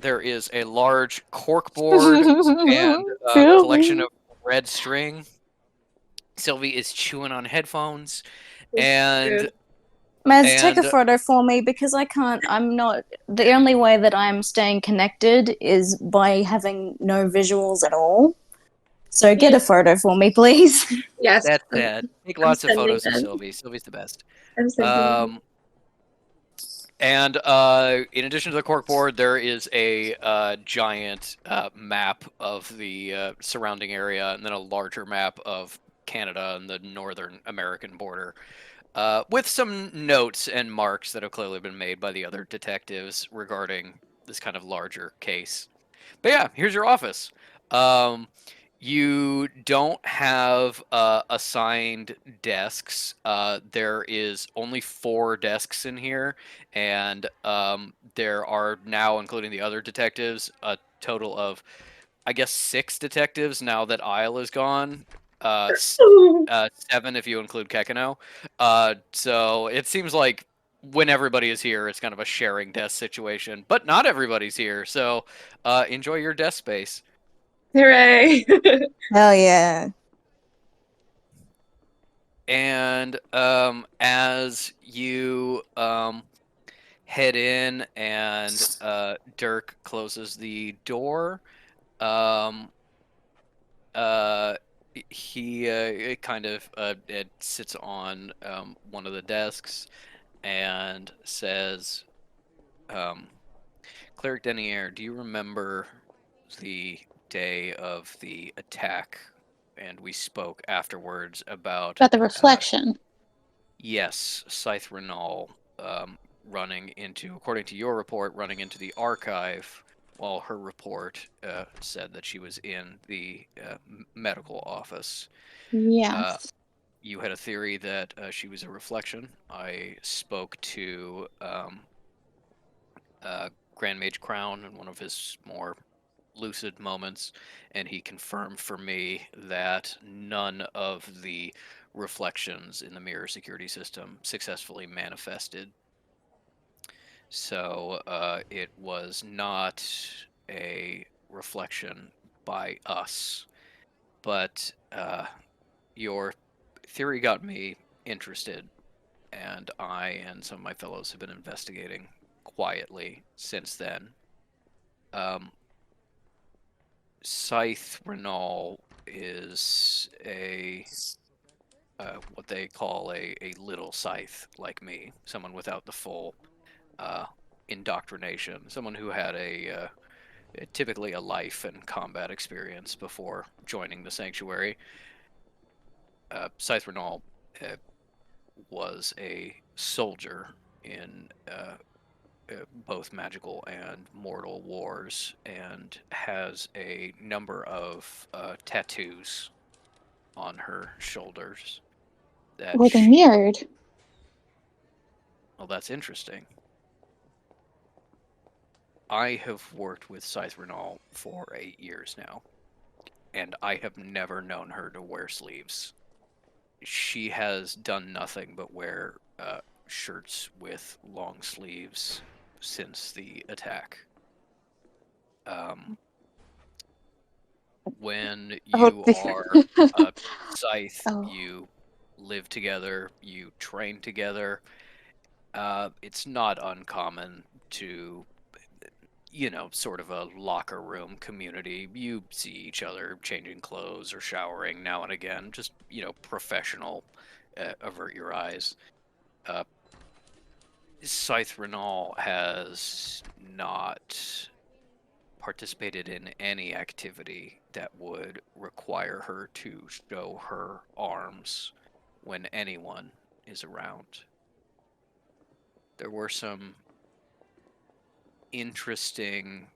There is a large corkboard and a collection of red string. Sylvie is chewing on headphones, and
Good.
Maz, take a
And-
photo for me because I'm not. The only way that I'm staying connected is by having no visuals at all. So get a photo for me, please.
Yes.
that's sad. Take lots of
sending
photos of
them.
Sylvie. Sylvie's the best.
I'm sending
And in addition to the corkboard, there is a giant map of the surrounding area, and then a larger map of Canada and the northern American border, with some notes and marks that have clearly been made by the other detectives regarding this kind of larger case. But yeah, here's your office. You don't have assigned desks. There is only 4 desks in here, and there are now, including the other detectives, a total of, I guess, 6 detectives now that Isle is gone. 7 if you include Kekino. So it seems like when everybody is here, it's kind of a sharing desk situation, but not everybody's here. So enjoy your desk space.
Hooray!
Hell yeah.
And as you head in and Dirk closes the door, um, he kind of it sits on one of the desks and says, Cleric Denier, do you remember the day of the attack? And we spoke afterwards about
About the reflection.
yes, Scythe Renal running into, according to your report, running into the archive, while her report said that she was in the medical office.
Yes.
You had a theory that she was a reflection. I spoke to Grand Mage Crown in one of his more lucid moments, and he confirmed for me that none of the reflections in the mirror security system successfully manifested. So it was not a reflection by us, but your theory got me interested, and I and some of my fellows have been investigating quietly since then. Scythe Renal is a what they call a little scythe like me, someone without the full indoctrination, someone who had typically a life and combat experience before joining the sanctuary. Scythe Renal was a soldier in both magical and mortal wars, and has a number of tattoos on her shoulders. That
Were they
she...
mirrored?
Well, that's interesting. I have worked with Scythe Renal for 8 years now, and I have never known her to wear sleeves. She has done nothing but wear shirts with long sleeves since the attack. When you are a Scythe, you live together, you train together. It's not uncommon to, sort of a locker room community. You see each other changing clothes or showering now and again. Just, professional. Avert your eyes. Scythe Renal has not participated in any activity that would require her to show her arms when anyone is around. There were some interesting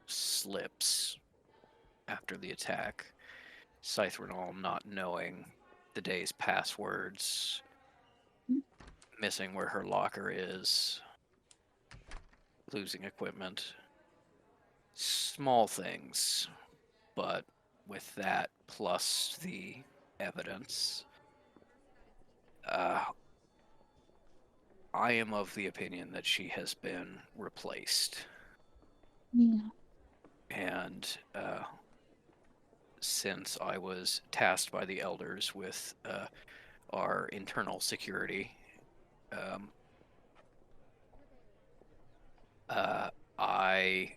slips after the attack. Scythe Renal not knowing the day's passwords, missing where her locker is, losing equipment. Small things, but with that plus the evidence, I am of the opinion that she has been replaced.
Yeah.
And since I was tasked by the elders with our internal security, I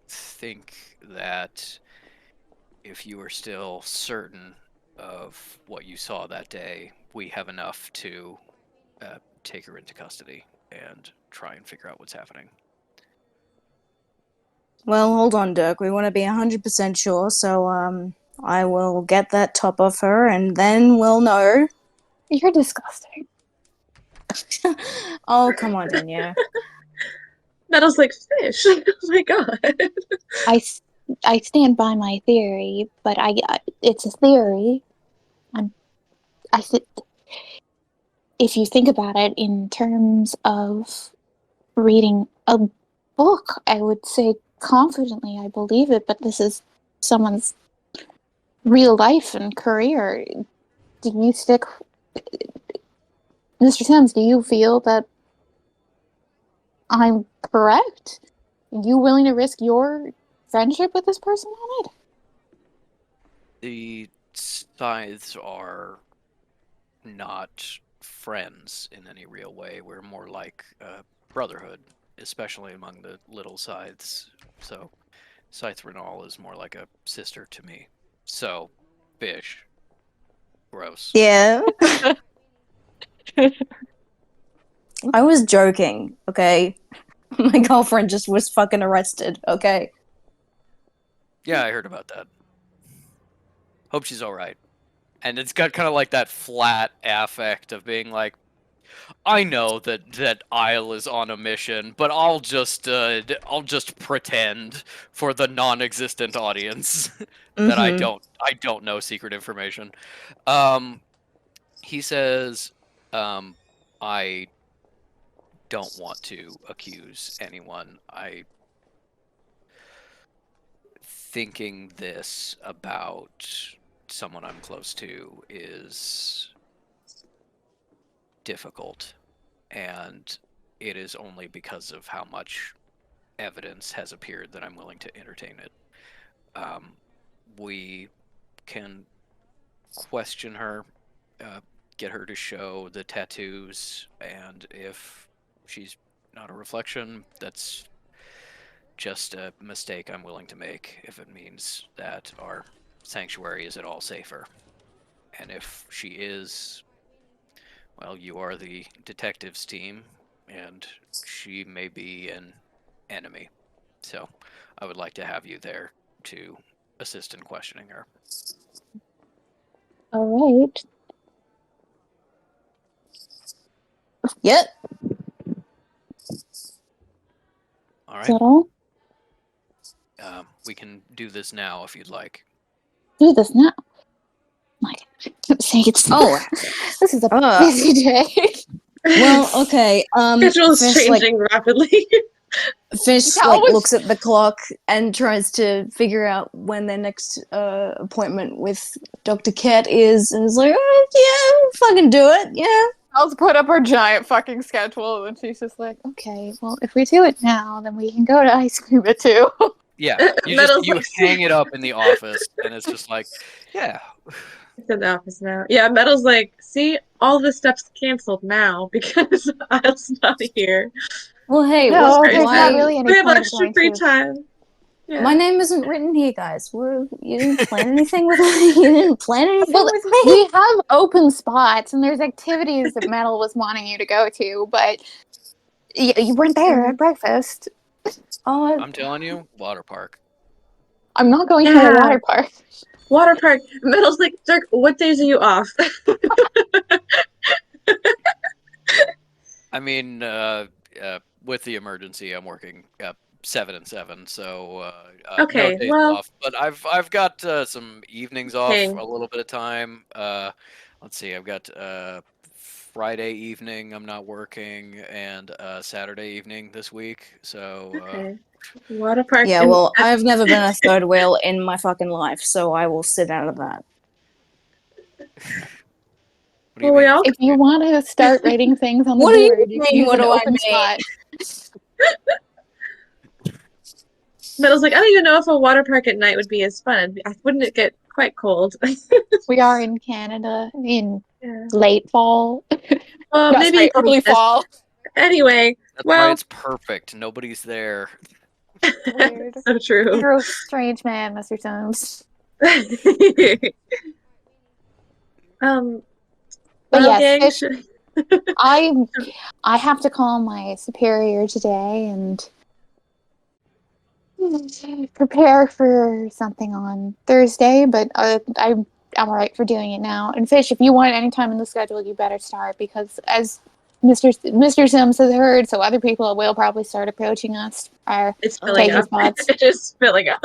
think that if you are still certain of what you saw that day, we have enough to take her into custody and try and figure out what's happening.
Well, hold on, Dirk. We want to be 100% sure, so I will get that top off her, and then we'll know.
You're disgusting.
Oh, come on, Danielle.
Metal's like fish. Oh my god.
I stand by my theory, but it's a theory. If you think about it in terms of reading a book, I would say confidently I believe it, but this is someone's real life and career. Do you stick... Mr. Sims, do you feel that I'm correct? You willing to risk your friendship with this person on it?
The Scythes are not friends in any real way. We're more like a brotherhood, especially among the little Scythes. So, Scythe Renal is more like a sister to me. So, fish. Gross.
Yeah. I was joking, okay? My girlfriend just was fucking arrested, okay?
Yeah, I heard about that. Hope she's alright. And it's got kind of like that flat affect of being like, I know that Isle is on a mission, but I'll just pretend for the non-existent audience that I don't know secret information. He says, I don't want to accuse anyone. Thinking this about someone I'm close to is difficult, and it is only because of how much evidence has appeared that I'm willing to entertain it. We can question her, get her to show the tattoos, and if she's not a reflection, that's just a mistake I'm willing to make if it means that our sanctuary is at all safer. And if she is, well, you are the detectives team, and she may be an enemy. So I would like to have you there to assist in questioning her.
All right.
Yep.
All
Is
right.
that all?
We can do this now if you'd like.
Do this now. My God. Say it's this is a busy day.
Well, okay.
Schedule is
Fish,
changing rapidly.
Fish
Cal was-
looks at the clock and tries to figure out when their next appointment with Dr. Cat is, and is like, oh, yeah, fucking do it, yeah.
I'll put up her giant fucking schedule, and she's just like,
Okay, well, if we do it now, then we can go to ice cream at 2.
Yeah,
Metal's
you
like-
hang it up in the office, and it's just like, yeah.
It's in the office now. Yeah, Metal's like, see, all the stuff's canceled now because Isle's not here.
Well, hey,
No,
what,
there's
why-
not really any
We have
point of
extra
going
free
to.
time. Yeah.
my name isn't written here, guys. You didn't plan anything with me? You didn't plan anything
Well,
with me?
we have open spots, and there's activities that Metal was wanting you to go to, but you weren't there at breakfast.
Oh,
I'm telling you, water park.
I'm not going to
Yeah.
a water park.
Water park. Metal's like, Dirk, what days are you off?
I mean, with the emergency, I'm working 7 and 7, so
Okay,
no days
well-
off. But I've got some evenings off,
Okay.
a little bit of time. Let's see, I've got Friday evening. I'm not working, and Saturday evening this week. So
Okay. Water park.
yeah,
and-
well, I've never been a third wheel in my fucking life, so I will sit out of that.
what do you
Well, we
mean?
all-
If you want to start writing things on the
What do you
board, you can
mean,
use
what
an
do I
open
mean?
spot.
Metal's like, I don't even know if a water park at night would be as fun. Wouldn't it get quite cold?
We are in Canada in
Yeah.
late fall.
Well,
yes,
maybe
right, early fall.
Anyway,
That's why
well,
it's perfect. Nobody's there.
Weird.
so true.
You're a strange man, Mr. Sims. But
well,
yes,
gang,
Fish,
should-
I have to call my superior today and prepare for something on Thursday, but I'm alright for doing it now. And Fish, if you want any time in the schedule, you better start, because as Mr. Sims has heard, so other people will probably start approaching us.
it's filling
taking
up.
spots.
It's just filling up.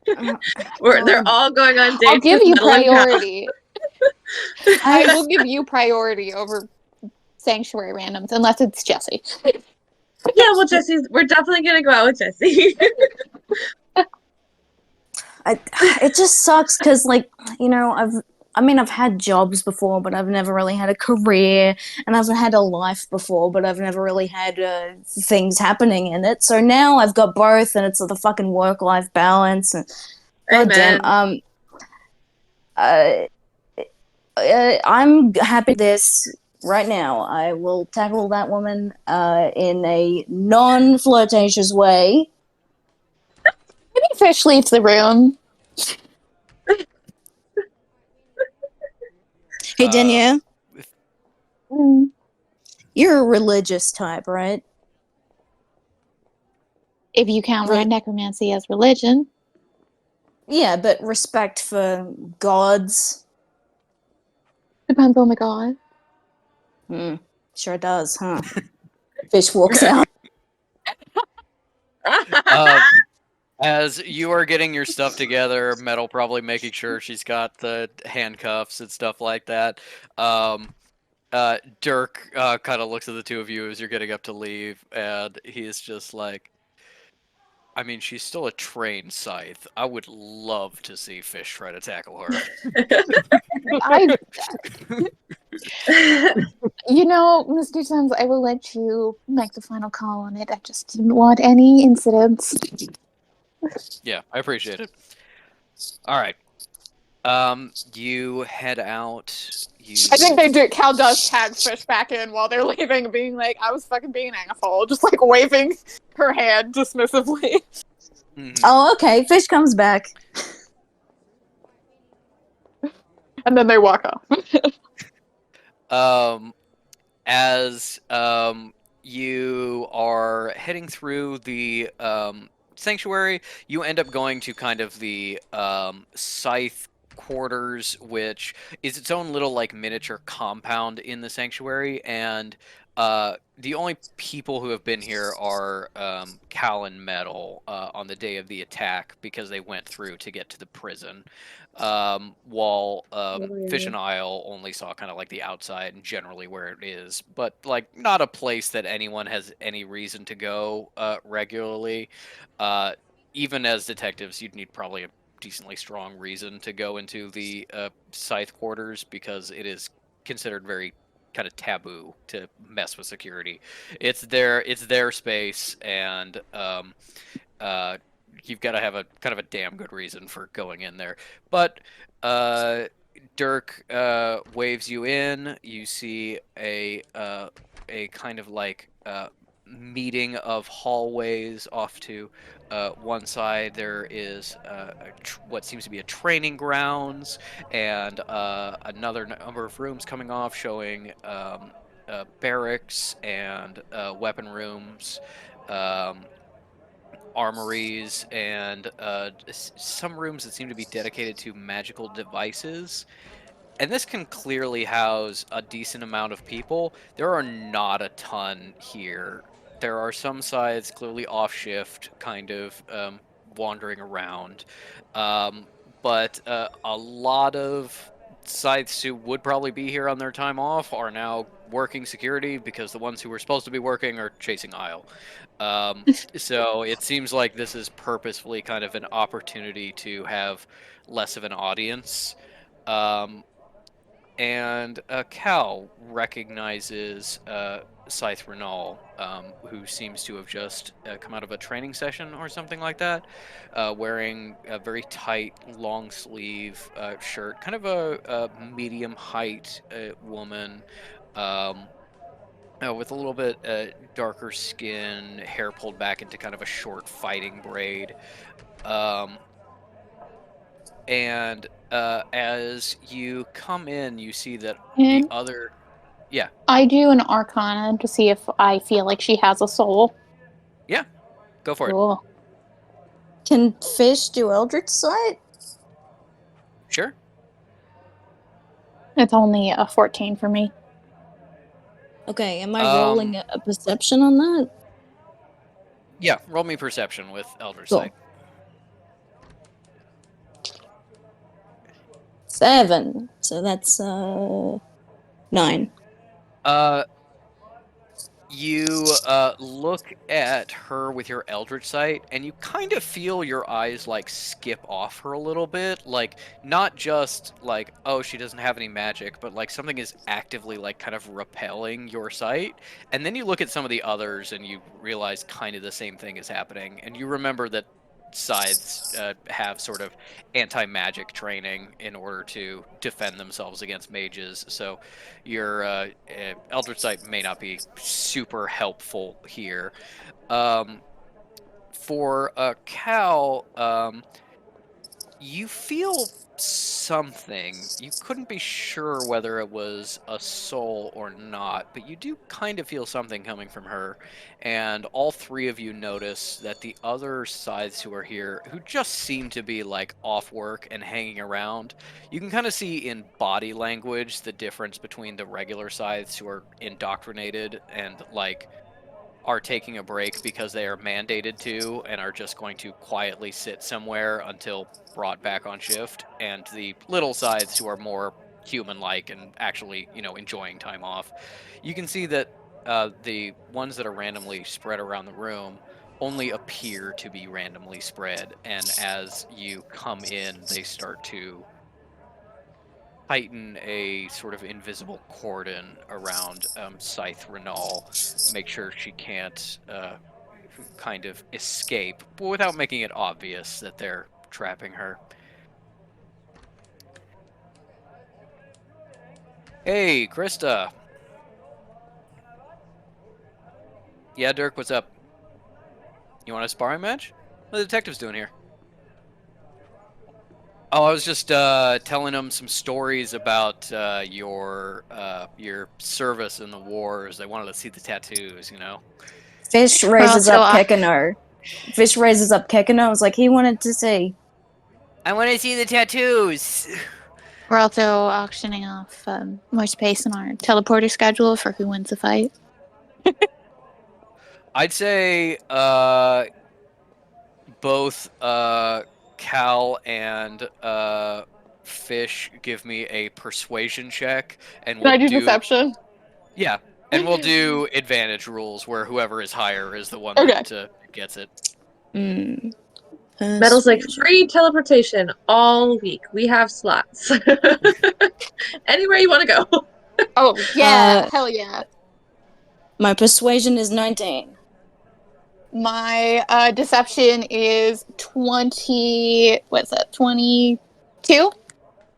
They're all going on dates.
I'll give
with
you
Metal and Cal.
priority. I will give you priority over Sanctuary randoms, unless it's Jesse.
Yeah, well, we're definitely gonna go out with Jesse.
It just sucks because, like, you know, I mean, I've had jobs before, but I've never really had a career, and I've had a life before, but I've never really had things happening in it. So now I've got both, and it's the fucking work-life balance. And goddamn,
Amen.
I'm happy with this right now. I will tackle that woman in a non-flirtatious way.
Maybe Fish leaves the room.
Hey, Danielle,
Mm.
you're a religious type, right?
If you count
Right.
necromancy as religion.
Yeah, but respect for gods.
Depends on the god.
Sure does, huh? Fish walks out.
As you are getting your stuff together, Metal probably making sure she's got the handcuffs and stuff like that. Dirk kind of looks at the two of you as you're getting up to leave, and he's just like, I mean, she's still a trained scythe. I would love to see Fish try to tackle her.
I, Mr. Sons, I will let you make the final call on it. I just didn't want any incidents.
Yeah, I appreciate it. All right. You head out.
I think Cal does tag Fish back in while they're leaving, being like, I was fucking being an asshole, just like waving her hand dismissively.
Mhm.
Oh, okay. Fish comes back.
And then they walk off.
As you are heading through the sanctuary, you end up going to kind of the scythe quarters, which is its own little like miniature compound in the sanctuary, and the only people who have been here are Cal and Metal on the day of the attack because they went through to get to the prison. While Fish and Isle only saw kind of like the outside and generally where it is, but like not a place that anyone has any reason to go regularly. Even as detectives, you'd need probably a decently strong reason to go into the scythe quarters because it is considered very kind of taboo to mess with security. It's their space, and you've got to have a kind of a damn good reason for going in there. But Dirk waves you in. You see a kind of like meeting of hallways off to one side. There is what seems to be a training grounds and another number of rooms coming off showing barracks and weapon rooms. Armories and some rooms that seem to be dedicated to magical devices. And this can clearly house a decent amount of people. There are not a ton here. There are some sides clearly off shift, kind of wandering around. But a lot of scythes who would probably be here on their time off are now working security because the ones who were supposed to be working are chasing Isle. So it seems like this is purposefully kind of an opportunity to have less of an audience. And Cal recognizes Scythe Renal, who seems to have just come out of a training session or something like that, wearing a very tight, long sleeve shirt, kind of a medium height woman. With a little bit darker skin, hair pulled back into kind of a short fighting braid. And as you come in, you see that the
And
other. Yeah,
I do an arcana to see if I feel like she has a soul.
go for it.
Cool.
Can Fish do Eldritch Sight?
Sure.
It's only a 14 for me.
Okay, am I rolling a perception on that?
Yeah, roll me perception with Eldritch
Cool.
Sight.
7. So that's 9.
You look at her with your Eldritch Sight, and you kind of feel your eyes like skip off her a little bit. Like, not just like, oh, she doesn't have any magic, but like something is actively like kind of repelling your sight. And then you look at some of the others, and you realize kind of the same thing is happening. And you remember that scythes have sort of anti-magic training in order to defend themselves against mages. So your Eldritch Sight may not be super helpful here. For a cow, you feel something. You couldn't be sure whether it was a soul or not, but you do kind of feel something coming from her. And all three of you notice that the other scythes who are here, who just seem to be like off work and hanging around, you can kind of see in body language the difference between the regular scythes who are indoctrinated and like are taking a break because they are mandated to and are just going to quietly sit somewhere until brought back on shift, and the little sides who are more human-like and actually, enjoying time off. You can see that the ones that are randomly spread around the room only appear to be randomly spread, and as you come in, they start to tighten a sort of invisible cordon around Scythe Renal, make sure she can't kind of escape, but without making it obvious that they're trapping her. Hey, Krista. Yeah, Dirk, what's up? You want a sparring match? What are the detectives doing here? Oh, I was just telling them some stories about your service in the wars. They wanted to see the tattoos,
Fish raises
also
up
au-
Kekano. Fish raises up Kekano. Was like he wanted to see.
I want to see the tattoos.
We're also auctioning off more space in our teleporter schedule for who wins the fight.
I'd say both Cal and Fish give me a persuasion check, and
Can I
we'll
do deception?
Yeah, and we'll do advantage rules where whoever is higher is the one
Okay.
that gets it.
Metal's like free teleportation all week. We have slots. Anywhere you want to go.
Oh yeah, hell yeah.
My persuasion is 19.
My deception is 20. What's that? 22.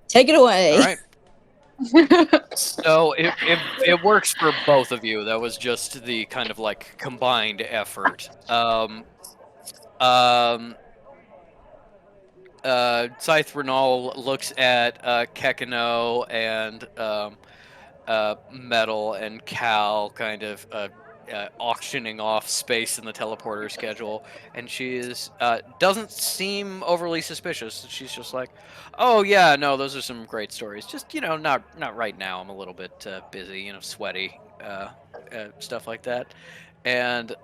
Take it away.
All right. So it works for both of you. That was just the kind of like combined effort. Scythe Renal looks at Kekano and Metal and Cal kind of auctioning off space in the teleporter schedule, and she is doesn't seem overly suspicious. She's just like, oh yeah, no, those are some great stories. Just not right now. I'm a little bit busy, sweaty, stuff like that. And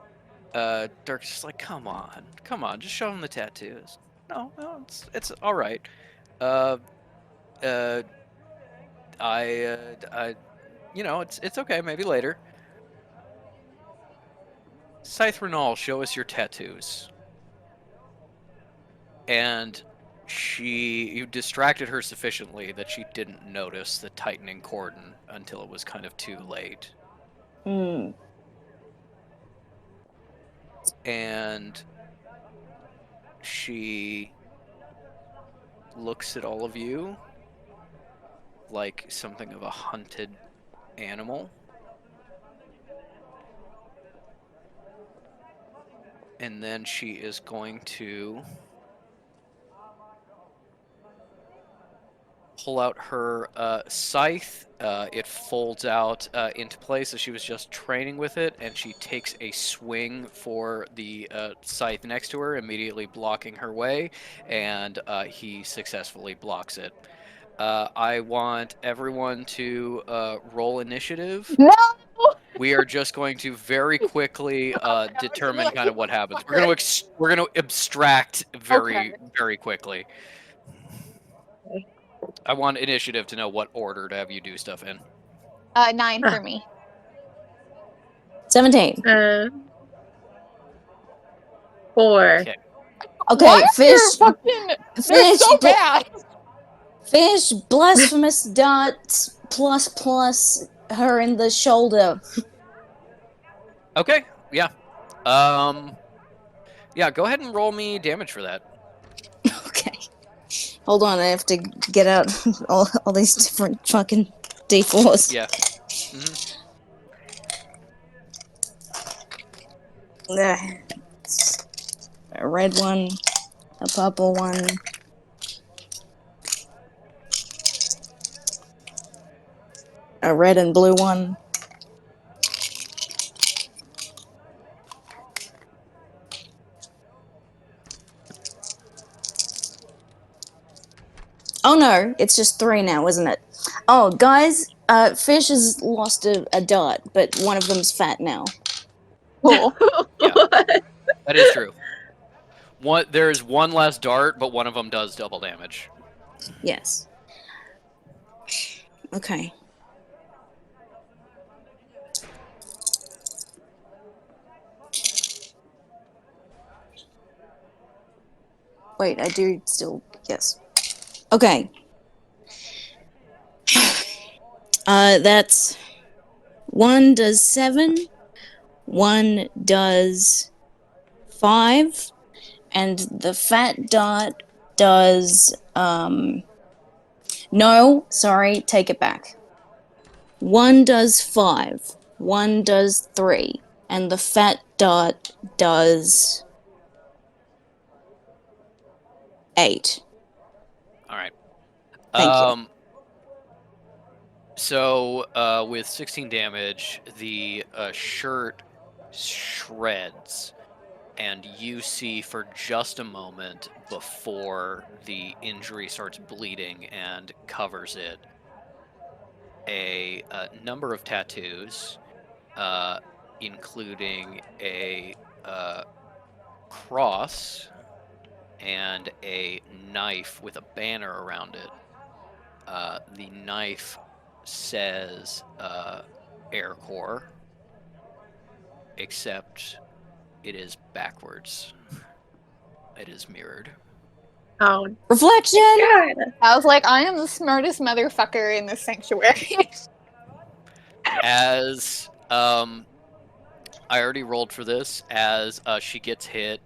Dirk's just like, come on, just show him the tattoos. No, it's all right. It's okay. Maybe later. Scythe Renal, show us your tattoos. And you distracted her sufficiently that she didn't notice the tightening cordon until it was kind of too late. And she looks at all of you like something of a hunted animal. And then she is going to pull out her scythe. It folds out into place as she was just training with it, and she takes a swing for the scythe next to her, immediately blocking her way, and he successfully blocks it. I want everyone to roll initiative.
No.
We are just going to very quickly determine kind of what happens. We're going to abstract very quickly.
Okay.
I want initiative to know what order to have you do stuff in.
9 for me.
17.
4.
Okay.
Okay,
Why are
fish.
your fucking... They're
Fish.
so bad!
Fish. Blasphemous dot plus her in the shoulder.
Okay. Yeah. Yeah. Go ahead and roll me damage for that.
Okay. Hold on, I have to get out all these different fucking D4s.
Yeah. Hmm.
A red one, a purple one. A red and blue one. Oh no, it's just 3 now, isn't it? Oh, guys, Fish has lost a dot, but one of them's fat now.
Cool.
Yeah. That is true. There's one less dart, but one of them does double damage.
Yes. Okay. Wait, I do still... Yes. Okay. That's... 1 does 7, 1 does 5, and the fat dot does... No, sorry, take it back. 1 does 5, 1 does 3, and the fat dot does 8.
All right.
Thank you.
So with 16 damage, the shirt shreds, and you see for just a moment before the injury starts bleeding and covers it, a number of tattoos, including a cross and a knife with a banner around it. The knife says Air Corps, except it is backwards. It is mirrored.
Oh,
Reflection!
God.
I was like, I am the smartest motherfucker in this sanctuary.
As I already rolled for this, as she gets hit,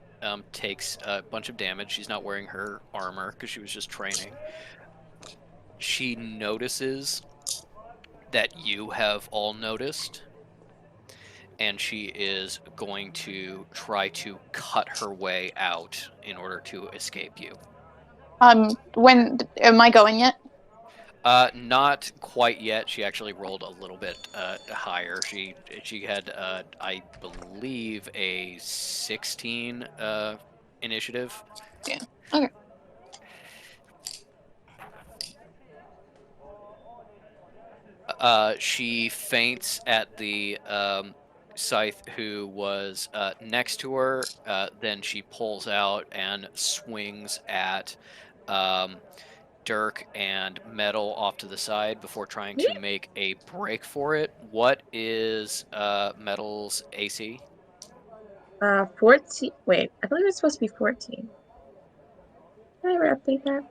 takes a bunch of damage. She's not wearing her armor because she was just training. She notices that you have all noticed, and she is going to try to cut her way out in order to escape you.
When am I going yet?
Not quite yet. She actually rolled a little bit higher. She had, I believe, a 16 initiative.
Yeah. Okay.
She faints at the scythe who was next to her. Then she pulls out and swings at Dirk and Metal off to the side before trying to make a break for it. What is Metal's AC?
14. Wait, I believe it's supposed to be 14. Did I ever update that?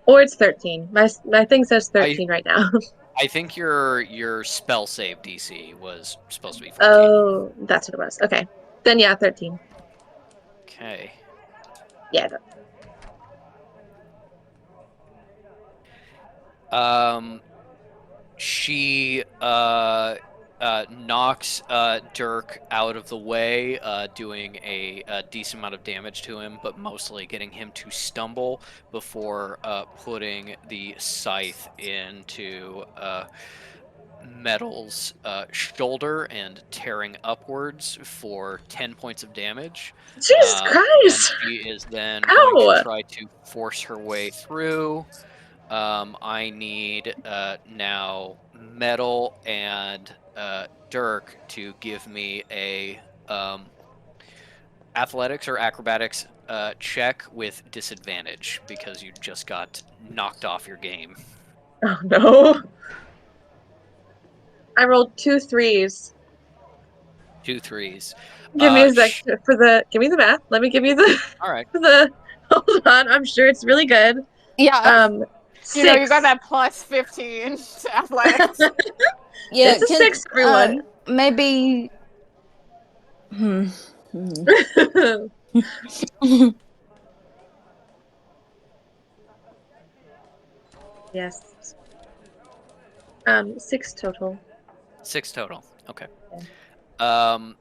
Or it's 13. My thing says 13 right now.
I think your spell save DC was supposed to be 14.
Oh, that's what it was. Okay. Then yeah, 13.
Okay.
Yeah.
She knocks Dirk out of the way, doing a decent amount of damage to him, but mostly getting him to stumble before putting the scythe into Metal's shoulder and tearing upwards for 10 points of damage.
Jesus Christ!
And she is then going
Ow!
to try to force her way through. I need now Metal and Dirk to give me a athletics or acrobatics check with disadvantage because you just got knocked off your game.
Oh no. I rolled 2 3s.
2 3s.
Give me a sec
Sh-
give me the math. Let me give you the
all right.
hold on. I'm sure it's really good.
Yeah. You know, you got
6.
that plus 15 to athletics.
Yeah,
It's a 6, everyone.
maybe. Hmm.
Yes. 6 total.
6 total. Okay.
Okay.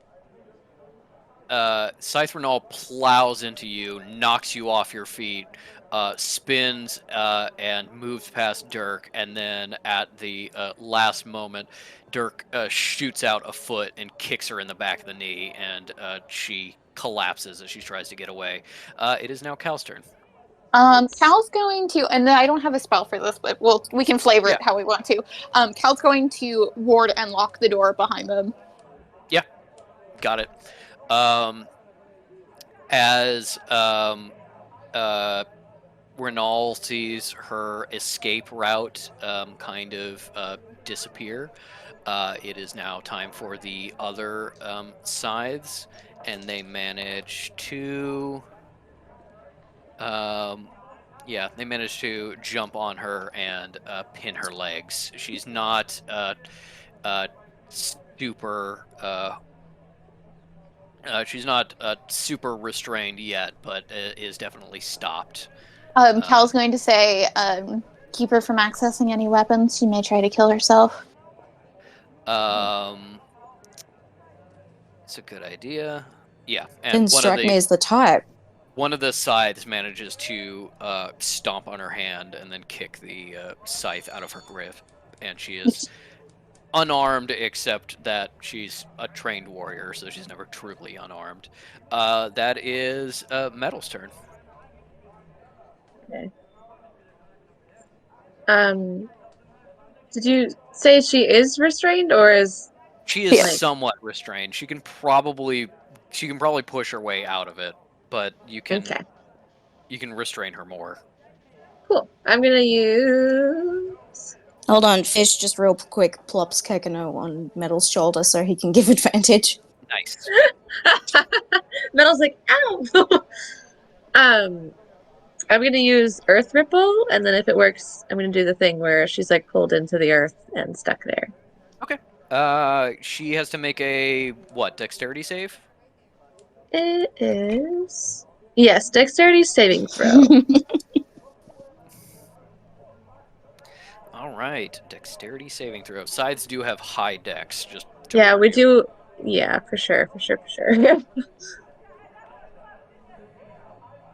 Scythe Renal plows into you, knocks you off your feet, spins and moves past Dirk, and then at the last moment, Dirk shoots out a foot and kicks her in the back of the knee, and she collapses as she tries to get away. It is now Cal's turn.
Cal's going to, and I don't have a spell for this, but we can flavor
Yeah.
it how we want to. Cal's going to ward and lock the door behind them.
Got it. As Renal sees her escape route kind of disappear, it is now time for the other scythes, and they manage to they manage to jump on her and pin her legs. She's not super she's not super restrained yet, but is definitely stopped.
Cal's going to say, keep her from accessing any weapons. She may try to kill herself.
It's a good idea. Yeah, and
Didn't strike me as the type.
one of the scythes manages to stomp on her hand and then kick the scythe out of her grip, and she is unarmed, except that she's a trained warrior, so she's never truly unarmed. That is Metal's turn.
Okay. Did you say she is restrained or is
She is
Yeah.
somewhat restrained. She can probably push her way out of it, but you can
okay?
restrain her more.
Cool. I'm gonna use.
Hold on, Fish just real quick plops Kekano on Metal's shoulder so he can give advantage.
Nice.
Metal's like, ow. I'm gonna use Earth Ripple, and then if it works, I'm gonna do the thing where she's like pulled into the earth and stuck there.
She has to make a dexterity save?
It is dexterity saving throw.
All right, dexterity saving throw. Scythes do have high dex. Just to
Yeah,
warn
we
you.
do. Yeah, for sure.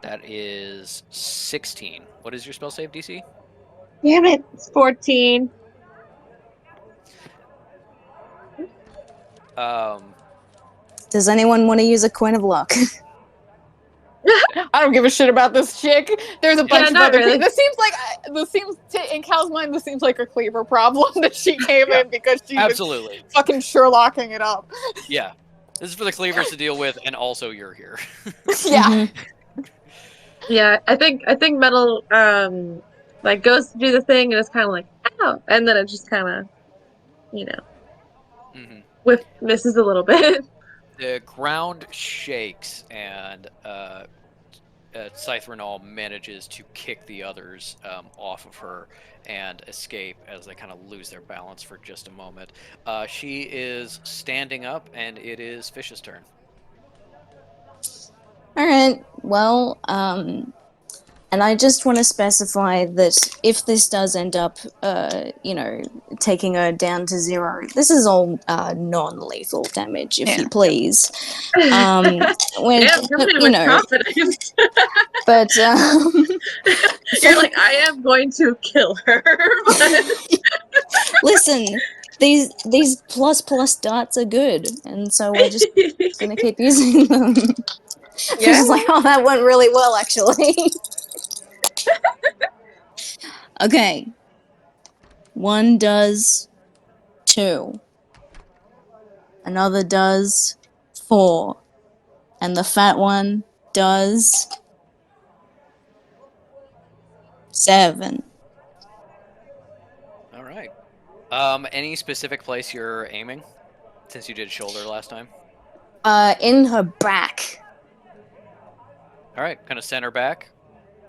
That is 16. What is your spell save DC?
Damn it, it's 14.
Does anyone want to use a coin of luck?
I don't give a shit about this chick. There's a bunch of
not
other
really.
people. In Cal's mind, this seems like a Cleaver problem that she came in because she
Absolutely.
was fucking Sherlocking it up.
Yeah. This is for the Cleavers to deal with, and also you're here.
Yeah.
Yeah, I think Metal like goes to do the thing and it's kind of like ow, and then it just kind of, misses a little bit.
The ground shakes, and Scythe Renal manages to kick the others off of her and escape as they kind of lose their balance for just a moment. She is standing up, and it is Fish's turn.
All right. Well, and I just want to specify that if this does end up, taking her down to 0, this is all non-lethal damage, if you please. When,
Damn, coming in with confidence.
But
You're like, I am going to kill her.
listen, these plus darts are good, and so we're just gonna keep using them.
Yeah.
Just like, oh, that went really well, actually. Okay. 1 does 2. Another does 4. And the fat one does 7.
All right. Any specific place you're aiming, since you did shoulder last time?
In her back.
All right, kind of center back.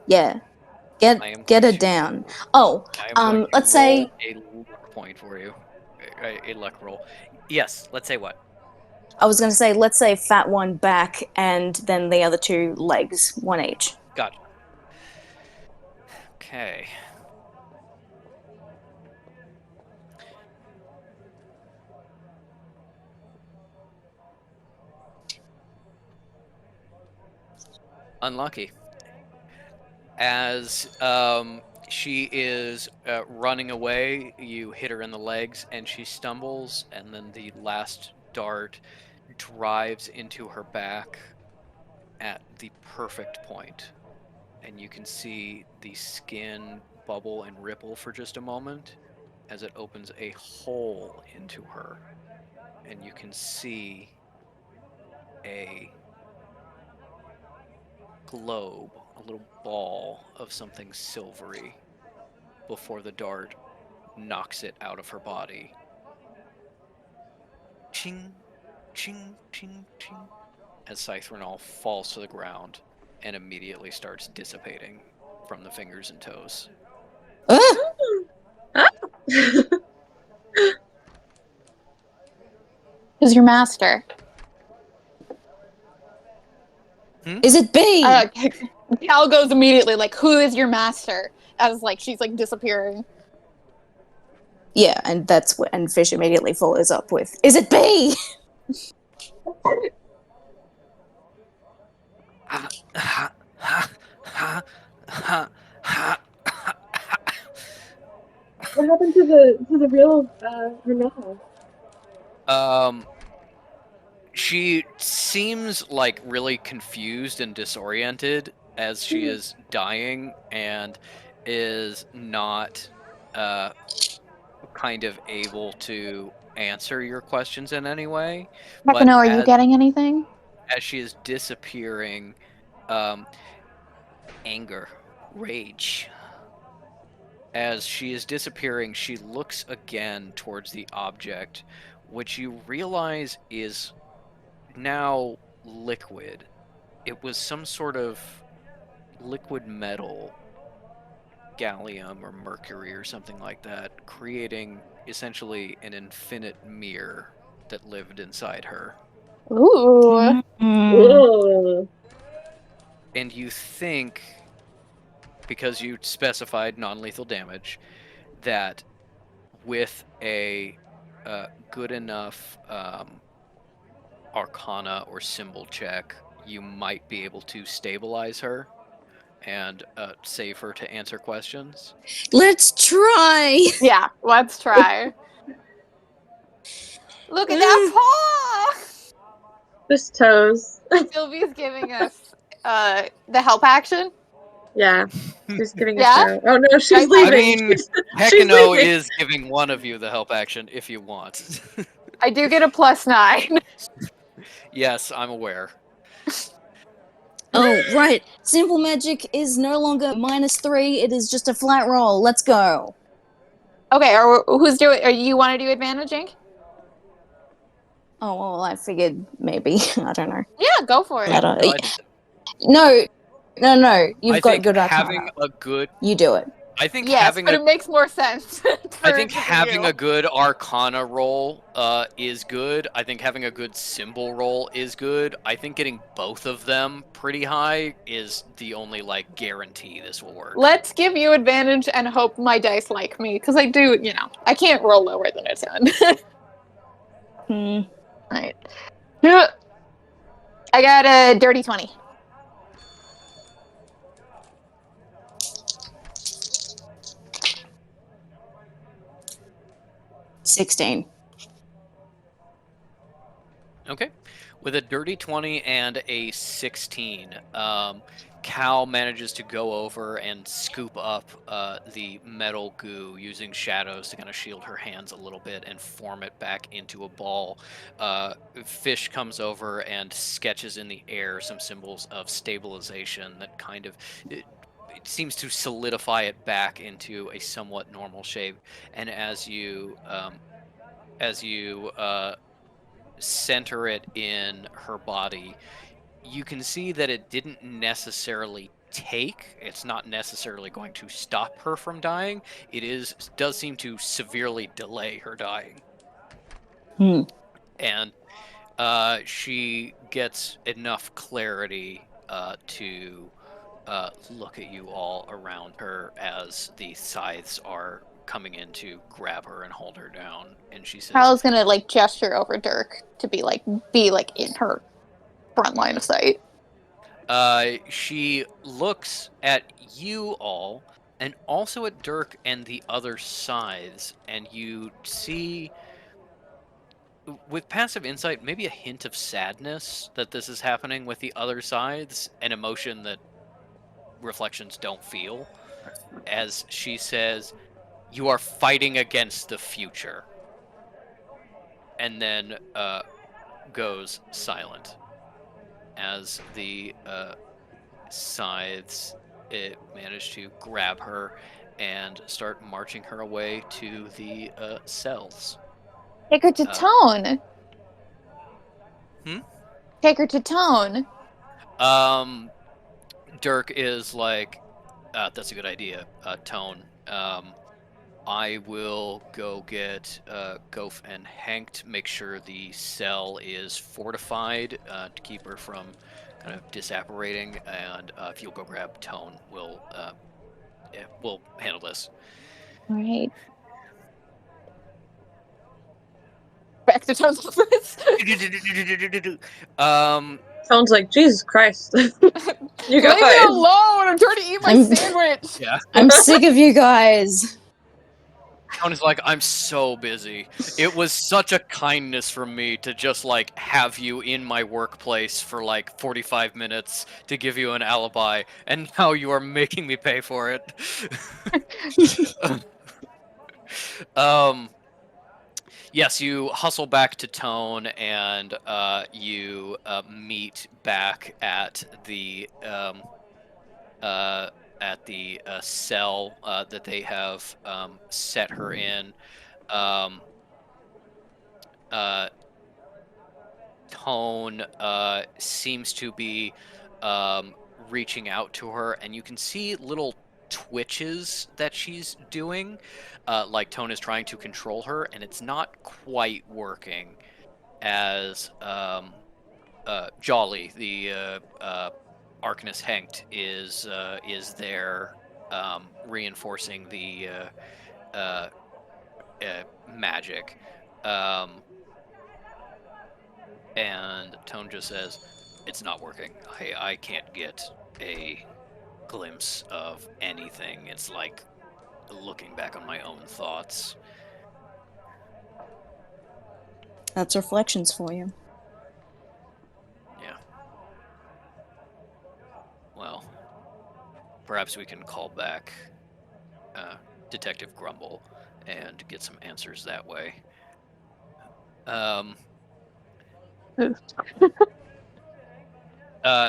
Yeah.
I am
Get her
going to-
down. Oh,
I am going to
let's say
roll a luck point for you. A luck roll. Yes. Let's say what?
I was gonna say let's say fat one back and then the other two legs, one each.
Gotcha. Okay. Unlucky. As she is running away, you hit her in the legs and she stumbles, and then the last dart drives into her back at the perfect point. And you can see the skin bubble and ripple for just a moment as it opens a hole into her. And you can see a globe, a little ball of something silvery before the dart knocks it out of her body. Ching, ching, ching, ching, as Scythrenal falls to the ground and immediately starts dissipating from the fingers and toes.
Who's your master?
Is it B?
Cal goes immediately like, "Who is your master?" As like she's like disappearing.
Yeah, and that's what and Fish immediately follows up with, "Is it B?"
What happened to the real Renal?
She seems like really confused and disoriented as she is dying and is not kind of able to answer your questions in any way.
Mechano, are you getting anything?
As she is disappearing, anger, rage. As she is disappearing, she looks again towards the object, which you realize is now liquid. It was some sort of liquid metal, gallium or mercury or something like that, creating essentially an infinite mirror that lived inside her.
Ooh.
Whoa.
And you think, because you specified non-lethal damage, that with a good enough arcana or symbol check, you might be able to stabilize her and save her to answer questions.
Let's try.
Yeah, let's try. Look at that paw!
Just toes.
Sylvie's giving us the help action.
Yeah. She's giving
Yeah?
a show. Oh no, she's
I
leaving.
mean,
she's
Hekino
leaving.
is giving one of you the help action if you want.
I do get a +9.
Yes, I'm aware.
Oh, right. Simple magic is no longer -3. It is just a flat roll. Let's go.
Okay, who's doing? Are you want to do advantage, Ink?
Oh, well, I figured maybe. I don't know.
Yeah, go for it.
I don't.
No, I did-
No. You've
I
got
think
good
having
arcana.
a good.
You do it.
I think
Yes,
having
but
a.
it makes more sense.
I think
for
having
you.
a good arcana roll is good. I think having a good symbol roll is good. I think getting both of them pretty high is the only like guarantee this will work.
Let's give you advantage and hope my dice like me, because I do. I can't roll lower than a 10. Right. I got a dirty 20.
$16.
Okay. With a dirty 20 and a 16, Cal manages to go over and scoop up the metal goo using shadows to kind of shield her hands a little bit and form it back into a ball. Fish comes over and sketches in the air some symbols of stabilization that kind of... It seems to solidify it back into a somewhat normal shape. And as you center it in her body, you can see that it didn't necessarily take. It's not necessarily going to stop her from dying. Does seem to severely delay her dying. And she gets enough clarity to look at you all around her as the scythes are coming in to grab her and hold her down. And she says,
Carl's gonna like gesture over Dirk to be like in her front line of sight.
She looks at you all and also at Dirk and the other scythes, and you see, with passive insight, maybe a hint of sadness that this is happening with the other scythes, an emotion that reflections don't feel, as she says, "You are fighting against the future," and then goes silent as the scythes manage to grab her and start marching her away to the cells.
Take her to Tone.
Hmm?
Take her to Tone.
Dirk is like, that's a good idea, Tone. I will go get Gof and Hank to make sure the cell is fortified to keep her from kind of disapparating, and if you'll go grab Tone, we'll handle this.
All right.
Back to Tone's office.
Sounds like Jesus Christ. You
Leave
guys.
me alone! I'm trying to eat my sandwich.
Yeah.
I'm sick of you guys.
Tone is like, I'm so busy. It was such a kindness from me to just like have you in my workplace for like 45 minutes to give you an alibi, and now you are making me pay for it. Yes, you hustle back to Tone, and you meet back at the cell that they have set her in. Tone seems to be reaching out to her, and you can see little twitches that she's doing, like Tone is trying to control her, and it's not quite working, as Jolly, the Arcanist Hank, is there reinforcing the magic. And Tone just says, "It's not working. I can't get a glimpse of anything. It's like looking back on my own thoughts."
That's reflections for you.
Yeah. Well, perhaps we can call back Detective Grumble and get some answers that way.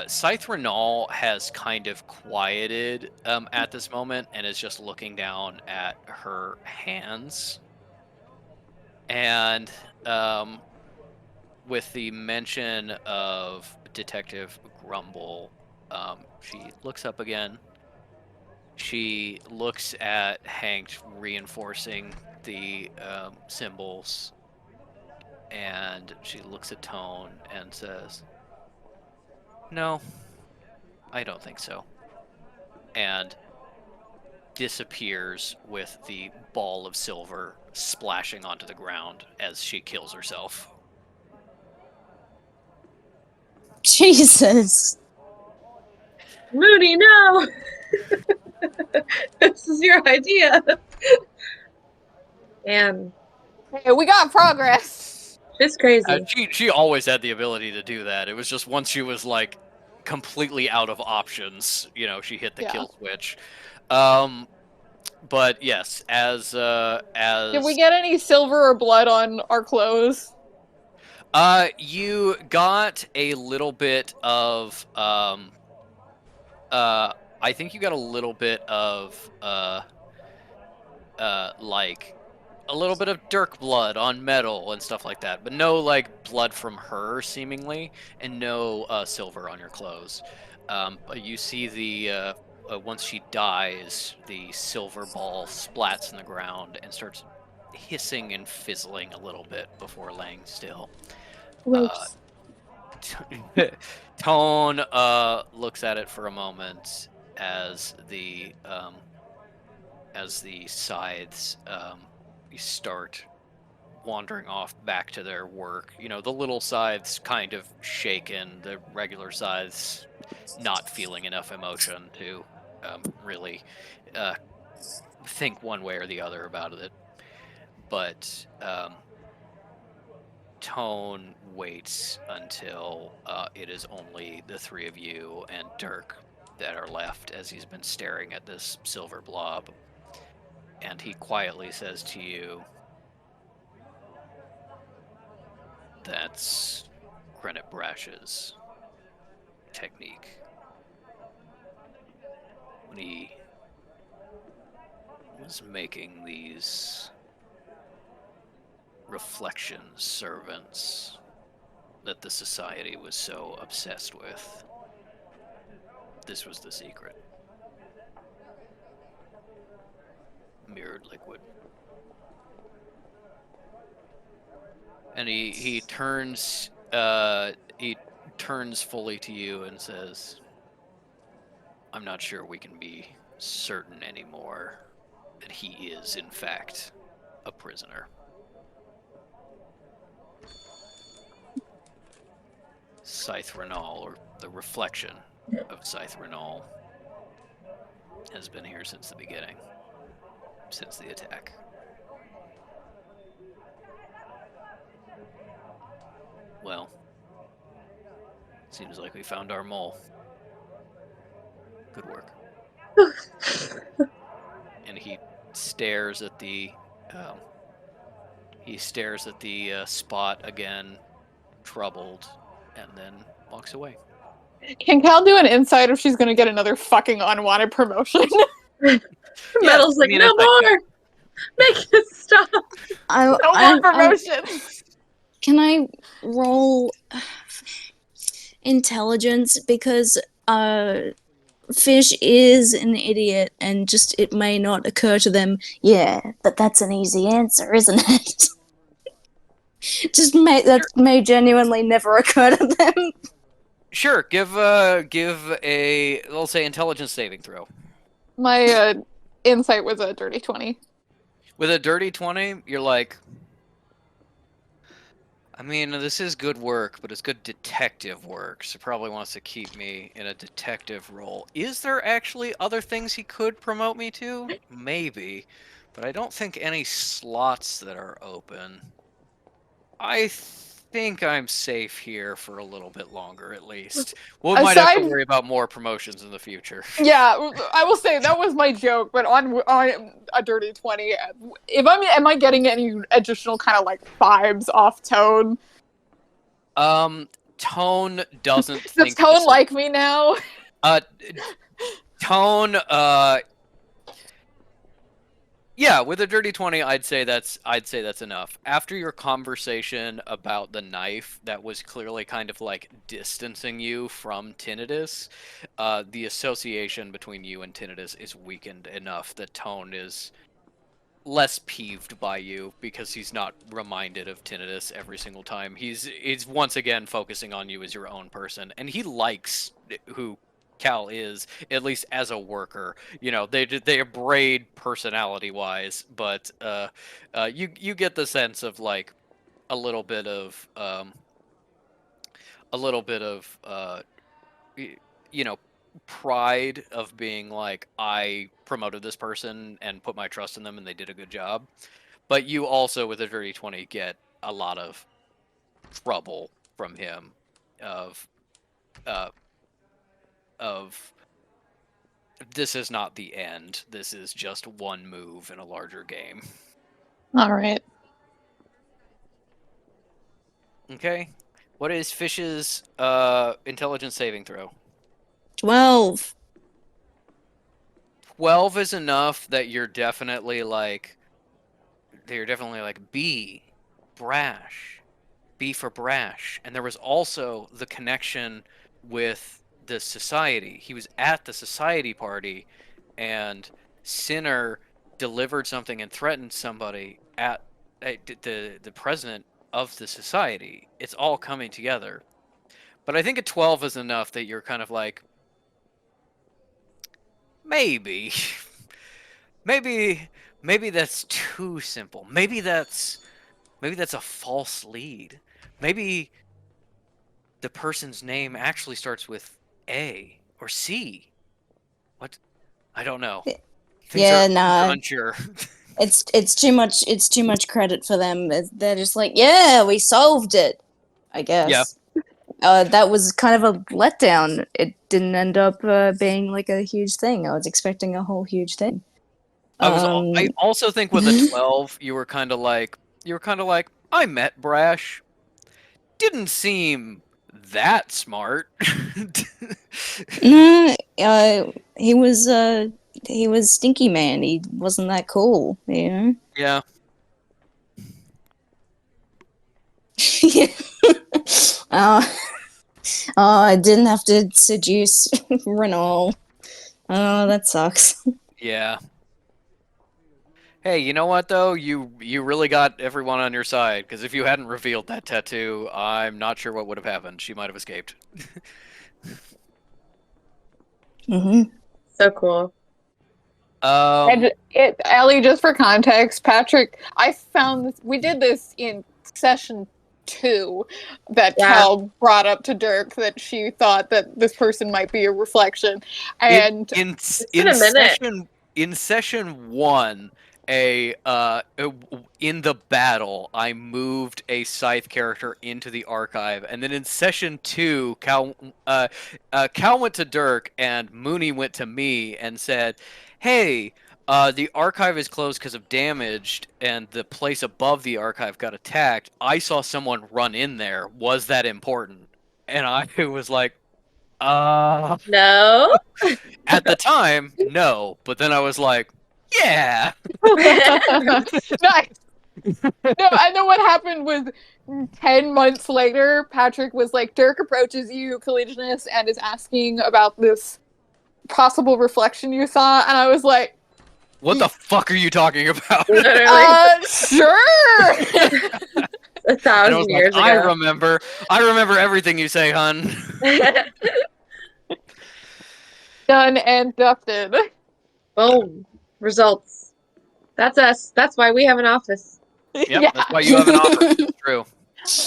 Scythe Renal has kind of quieted at this moment and is just looking down at her hands. And with the mention of Detective Grumble, she looks up again. She looks at Hank reinforcing the symbols, and she looks at Tone and says, "No, I don't think so," and disappears with the ball of silver splashing onto the ground as she kills herself.
Jesus.
Moody, no! This is your idea. Damn.
Hey, we got progress.
It's crazy.
She always had the ability to do that. It was just once she was like completely out of options, she hit the kill switch. But yes, as
Did we get any silver or blood on our clothes?
You got a little bit of I think you got a little bit of like a little bit of Dirk blood on metal and stuff like that, but no like blood from her seemingly, and no silver on your clothes. But you see the once she dies, the silver ball splats in the ground and starts hissing and fizzling a little bit before laying still.
Gross.
Tone looks at it for a moment as the scythes start wandering off back to their work. You know, the little scythes kind of shaken, the regular scythes not feeling enough emotion to really think one way or the other about it. But Tone waits until it is only the three of you and Dirk that are left, as he's been staring at this silver blob. And he quietly says to you, "That's Granite Brash's technique. When he was making these reflection servants that the society was so obsessed with, this was the secret. Mirrored liquid." And he turns fully to you and says, "I'm not sure we can be certain anymore that he is in fact a prisoner." Scythe Renal, or the reflection of Scythe Renal, has been here since the beginning, since the attack. Well, seems like we found our mole. Good work. And he stares at the spot again, troubled, and then walks away.
Can Cal do an insight if she's gonna get another fucking unwanted promotion?
Metal's like, no more! Make it stop!
No more promotions!
Can I roll intelligence, because Fish is an idiot and just it may not occur to them, yeah, but that's an easy answer, isn't it? That may genuinely never occur to them.
Sure, give a, let's say, intelligence saving throw.
My insight was a dirty 20.
With a dirty 20, you're like, I mean, this is good work, but it's good detective work, so probably wants to keep me in a detective role. Is there actually other things he could promote me to? Maybe, but I don't think any slots that are open. I think I'm safe here for a little bit longer, at least. We might have to worry about more promotions in the future.
Yeah, I will say that was my joke, but on a dirty 20, am I getting any additional kind of like vibes off Tone?
Tone doesn't
Does
think
Tone like me now?
Tone, yeah, with a dirty 20, I'd say that's enough. After your conversation about the knife that was clearly kind of like distancing you from Tinnitus, the association between you and Tinnitus is weakened enough that Tone is less peeved by you because he's not reminded of Tinnitus every single time. He's once again focusing on you as your own person, and he likes who Cal is, at least as a worker. You know, they braid personality wise, but you get the sense of like a little bit of you know, pride of being like, I promoted this person and put my trust in them and they did a good job. But you also, with a dirty 20, get a lot of trouble from him of this is not the end. This is just one move in a larger game.
All right.
Okay. What is Fish's intelligence saving throw?
12.
12 is enough that you're definitely like They were definitely like B, brash, B for brash, and there was also the connection with the society. He was at the society party, and Sinner delivered something and threatened somebody at the president of the society. It's all coming together. But I think a 12 is enough that you're kind of like, maybe, maybe, maybe that's too simple. Maybe that's a false lead. Maybe the person's name actually starts with A or C. What? I don't know. Things
Yeah,
are
nah.
unsure.
It's too much credit for them. They're just like, yeah, we solved it. I guess. That was kind of a letdown. It didn't end up being like a huge thing. I was expecting a whole huge thing.
I also think with a 12, you were kind of like, I met Brash. Didn't seem that smart.
No, he was Stinky Man. He wasn't that cool, you know.
Yeah.
Yeah. I didn't have to seduce Renault. Oh, that sucks.
Yeah. Hey, you know what though? You really got everyone on your side, because if you hadn't revealed that tattoo, I'm not sure what would have happened. She might have escaped.
Mm-hmm.
So cool.
And Ellie, just for context, Patrick, I found this. We did this in session 2 that Cal brought up to Dirk that she thought that this person might be a reflection, and
in session 1, in the battle, I moved a Scythe character into the archive, and then in session 2, Cal went to Dirk and Mooney went to me and said, "Hey, the archive is closed because of damage, and the place above the archive got attacked. I saw someone run in there. Was that important?" And I was like,
No.
At the time, no. But then I was like, yeah.
nice. No, and then what happened was 10 months later, Patrick was like, Dirk approaches you, Collegianus, and is asking about this possible reflection you saw, and I was like,
what the fuck are you talking about?
Literally.
Sure.
1,000 years ago.
I remember everything you say, hun.
Done and dusted.
Boom. Results. That's us. That's why we have an office.
Yep,
Yeah.
that's why you have an offer. It's true.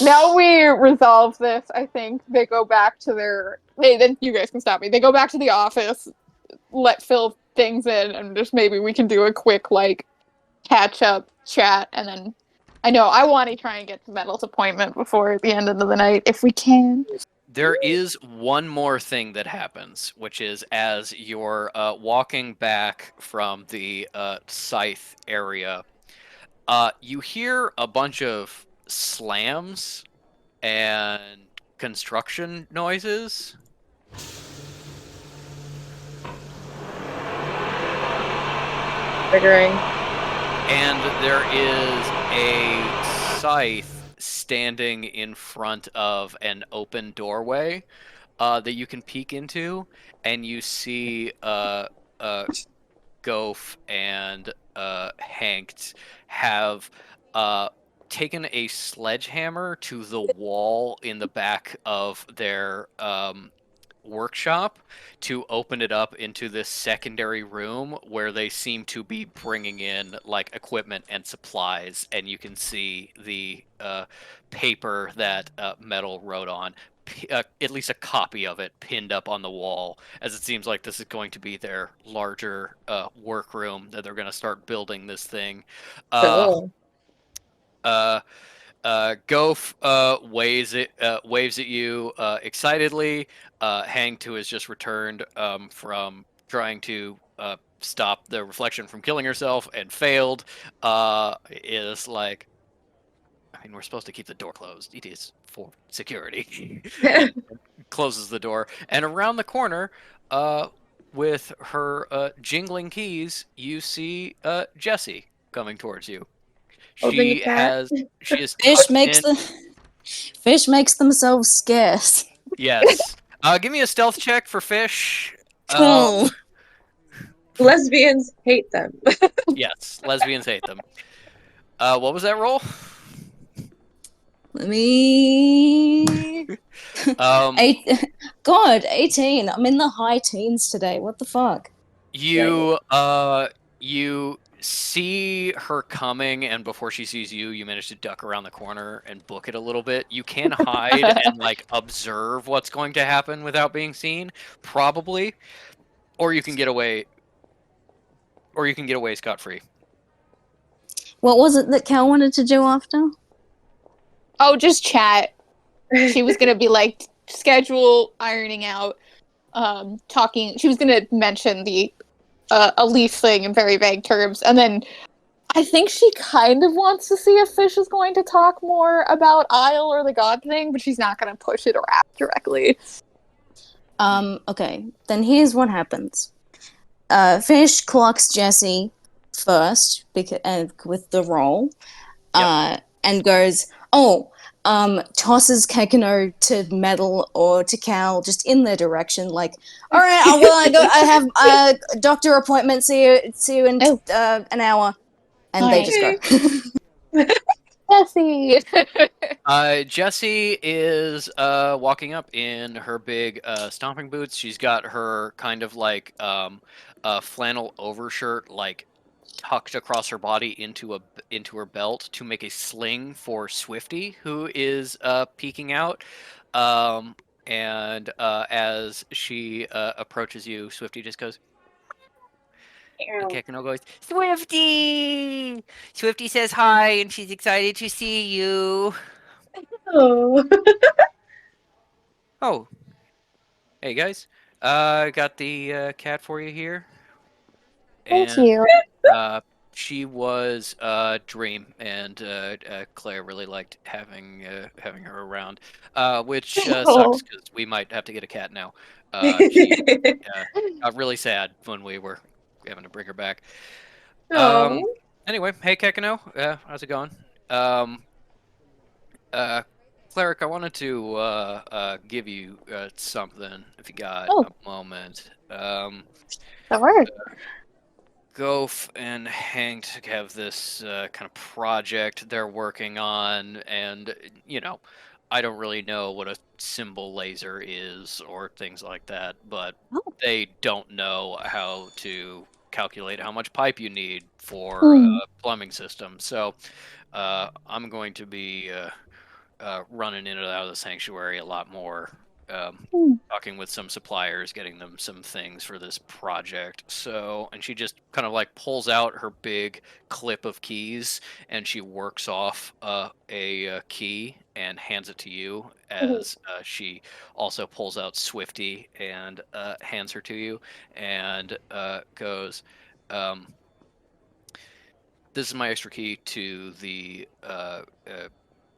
Now we resolve this, I think they go back to their... Hey, then you guys can stop me. They go back to the office, let Phil things in, and just maybe we can do a quick, like, catch-up chat, and then... I know, I want to try and get to Metal's appointment before the end of the night, if we can.
There is one more thing that happens, which is as you're walking back from the Scythe area, you hear a bunch of slams and construction noises.
Triggering.
And there is a Scythe standing in front of an open doorway that you can peek into, and you see Gof and Hank have taken a sledgehammer to the wall in the back of their workshop to open it up into this secondary room where they seem to be bringing in like equipment and supplies, and you can see the paper that Metal wrote on, at least a copy of it, pinned up on the wall, as it seems like this is going to be their larger workroom that they're going to start building this thing.
Cool.
Gof waves at you excitedly. Hank, who has just returned from trying to stop the reflection from killing herself and failed, is like, I mean, we're supposed to keep the door closed. It is for security. Closes the door, and around the corner, with her jingling keys, you see Jessie coming towards you.
Holding a
She
cat.
is
Fish
tucked
makes
in.
fish makes themselves scarce.
Yes. Give me a stealth check for Fish.
Oh.
Lesbians hate them.
Yes, lesbians hate them. What was that roll?
Let me.
Um,
God, 18. I'm in the high teens today. What the fuck?
you you see her coming, and before she sees you, you manage to duck around the corner and book it a little bit. You can hide and like observe what's going to happen without being seen, probably, or you can get away, scot free.
What was it that Cal wanted to do after?
Oh, just chat. She was gonna be like schedule ironing out, talking. She was gonna mention the a leaf thing in very vague terms, and then I think she kind of wants to see if Fish is going to talk more about Isle or the God thing, but she's not gonna push it around directly.
Okay. Then here's what happens. Fish clocks Jesse first with the roll. And goes, tosses Kekino to Metal or to Cal, just in their direction, like, all right, I have a doctor appointment, see you in an hour. And they just go.
Jesse!
Jessie is walking up in her big stomping boots. She's got her kind of like flannel overshirt like tucked across her body into her belt to make a sling for Swifty, who is peeking out. And as she approaches you, Swifty just goes. And Kekino goes, Swifty! Swifty says hi, and she's excited to see you.
Oh.
Oh, hey guys, got the cat for you here.
Thank
And,
you.
she was Dream, and Claire really liked having her around, which sucks because we might have to get a cat now. She got really sad when we were having to bring her back.
Oh.
Anyway, hey Kekino, how's it going? Cleric, I wanted to give you something if you got a moment.
That works.
Gof and Hank have this kind of project they're working on, and I don't really know what a symbol laser is or things like that, but they don't know how to calculate how much pipe you need for a plumbing system. So I'm going to be running in and out of the sanctuary a lot more, talking with some suppliers, getting them some things for this project. So, and she just kind of like pulls out her big clip of keys and she works off a key and hands it to you as she also pulls out Swifty and hands her to you and goes, this is my extra key to the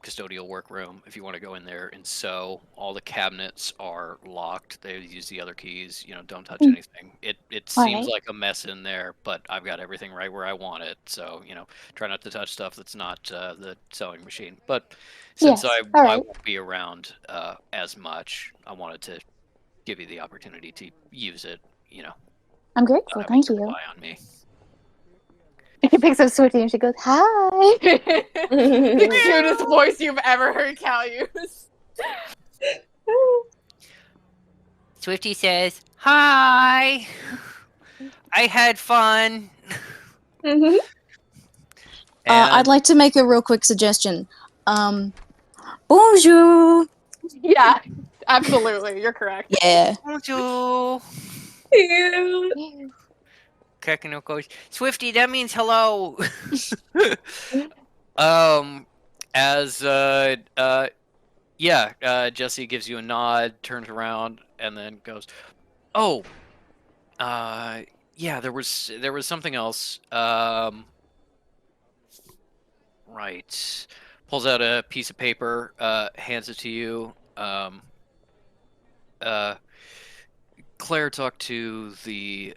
custodial workroom if you want to go in there and sew. All the cabinets are locked. They use the other keys. Don't touch anything. It seems like a mess in there, but I've got everything right where I want it. So try not to touch stuff that's not the sewing machine. But since I won't be around as much, I wanted to give you the opportunity to use it.
I'm grateful. Thank you.
Rely on me.
She picks up Swifty and she goes, "Hi." The cutest voice you've ever heard Cal use.
Swifty says, "Hi. I had fun."
Mm-hmm.
I'd like to make a real quick suggestion. Bonjour.
Yeah, absolutely. You're correct.
Yeah.
Bonjour.
Cute.
Kekino goes, Swifty, that means hello. Jesse gives you a nod, turns around, and then goes, "Oh, yeah, there was something else. Right." Pulls out a piece of paper, hands it to you. Claire talked to the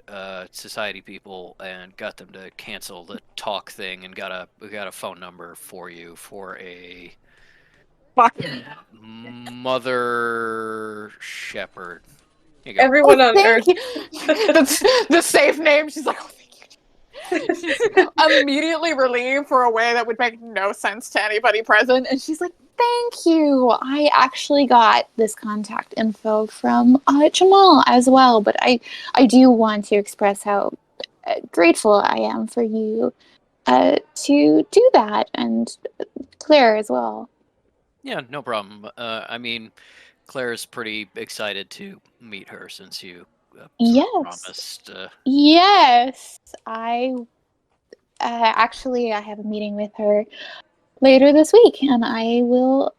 society people and got them to cancel the talk thing, and we got a phone number for you for a
Fuck.
Mother Shepherd. Here you go.
Everyone on
Thank
Earth.
you. That's the safe name. She's like, oh, thank you. She's immediately relieved for a way that would make no sense to anybody present. And she's like, thank you. I actually got this contact info from Jamal as well. But I do want to express how grateful I am for you to do that. And Claire as well.
Yeah, no problem. I mean, Claire's pretty excited to meet her since you sort of
Yes.
promised.
Yes, I actually I have a meeting with her later this week, and I will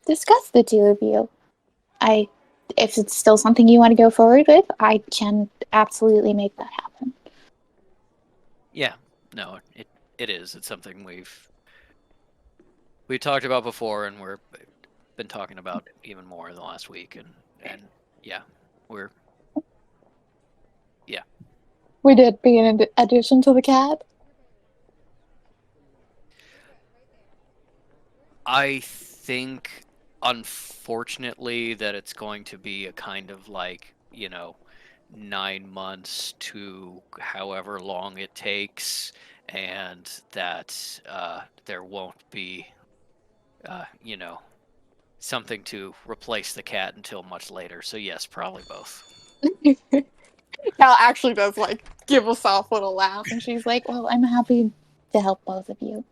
discuss the two of you. If it's still something you want to go forward with, I can absolutely make that happen.
Yeah, no, it is. It's something we talked about before, and we're been talking about even more in the last week, and yeah,
Would it be an addition to the cat?
I think, unfortunately, that it's going to be a kind of like, 9 months to however long it takes, and that there won't be, something to replace the cat until much later. So yes, probably both.
Cal actually does like give a soft
Little laugh, and she's like, "Well, I'm happy to help both of you.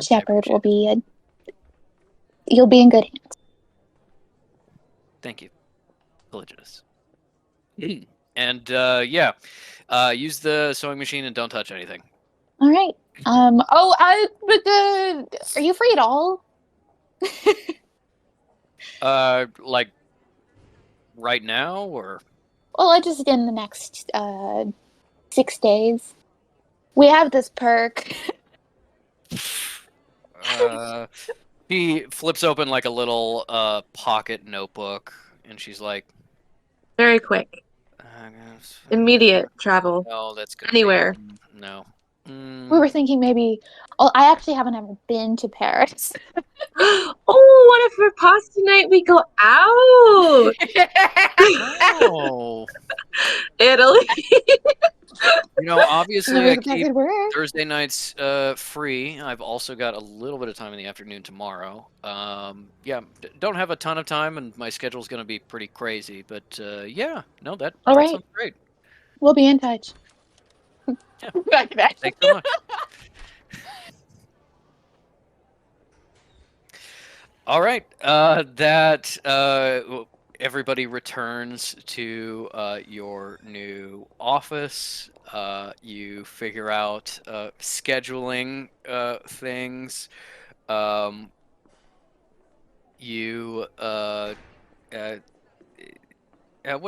Shepard will be you'll be in good hands."
Thank you, Polygenus. And yeah, use the sewing machine and don't touch anything.
All right. Are you free at all?
Like right now, or
Well, I just in the next 6 days. We have this perk.
She flips open like a little pocket notebook, and she's like,
Very quick. Immediate travel.
No, that's good.
Anywhere.
No.
We were thinking maybe. Oh, I actually haven't ever been to Paris.
Oh, what if for pasta night we go out?
Oh.
Italy.
Obviously I
That
keep
could work.
Thursday nights free. I've also got a little bit of time in the afternoon tomorrow. Yeah, don't have a ton of time, and my schedule's going to be pretty crazy. But yeah, no, that
right.
sounds great.
We'll be in touch.
Yeah.
Thanks
so much. All right. Everybody returns to your new office. You figure out scheduling things. What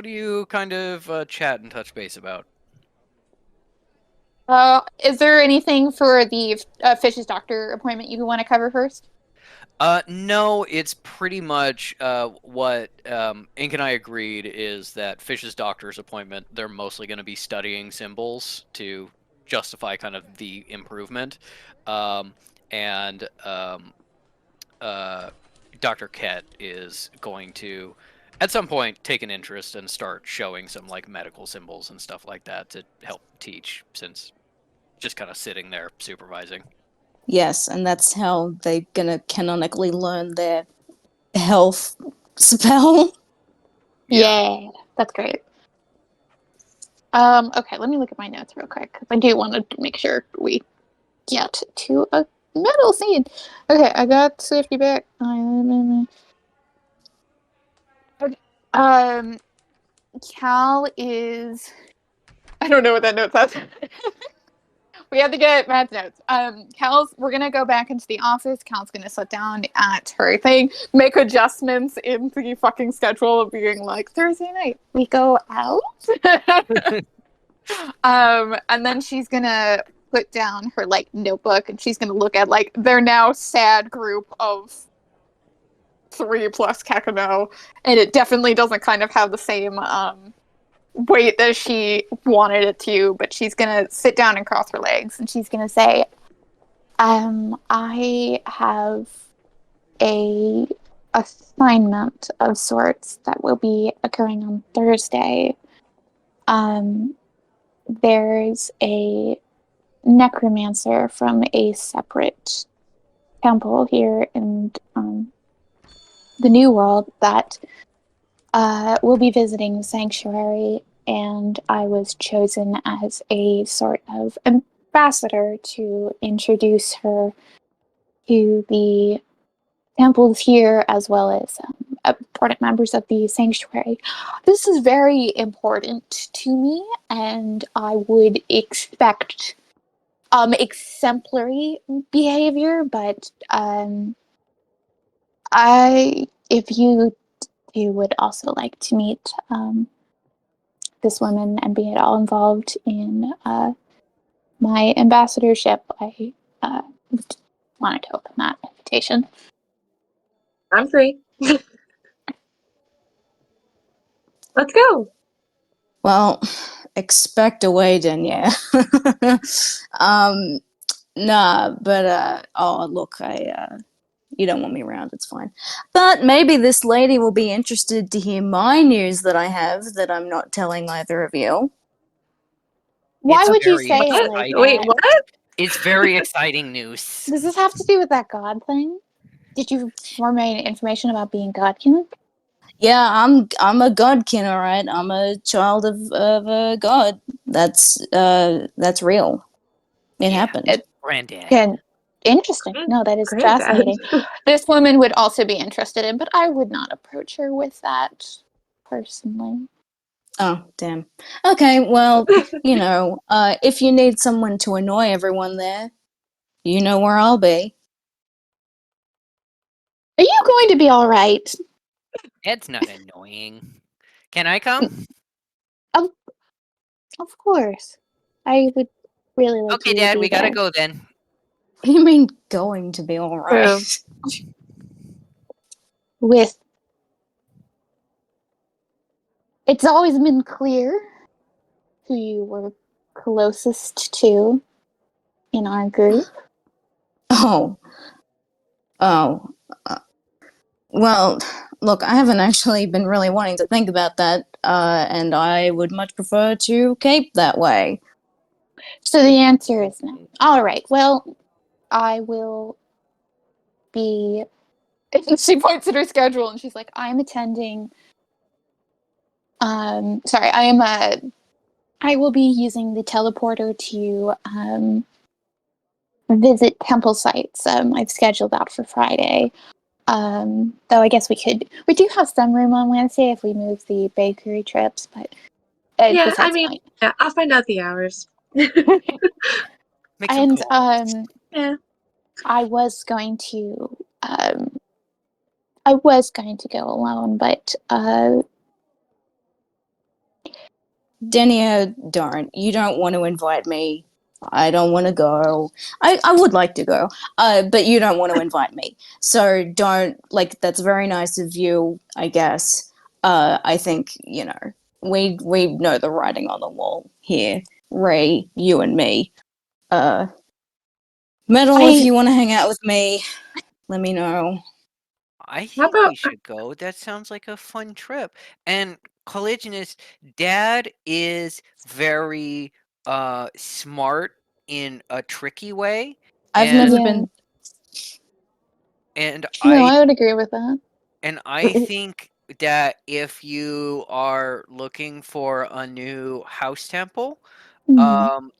do you kind of chat and touch base about?
Is there anything for the Fish's doctor appointment you want to cover first?
No, it's pretty much what Ink and I agreed is that Fish's doctor's appointment, they're mostly going to be studying symbols to justify kind of the improvement. And Dr. Kett is going to, at some point, take an interest and start showing some like medical symbols and stuff like that to help teach, since just kind of sitting there supervising.
Yes, and that's how they're gonna canonically learn their health spell.
Yeah, that's great. Okay, let me look at my notes real quick, because I do want to make sure we get to a metal scene. Okay, I got safety back. Okay. Cal is. I don't know what that note says. We have to get Matt's notes. We're gonna go back into the office. Cal's gonna sit down at her thing, make adjustments in the fucking schedule of being like, Thursday night, we go out. And then she's gonna put down her like notebook, and she's gonna look at like their now sad group of
3 plus Kakano, and it definitely doesn't kind of have the same weight that she wanted it to, but she's gonna sit down and cross her legs, and she's gonna say, I have a assignment of sorts that will be occurring on Thursday. There's a necromancer from a separate temple here in the New World that will be visiting the sanctuary, and I was chosen as a sort of ambassador to introduce her to the temples here as well as important members of the sanctuary. This is very important to me, and I would expect exemplary behavior, but if you would also like to meet this woman and be at all involved in my ambassadorship, I wanted to open that invitation.
I'm free. Let's go.
Well, expect away, Denya. Nah, but oh look, you don't want me around, it's fine. But maybe this lady will be interested to hear my news that I have that I'm not telling either of you.
Why
It's
would you
very
say it like
exciting.
that?
Wait, what?
It's very exciting news.
Does this have to do with that god thing? Did you form any information about being godkin?
Yeah, I'm a godkin, all right. I'm a child of a god. That's real. It happened.
Granddad.
And interesting. No, that is
Granddad.
fascinating. This woman would also be interested in, but I would not approach her with that personally.
Oh, damn. Okay, well, if you need someone to annoy everyone there, you know where I'll be.
Are you going to be all right?
It's not annoying. Can I come?
Of course. I would really like
Okay,
you to
Dad,
be
we gotta
there.
go then.
What do you mean going to be all right?
With it's always been clear who you were closest to in our group.
Oh. Well, look, I haven't actually been really wanting to think about that, and I would much prefer to keep that way.
So the answer is no. All right. Well, I will be. She points at her schedule and she's like, "I'm attending. Sorry, I will be using the teleporter to visit temple sites. I've scheduled that for Friday. Though I guess we do have some room on Wednesday if we move the bakery trips, but
Yeah,
besides
I mean,
point.
yeah, I'll find out the hours.
Make some
And
calls.
Yeah.
I was going to go alone, but
Denia, don't. You don't want to invite me. I don't want to go. I would like to go, but you don't want to invite me. So don't, that's very nice of you, I guess. I think, we know the writing on the wall here. Ray, you and me. Metal, if you want to hang out with me, let me know.
I
How
think
about
we should go. That sounds like a fun trip. And Collisionist, Dad is very smart in a tricky way.
I've
And
never
Yeah.
been.
and
no,
I
I would agree with that.
and I think that if you are looking for a new house temple,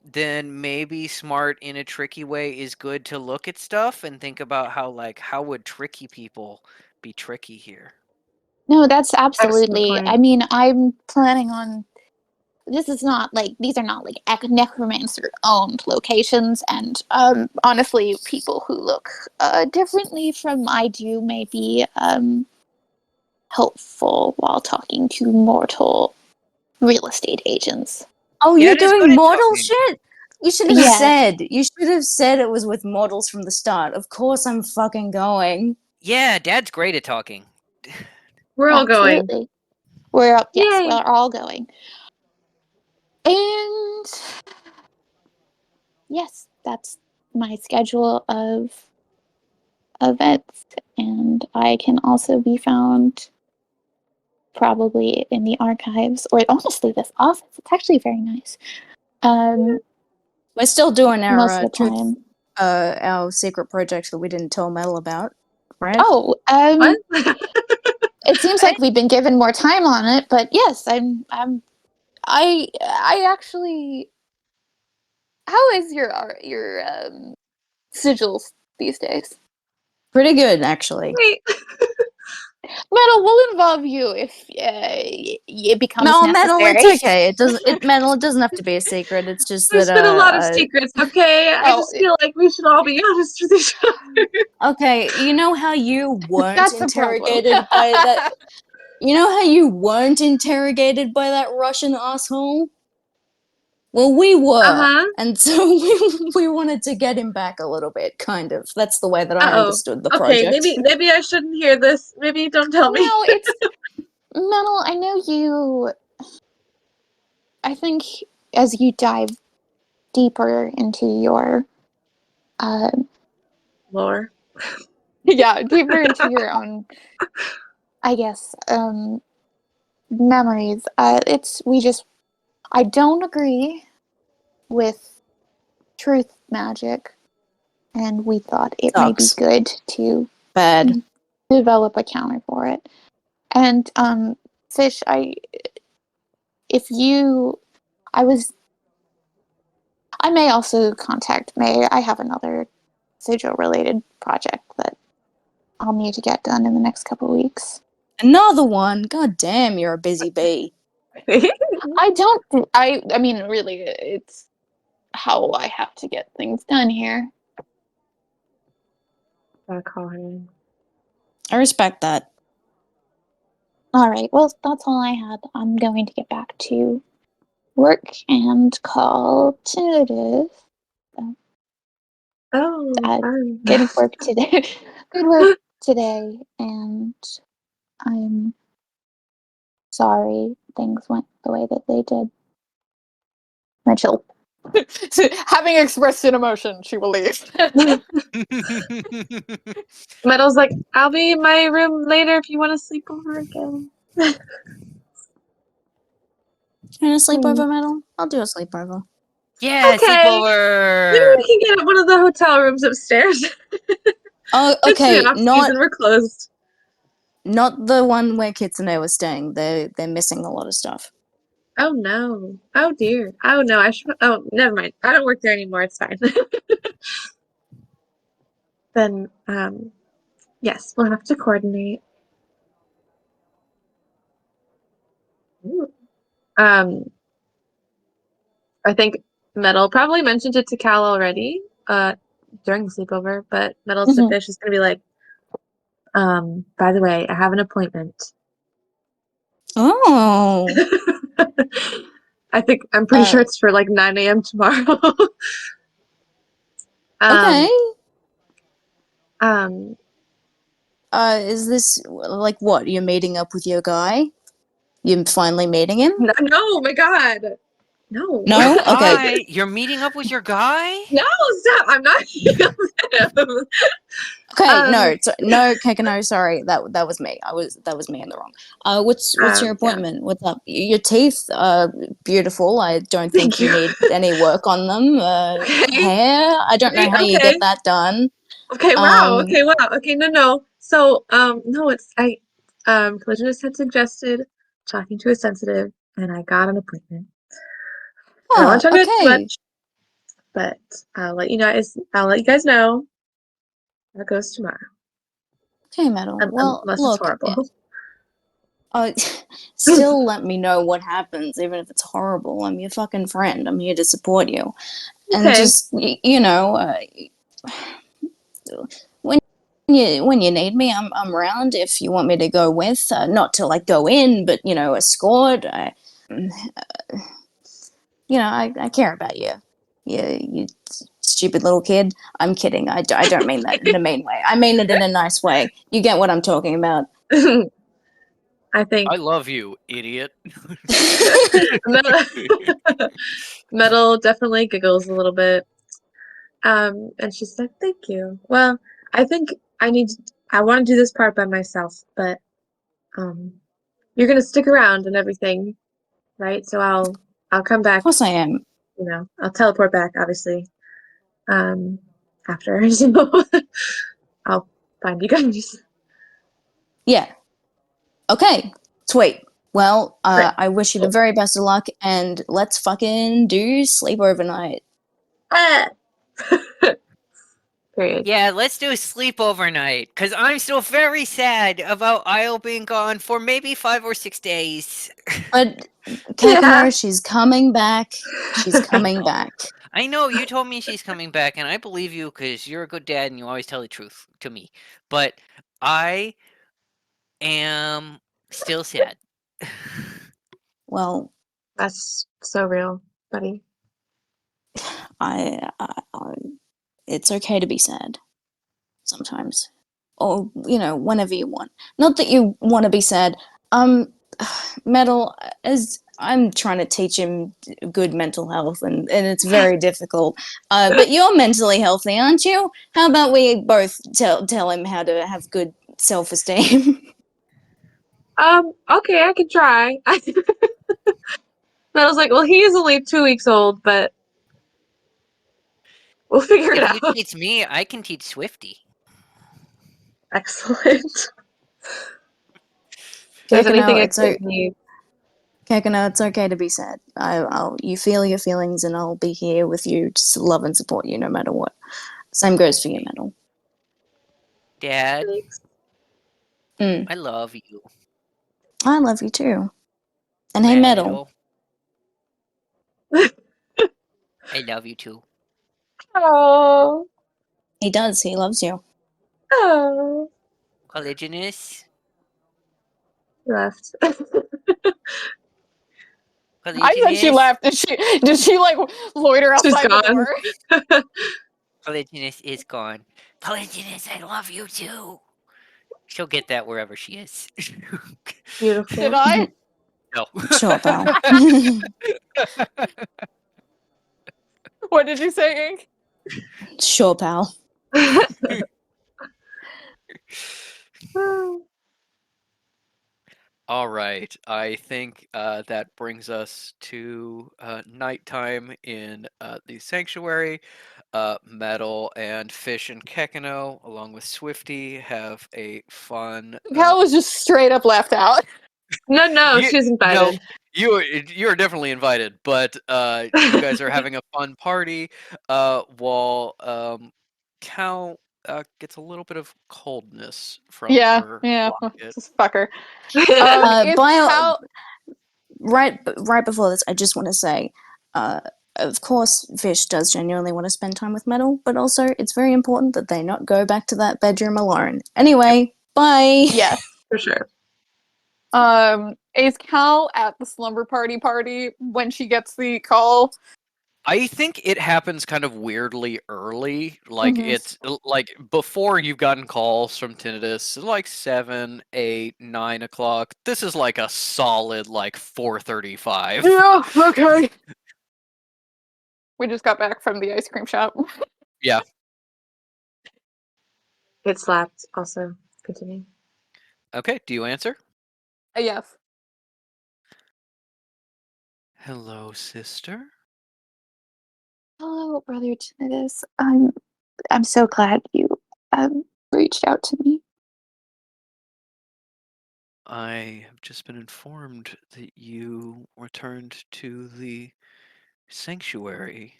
then maybe smart in a tricky way is good to look at stuff and think about how would tricky people be tricky here.
No, that's absolutely.
point.
I mean, I'm planning on. These are not like necromancer owned locations, and honestly, people who look differently from I do may be helpful while talking to mortal real estate agents.
Oh,
Yeah,
you're
it is good
doing
at
mortal
talking.
shit? You should have
Yes.
said it was with models from the start. Of course I'm fucking going.
Yeah, Dad's great at talking.
We're all going.
Absolutely. We're up. Yes,
Yay.
we're all going. And yes, that's my schedule of events, and I can also be found probably in the archives, or honestly, this office. It's actually very nice.
We're still doing our
Most of the time.
our secret project that we didn't tell Mel about, right?
Oh,
What?
it seems like we've been given more time on it, but yes, I actually. How is your sigils these days?
Pretty good, actually.
Wait.
Metal will involve you if it becomes
No,
necessary.
Metal, it's okay. Metal, it doesn't have to be a secret. It's just
There's
that
been a lot of secrets, okay? I
Oh,
just feel like we should all be honest with each other.
okay, you know how you weren't
That's the problem.
interrogated by that. You know how you weren't interrogated by that Russian asshole? Well, we were,
Uh-huh.
and so we wanted to get him back a little bit, kind of. That's the way that I
Uh-oh.
understood the
Okay,
project.
maybe I shouldn't hear this. Maybe don't tell me.
No, it's Metal. I know you. I think as you dive deeper into your,
Lore.
yeah, deeper into your own, I guess, memories. I don't agree with truth magic, and we thought it may be
Sucks.
good to
Bad.
develop a counter for it. And Fish, I may also contact May. I have another sigil related project that I'll need to get done in the next couple of weeks.
Another one. God damn, you're a busy bee.
I mean, really, it's how I have to get things done here.
Gotta call her.
I respect that.
All right, well, that's all I had. I'm going to get back to work and call Tinnitus.
Oh, fun.
Good work today. Good work today, and I'm sorry things went the way that they did. Rachel. Having expressed an emotion, she will leave.
Metal's like, I'll be in my room later if you want to sleep over again.
You want a sleepover, Metal? I'll do a sleepover.
Yeah,
Okay. Maybe
sleepover.
we can get one of the hotel rooms upstairs.
Oh,
It's
okay.
the off season, we're closed.
Not the one where Kitsune was staying. They're missing a lot of stuff.
Oh no. Oh dear. Oh no, I should never mind. I don't work there anymore, it's fine. Then yes, we'll have to coordinate. Ooh. I think Metal probably mentioned it to Cal already, during the sleepover, but Metal to Fish is gonna be like, by the way, I have an appointment.
Oh.
I'm pretty sure it's for like 9 a.m. tomorrow.
Okay.
Is
Is this like what? You're meeting up with your guy? You're finally meeting him?
no, my God. No.
No? Okay.
Hi, you're meeting up with your guy?
No, stop. I'm not meeting up with him.
Okay, no, Kekano, sorry. That was me. That was me in the wrong. What's your appointment? What's up? Your teeth are beautiful. I don't think
Thank
you need any work on them. Hair, I don't know how you get that done.
Okay, wow. Okay, wow. Okay, no. So, no, Collisionist had suggested talking to a sensitive, and I got an appointment. I don't want to talk about it too much, but I'll let you guys know. That goes tomorrow.
Okay, Metal. Well,
unless
look,
it's horrible.
Still let me know what happens, even if it's horrible. I'm your fucking friend. I'm here to support you. And
Okay.
just, when you need me, I'm around. If you want me to go with, not to like go in, but escort. I care about you. It's stupid little kid. I'm kidding. I don't mean that in a mean way. I mean it in a nice way. You get what I'm talking about.
I think
I love you, idiot.
Metal, Metal definitely giggles a little bit. And she's like, "Thank you. Well, I think I want to do this part by myself, but you're gonna stick around and everything, right? So I'll come back,
Of course I am.
I'll teleport back, obviously, after, so I'll find you guys.
Yeah. Okay. Sweet. Well,
Great.
I wish you the very best of luck, and let's fucking do sleep overnight.
Ah! Period.
Yeah, let's do a sleepover night, because I'm still very sad about Isle being gone for maybe 5 or 6 days.
But Kekno,
Yeah.
she's coming back. She's coming back.
I know, you told me she's coming back, and I believe you because you're a good dad and you always tell the truth to me. But I am still sad.
Well,
That's so real, buddy.
I it's okay to be sad sometimes, or whenever you want. Not that you want to be sad. Metal, as I'm trying to teach him good mental health, and it's very difficult. But you're mentally healthy, aren't you? How about we both tell him how to have good self-esteem?
Okay, I can try. Metal's like, well, he is only 2 weeks old, but we'll figure it
If you
out.
teach me, I can teach Swifty.
Excellent. If there's anything I could need.
Kekano, it's okay to be sad. You feel your feelings, and I'll be here with you to love and support you no matter what. Same goes for you, Metal.
Dad,
Mm.
I love you.
I love you too. And hey, Metal.
I love you too.
Oh.
He does. He loves you.
Oh.
Collagenous.
He left.
I said she left. Did she like loiter
She's
outside the
gone.
door?
Collagenous is gone. Collagenous, I love you too. She'll get that wherever she is.
Beautiful.
Did I?
No.
Sure, pal.
What did you say, Ink?
Sure, pal.
All right. I think that brings us to nighttime in the sanctuary. Metal and Fish and Kekano, along with Swifty, have a fun.
Cal was just straight up left out.
No, she's invited.
No, you are definitely invited, but you guys are having a fun party while Cal gets a little bit of coldness from her locket.
Just fucker.
Right before this, I just want to say, of course, Fish does genuinely want to spend time with Metal, but also it's very important that they not go back to that bedroom alone. Anyway, bye.
Yeah,
for sure.
Is Cal at the slumber party when she gets the call?
I think it happens kind of weirdly early. Like
Mhm.
it's like before you've gotten calls from Tinnitus, like 7, 8, 9 o'clock. This is like a solid like 4:35.
Yeah, okay. We just got back from the ice cream shop.
Yeah.
It slapped. Also, continue.
Okay. Do you answer?
Yes.
Hello, sister.
Hello, Brother Tinnitus. I'm so glad you reached out to me.
I have just been informed that you returned to the sanctuary.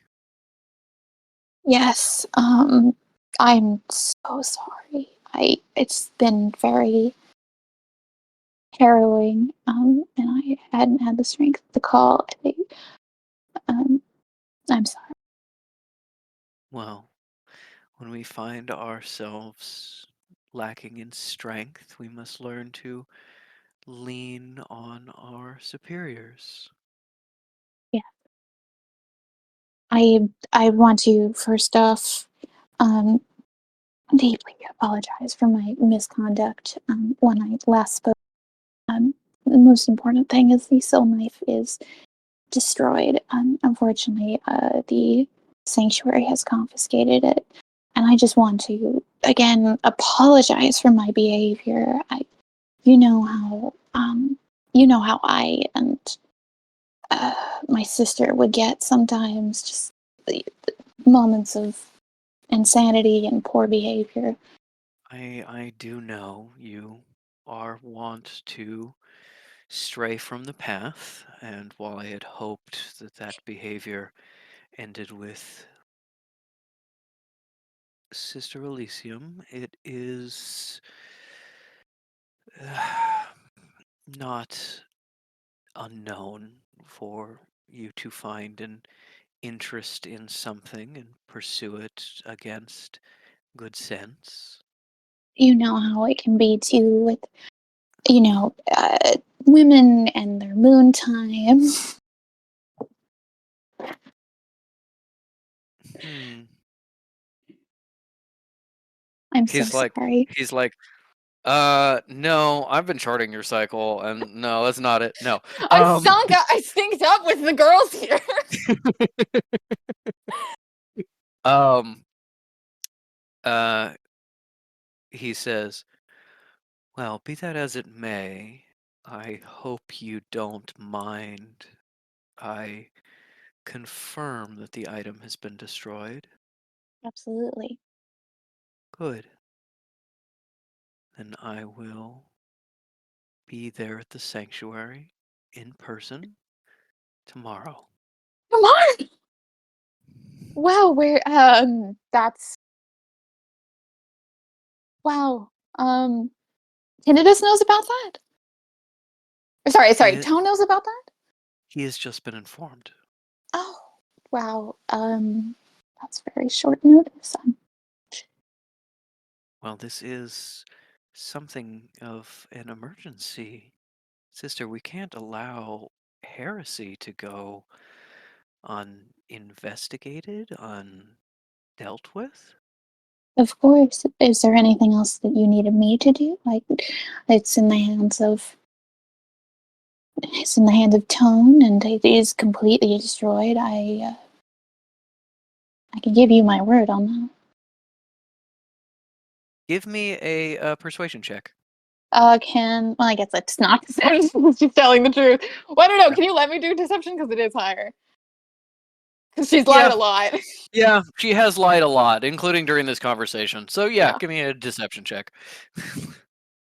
Yes. I'm so sorry. It's been very harrowing. And I hadn't had the strength to call. I'm sorry.
Well, when we find ourselves lacking in strength, we must learn to lean on our superiors.
Yeah. I want to first off um, deeply apologize for my misconduct when I last spoke. The most important thing is the soul knife is destroyed. Unfortunately, the sanctuary has confiscated it, and I just want to again apologize for my behavior. You know how I and my sister would get sometimes, just the moments of insanity and poor behavior.
I do know you are wont to stray from the path, and while I had hoped that that behavior ended with Sister Elysium, it is not unknown for you to find an interest in something and pursue it against good sense.
You know how it can be too with, women and their moon time.
Hmm.
I'm so
He's like,
sorry.
he's like, no, I've been charting your cycle, and no, that's not it. No.
I synced up with the girls here.
Um, uh, he says, well, be that as it may, I hope you don't mind. I confirm that the item has been destroyed.
Absolutely.
Good. Then I will be there at the sanctuary in person tomorrow.
Tomorrow. Wow, that's wow. Tinnitus knows about that. Sorry,
He,
Tone knows about that.
he has just been informed.
Oh, wow. That's very short notice.
Well, this is something of an emergency. Sister, we can't allow heresy to go uninvestigated, undealt with.
Of course. Is there anything else that you needed me to do? Like, it's in the hands of Tone, and it is completely destroyed. I can give you my word on that.
Give me a persuasion check.
I guess it's not deception. She's telling the truth.
Well, I don't know. Can you let me do deception because it is higher? Because she's lied a lot.
Yeah, she has lied a lot, including during this conversation. So yeah,
Yeah.
give me a deception check.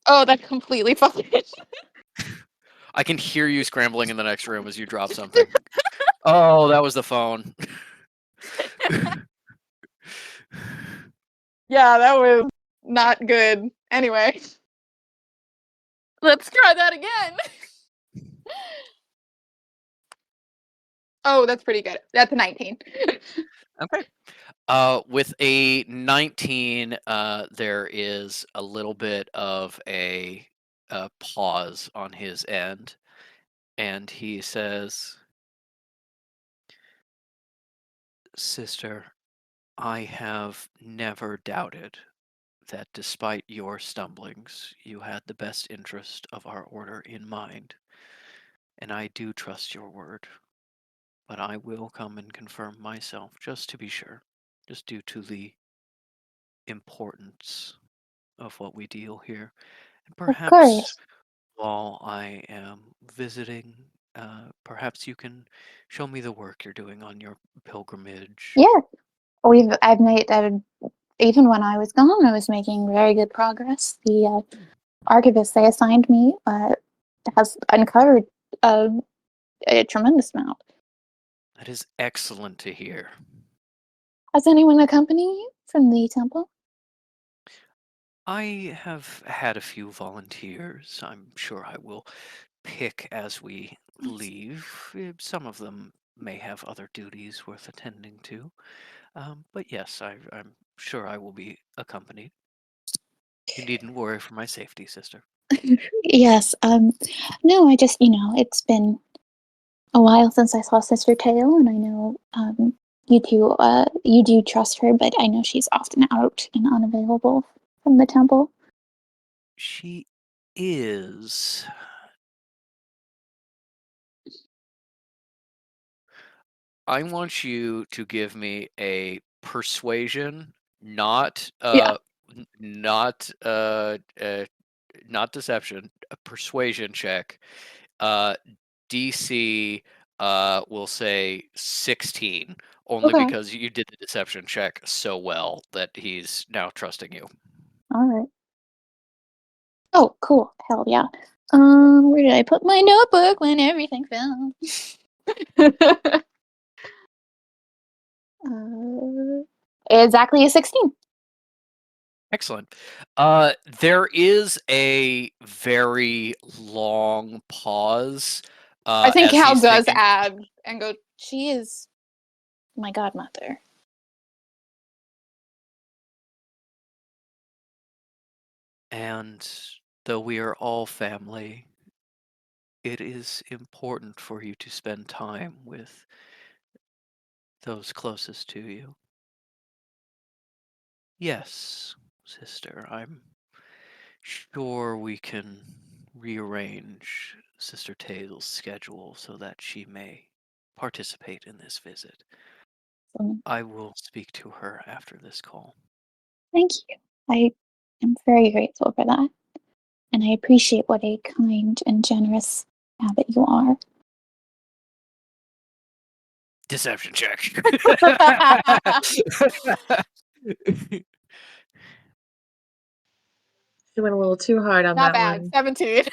Oh, that completely fucking.
I can hear you scrambling in the next room as you drop something. Oh, that was the phone.
Yeah, that was not good. Anyway, let's try that again. Oh, that's pretty good. That's a 19.
Okay. With a 19, there is a little bit of a pause on his end, and he says, Sister, I have never doubted that despite your stumblings, you had the best interest of our order in mind, and I do trust your word. But I will come and confirm myself, just to be sure, just due to the importance of what we deal here. And
Of
perhaps
course.
while I am visiting, perhaps you can show me the work you're doing on your pilgrimage.
Yeah. Even when I was gone, I was making very good progress. The archivist they assigned me has uncovered a tremendous amount.
That is excellent to hear.
Has anyone accompanied you from the temple?
I have had a few volunteers. I'm sure I will pick as we leave. Some of them may have other duties worth attending to. But yes, I'm sure I will be accompanied. You needn't worry for my safety, sister.
Yes. No, I just, it's been a while since I saw Sister Tail, and I know you do trust her, but I know she's often out and unavailable from the temple.
She is. I want you to give me a persuasion, not
Yeah.
not not deception, a persuasion check. DC will say 16, only
Okay.
because you did the deception check so well that he's now trusting you.
All right. Oh, cool. Hell yeah. Where did I put my notebook when everything fell? Exactly a 16.
Excellent. There is a very long pause.
I think
as
Hal
he's
does
thinking.
add and go,
She is my godmother.
And though we are all family, it is important for you to spend time with those closest to you. Yes, sister, I'm sure we can rearrange Sister Tayl's schedule so that she may participate in this visit.
So,
I will speak to her after this call.
thank you. I am very grateful for that. And I appreciate what a kind and generous abbot you are.
Deception check.
She went a little too hard on
not
that
bad.
one.
17.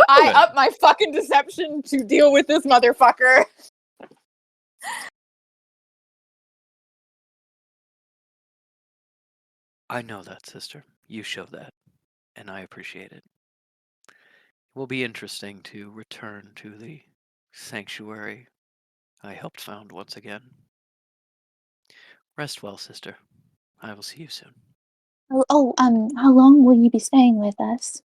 I up my fucking deception to deal with this motherfucker.
I know that, sister. You show that, and I appreciate it. It will be interesting to return to the sanctuary I helped found once again. Rest well, sister. I will see you soon.
How long will you be staying with us?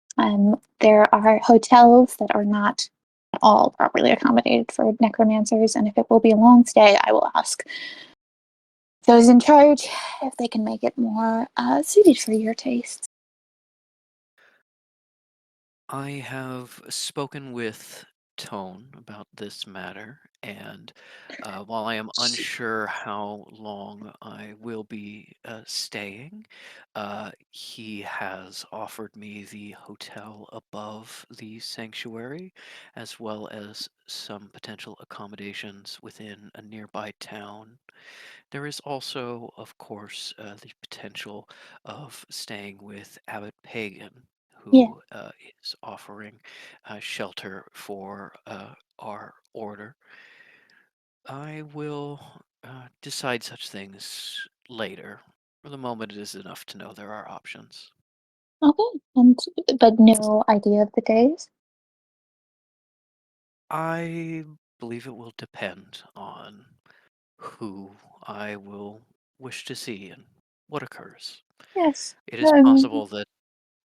There are hotels that are not at all properly accommodated for necromancers, and if it will be a long stay, I will ask those in charge if they can make it more suited for your tastes.
I have spoken with Tone about this matter, and while I am unsure how long I will be staying, he has offered me the hotel above the sanctuary, as well as some potential accommodations within a nearby town. There is also, of course, the potential of staying with Abbot Pagan,
Yeah.
who is offering shelter for our order. I will decide such things later. For the moment, it is enough to know there are options.
Okay, but no idea of the days?
I believe it will depend on who I will wish to see and what occurs.
Yes.
It is possible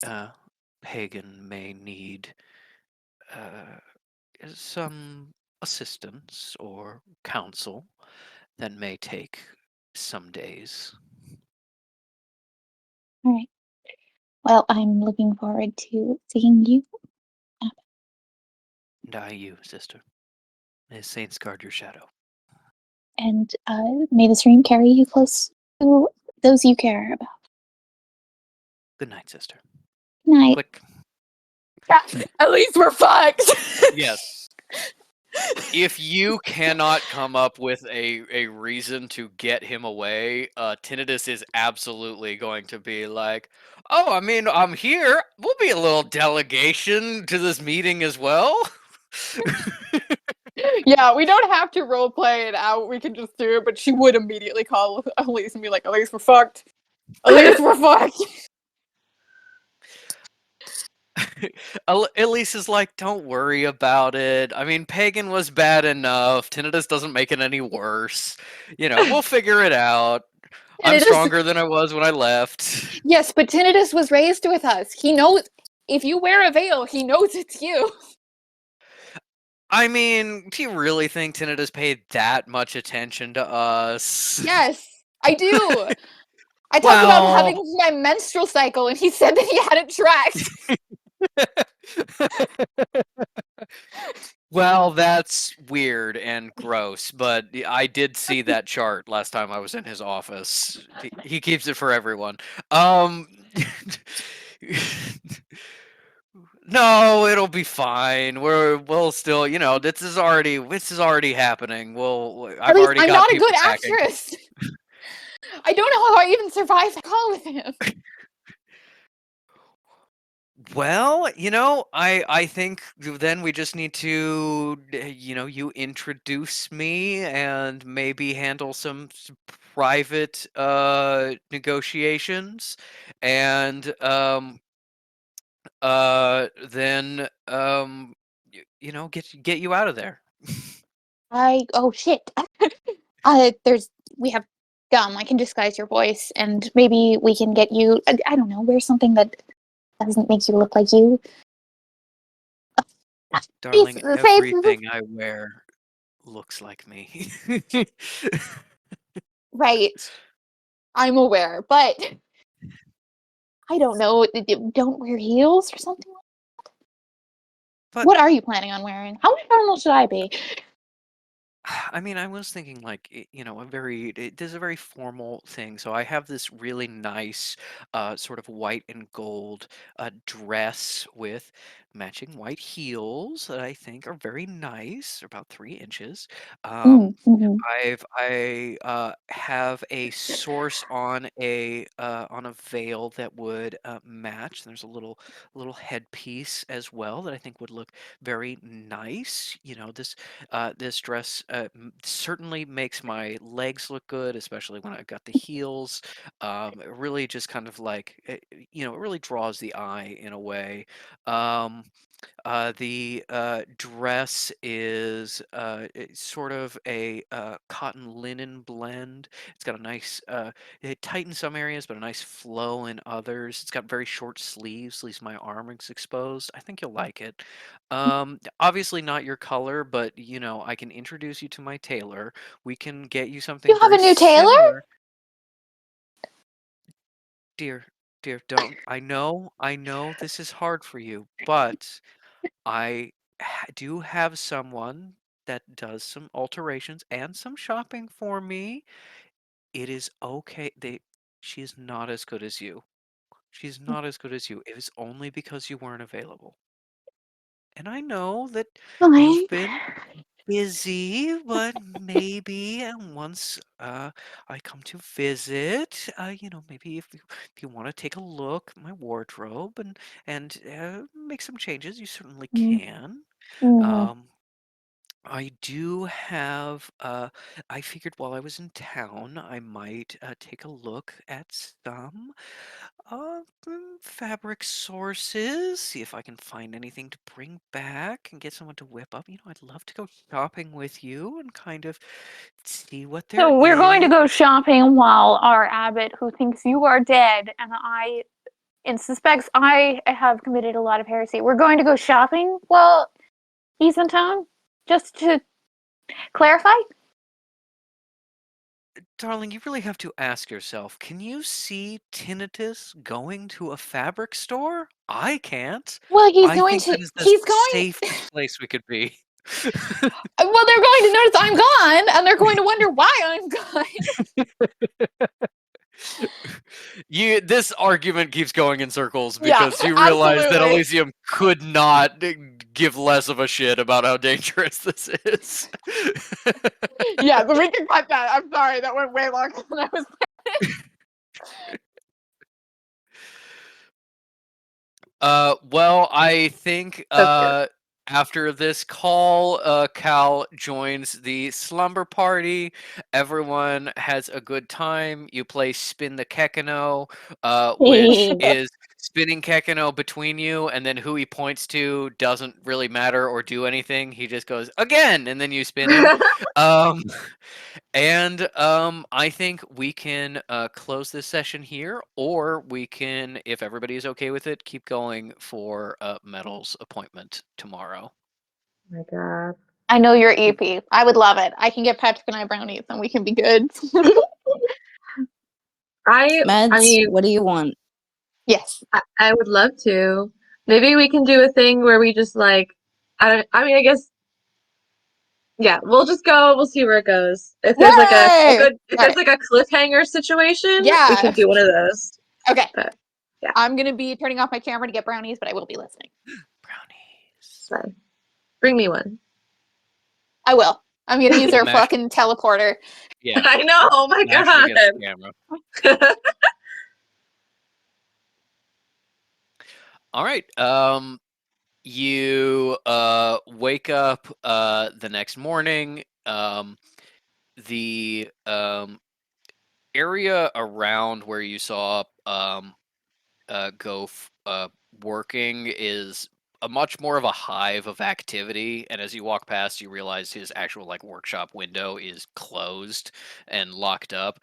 that Pagan may need some assistance or counsel that may take some days.
All right. Well, I'm looking forward to seeing you.
And I you, sister. May saints guard your shadow.
And may the stream carry you close to those you care about.
Good night, sister.
Night.
Click.
At least we're fucked.
Yes. If you cannot come up with a reason to get him away, Tinnitus is absolutely going to be like, oh, I mean, I'm here. We'll be a little delegation to this meeting as well.
Yeah, we don't have to role play it out. We can just do it, but she would immediately call Elise and be like, Elise, we're fucked. Elise, we're fucked.
Elise is like, don't worry about it. I mean, Pagan was bad enough. Tinnitus doesn't make it any worse. You know, we'll figure it out. I'm
Tinnitus-
stronger than I was when I left.
Yes, but Tinnitus was raised with us. He knows if you wear a veil, he knows it's you.
I mean, do you really think Tinnitus paid that much attention to us?
Yes, I do. I talked about
Well,
having my menstrual cycle, and he said that he had it tracked.
well, that's weird and gross, but I did see that chart last time I was in his office. He keeps it for everyone. No, it'll be fine. We'll still, this is already happening.
At
I've
least
already
I'm
got
not a
people
good
packing.
actress. I don't know how I even survived the call with him.
Well, I think then we just need to, you introduce me and maybe handle some private negotiations, and then get you out of there.
Oh shit. We have gum. I can disguise your voice, and maybe we can get you. I don't know. Wear something that doesn't make you look like you.
Darling,
Face.
everything I wear looks like me.
Right. I'm aware, but I don't know. Don't wear heels or something.
But
What are you planning on wearing? How formal should I be?
I mean, I was thinking like, this is a very formal thing. So I have this really nice, sort of white and gold dress with matching white heels that I think are very nice. They're about 3 inches.
Mm-hmm.
I have a source on a veil that would match. There's a little headpiece as well that I think would look very nice. This dress certainly makes my legs look good, especially when I've got the heels. It really just kind of like it really draws the eye in a way. Um, the dress is it's sort of a cotton linen blend. It's got a nice, it tightens some areas, but a nice flow in others. It's got very short sleeves, leaves my arm is exposed. I think you'll like it. Obviously not your color, but I can introduce you to my tailor. We can get you something
You have a
very
new tailor?
similar. Dear, dear, don't. I know this is hard for you, but I do have someone that does some alterations and some shopping for me. It is okay. She is not as good as you. She's not as good as you. It was only because you weren't available. And I know that
Fine.
you've been busy, but maybe once I come to visit, maybe if you want to take a look at my wardrobe and make some changes, you certainly can.
Mm.
Um, I do have, I figured while I was in town, I might take a look at some fabric sources, see if I can find anything to bring back and get someone to whip up. I'd love to go shopping with you and kind of see what there
So we're going to
is.
go shopping while our abbot, who thinks you are dead, and suspects I have committed a lot of heresy. We're going to go shopping while he's in town, just to clarify.
Darling, you really have to ask yourself, can you see Tinnitus going to a fabric store? I can't.
Well, he's
I
going
think
to.
that is the
He's going.
safest place we could be.
Well, they're going to notice I'm gone, and they're going to wonder why I'm gone.
This argument keeps going in circles
Yeah,
because you realize that
absolutely.
Elysium could not give less of a shit about how dangerous this is.
Yeah, but we can cut that. I'm sorry, that went way longer than I was.
Well, I think
So
after this call, Cal joins the slumber party. Everyone has a good time. You play Spin the Kekano, which is spinning Kekano between you, and then who he points to doesn't really matter or do anything. He just goes again, and then you spin him. um, and I think we can close this session here, or we can, if everybody is okay with it, keep going for Metal's appointment tomorrow.
my God.
I know you're EP. I would love it. I can get Patrick and I brownies and we can be good.
I
Mads,
mean,
what do you want?
Yes.
I would love to. Maybe we can do a thing where we just like, I guess, yeah, we'll just go. We'll see where it goes. If there's like a
Yay!
good, if there's
Alright.
like a cliffhanger situation, we
Yeah.
can do one of those.
Okay.
But, yeah.
I'm gonna be turning off my camera to get brownies, but I will be listening.
Brownies.
So, bring me one.
I will. I'm gonna use
We'll
our
mash-
fucking teleporter.
Yeah.
I know. Oh my
Mash it
God.
against the camera. All right. You wake up the next morning. The area around where you saw Goph working is a much more of a hive of activity, and as you walk past you realize his actual like workshop window is closed and locked up.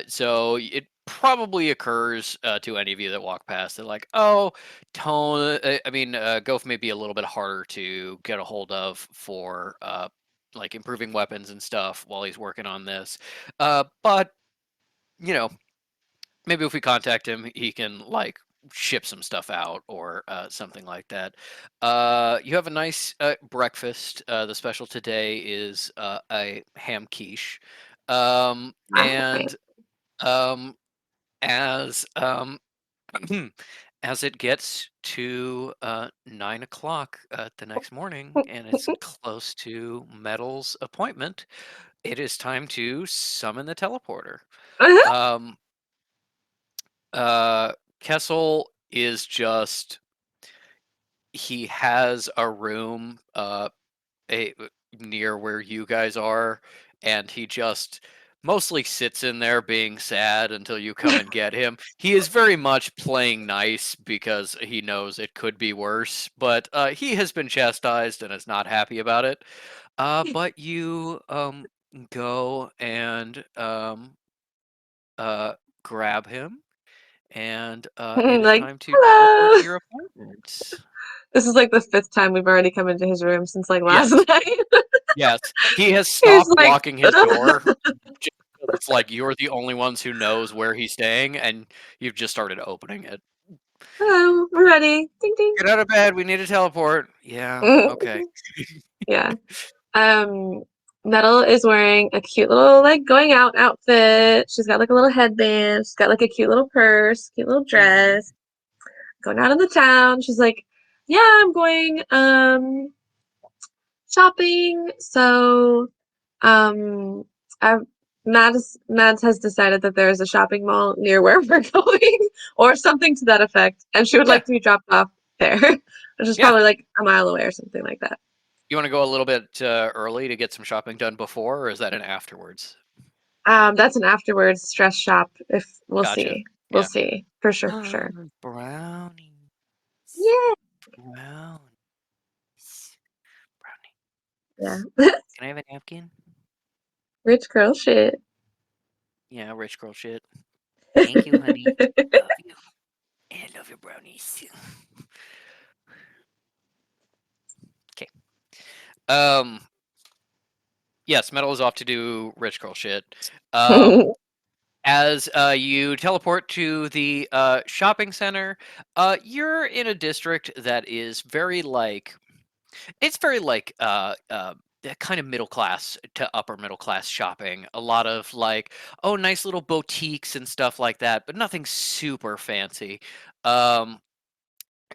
So it probably occurs to any of you that walk past. They're like, oh, Goph may be a little bit harder to get a hold of for like improving weapons and stuff while he's working on this, but you know, maybe if we contact him, he can like ship some stuff out or something like that. You have a nice breakfast. The special today is a ham quiche, and as as it gets to 9 o'clock the next morning, and it's close to Metal's appointment, it is time to summon the teleporter. Um, Kessel is just he has a room near where you guys are, and he just mostly sits in there being sad until you come and get him. He is very much playing nice because he knows it could be worse, but he has been chastised and is not happy about it. But you go and grab him, and it is
Like,
time to
hello.
teleport to your appointment.
This is like the 5th time we've already come into his room since like last
Yes.
night.
Yes, he has
He's
stopped
like,
locking his door. Just 'cause it's like you're the only ones who knows where he's staying, and you've just started opening it.
hello, we're ready. Ding ding.
Get out of bed. We need to teleport. Yeah. Okay.
Yeah. Metal is wearing a cute little like going out outfit. She's got like a little headband. She's got like a cute little purse, cute little dress. Going out in the town. She's like, yeah, I'm going shopping. So I Mads has decided that there is a shopping mall near where we're going, or something to that effect, and she would
Yeah.
like to be dropped off there, which is
Yeah.
probably like a mile away or something like that.
You want to go a little bit early to get some shopping done before, or is that an afterwards?
That's an afterwards stress shop. If we'll
Gotcha.
see, we'll
Yeah.
see for sure, for sure.
Brownies.
Yeah,
Brownies. Brownie.
yeah.
Can I have a napkin?
Rich girl shit.
Yeah, rich girl shit. Thank you, honey. Love you. And I love your brownies. Okay. Yes, Metal is off to do rich girl shit. As you teleport to the shopping center, you're in a district that is very like it's very like kind of middle class to upper middle class shopping. A lot of like, oh, nice little boutiques and stuff like that, but nothing super fancy.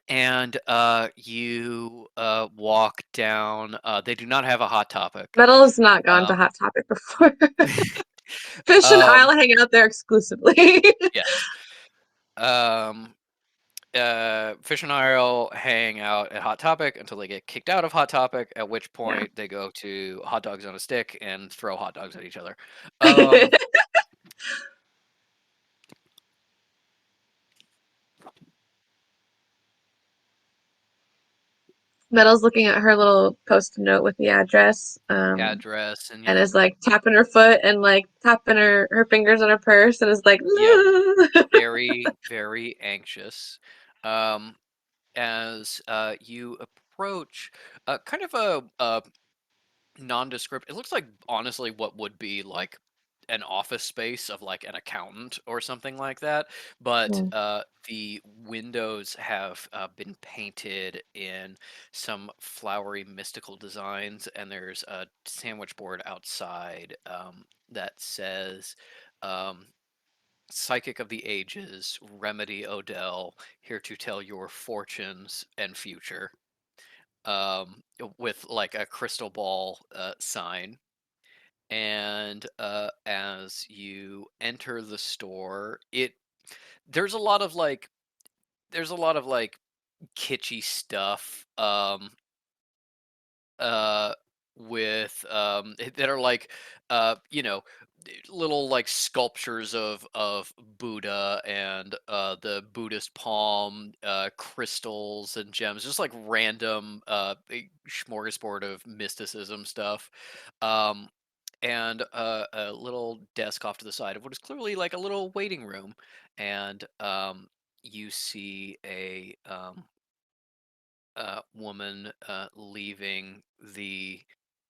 And you walk down. They do not have a Hot Topic.
Metal has not gone to Hot Topic before. Fish and I'll hang out there exclusively.
Yes. Fish and I'll hang out at Hot Topic until they get kicked out of Hot Topic, at which point they go to Hot Dogs on a Stick and throw hot dogs at each other.
Metal's looking at her little post-it note with the address.
Address and
is like tapping her foot and like tapping her fingers on her purse and is like
very, very anxious. As you approach kind of a nondescript. It looks like honestly what would be like an office space of like an accountant or something like that. But
Mm.
the windows have been painted in some flowery mystical designs, and there's a sandwich board outside that says. Psychic of the Ages, Remedy Odell, here to tell your fortunes and future. With like a crystal ball sign. And as you enter the store, there's a lot of like there's a lot of like kitschy stuff uh with that are like you know, little like sculptures of Buddha and the Buddhist palm, crystals and gems, just like random smorgasbord of mysticism stuff. Um, and a little desk off to the side of what is clearly like a little waiting room. And you see a woman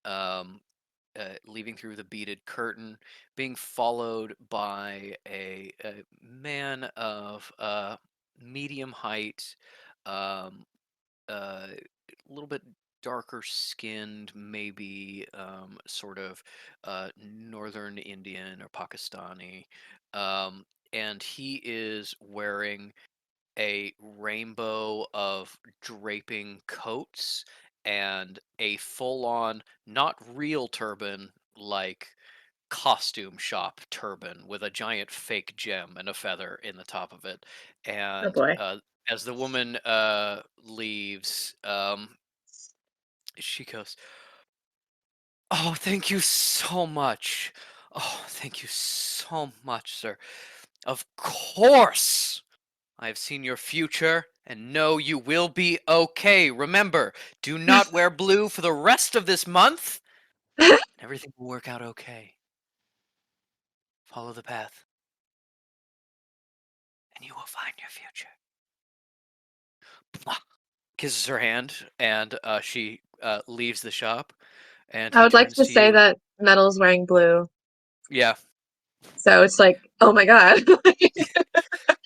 um, leaving through the beaded curtain, being followed by a man of medium height, um, a little bit darker skinned, maybe sort of northern Indian or Pakistani. Um, and he is wearing a rainbow of draping coats and a full on, not real turban, like costume shop turban with a giant fake gem and a feather in the top of it.
Oh
And
boy.
as the woman leaves, she goes, "Oh, thank you so much. Oh, thank you so much, sir. Of course. I have seen your future and know you will be okay. Remember, do not wear blue for the rest of this month. Everything will work out okay. Follow the path, and you will find your future." Mwah. Kisses her hand, and she leaves the shop. And
I
he
would like
turns
to
to
say
you.
that Metal's wearing blue,
Yeah,
so it's like, oh my god.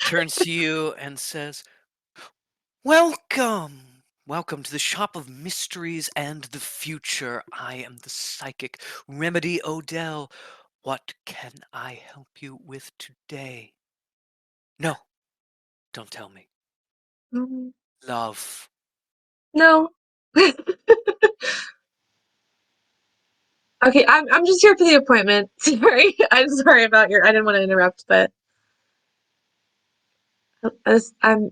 turns to you and says, "Welcome. Welcome to the Shop of Mysteries and the Future. I am the psychic Remedy Odell. What can I help you with today?" "No, don't tell me.
Mm,
Love."
no. Okay, I'm just here for the appointment. Sorry, I'm sorry about your. I didn't want to interrupt, but I'm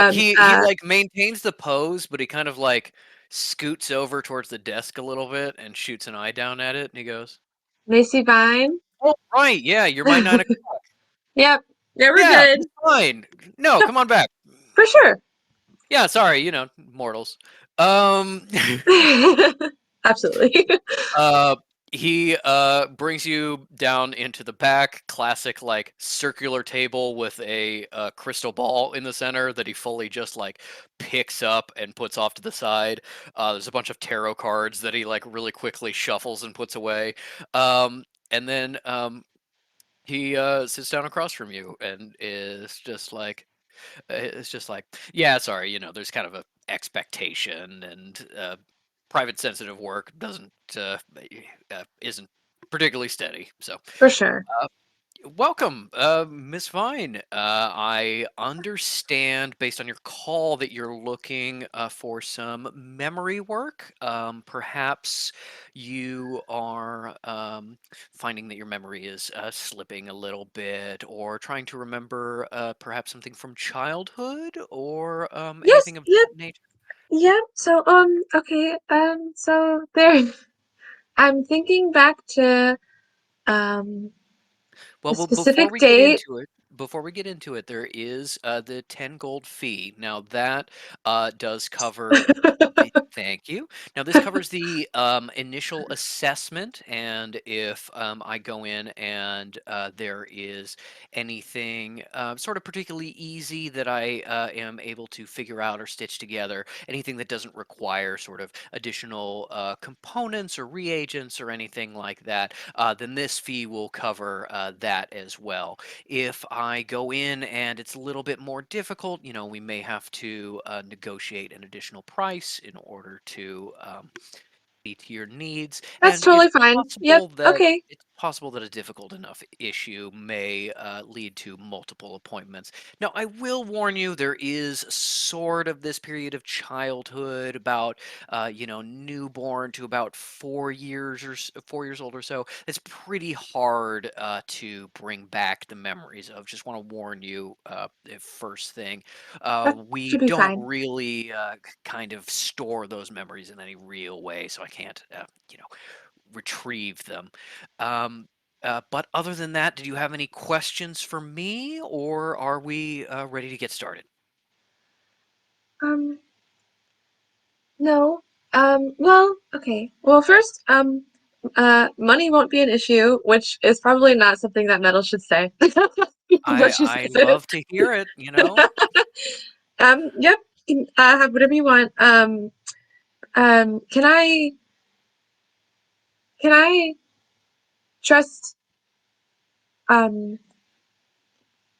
He like maintains the pose, but he kind of like scoots over towards the desk a little bit and shoots an eye down at it, and he goes,
Macy Vine.
"Oh, right, yeah, you're my 9 o'clock.
Yep, yeah, we're
Yeah,
good
it's fine. No, come on back.
for sure.
Yeah, sorry, mortals." Um,
Absolutely.
uh, he brings you down into the back, classic like circular table with a crystal ball in the center that he fully just like picks up and puts off to the side. There's a bunch of tarot cards that he like really quickly shuffles and puts away. And then he sits down across from you and is just like, yeah, sorry, there's kind of a expectation, and private sensitive work doesn't isn't particularly steady. So,
For sure.
welcome, Miss Vine. I understand, based on your call, that you're looking for some memory work. Perhaps you are finding that your memory is slipping a little bit, or trying to remember perhaps something from childhood, or
Yes,
anything of
yep,
that nature.
yep. So, okay, so there, I'm thinking back to, um,
Well,
a
before
specific
we get
date.
into it, before we get into it, there is the 10 gold fee. Now that does cover. Thank you. Now this covers the initial assessment, and if I go in and there is anything sort of particularly easy that I am able to figure out or stitch together, anything that doesn't require sort of additional components or reagents or anything like that, then this fee will cover that as well. If I go in and it's a little bit more difficult, we may have to negotiate an additional price in order to meet to your needs.
That's
And it's
totally fine. Yep.
possible that
Okay.
a difficult enough issue may lead to multiple appointments. Now, I will warn you, there is sort of this period of childhood, about newborn to about 4 years 4 years old or so. It's pretty hard to bring back the memories of. Just want to warn you, first thing,
That
we
should be
don't
fine.
really kind of store those memories in any real way, so I can't, retrieve them. Um, but other than that, did you have any questions for me, or are we ready to get started?
Um, no. Well, okay. Well, first, money won't be an issue, which is probably not something that Metal should say. But
I
she
I
says it.
love to hear it.
Yep. You can have whatever you want. Can I trust um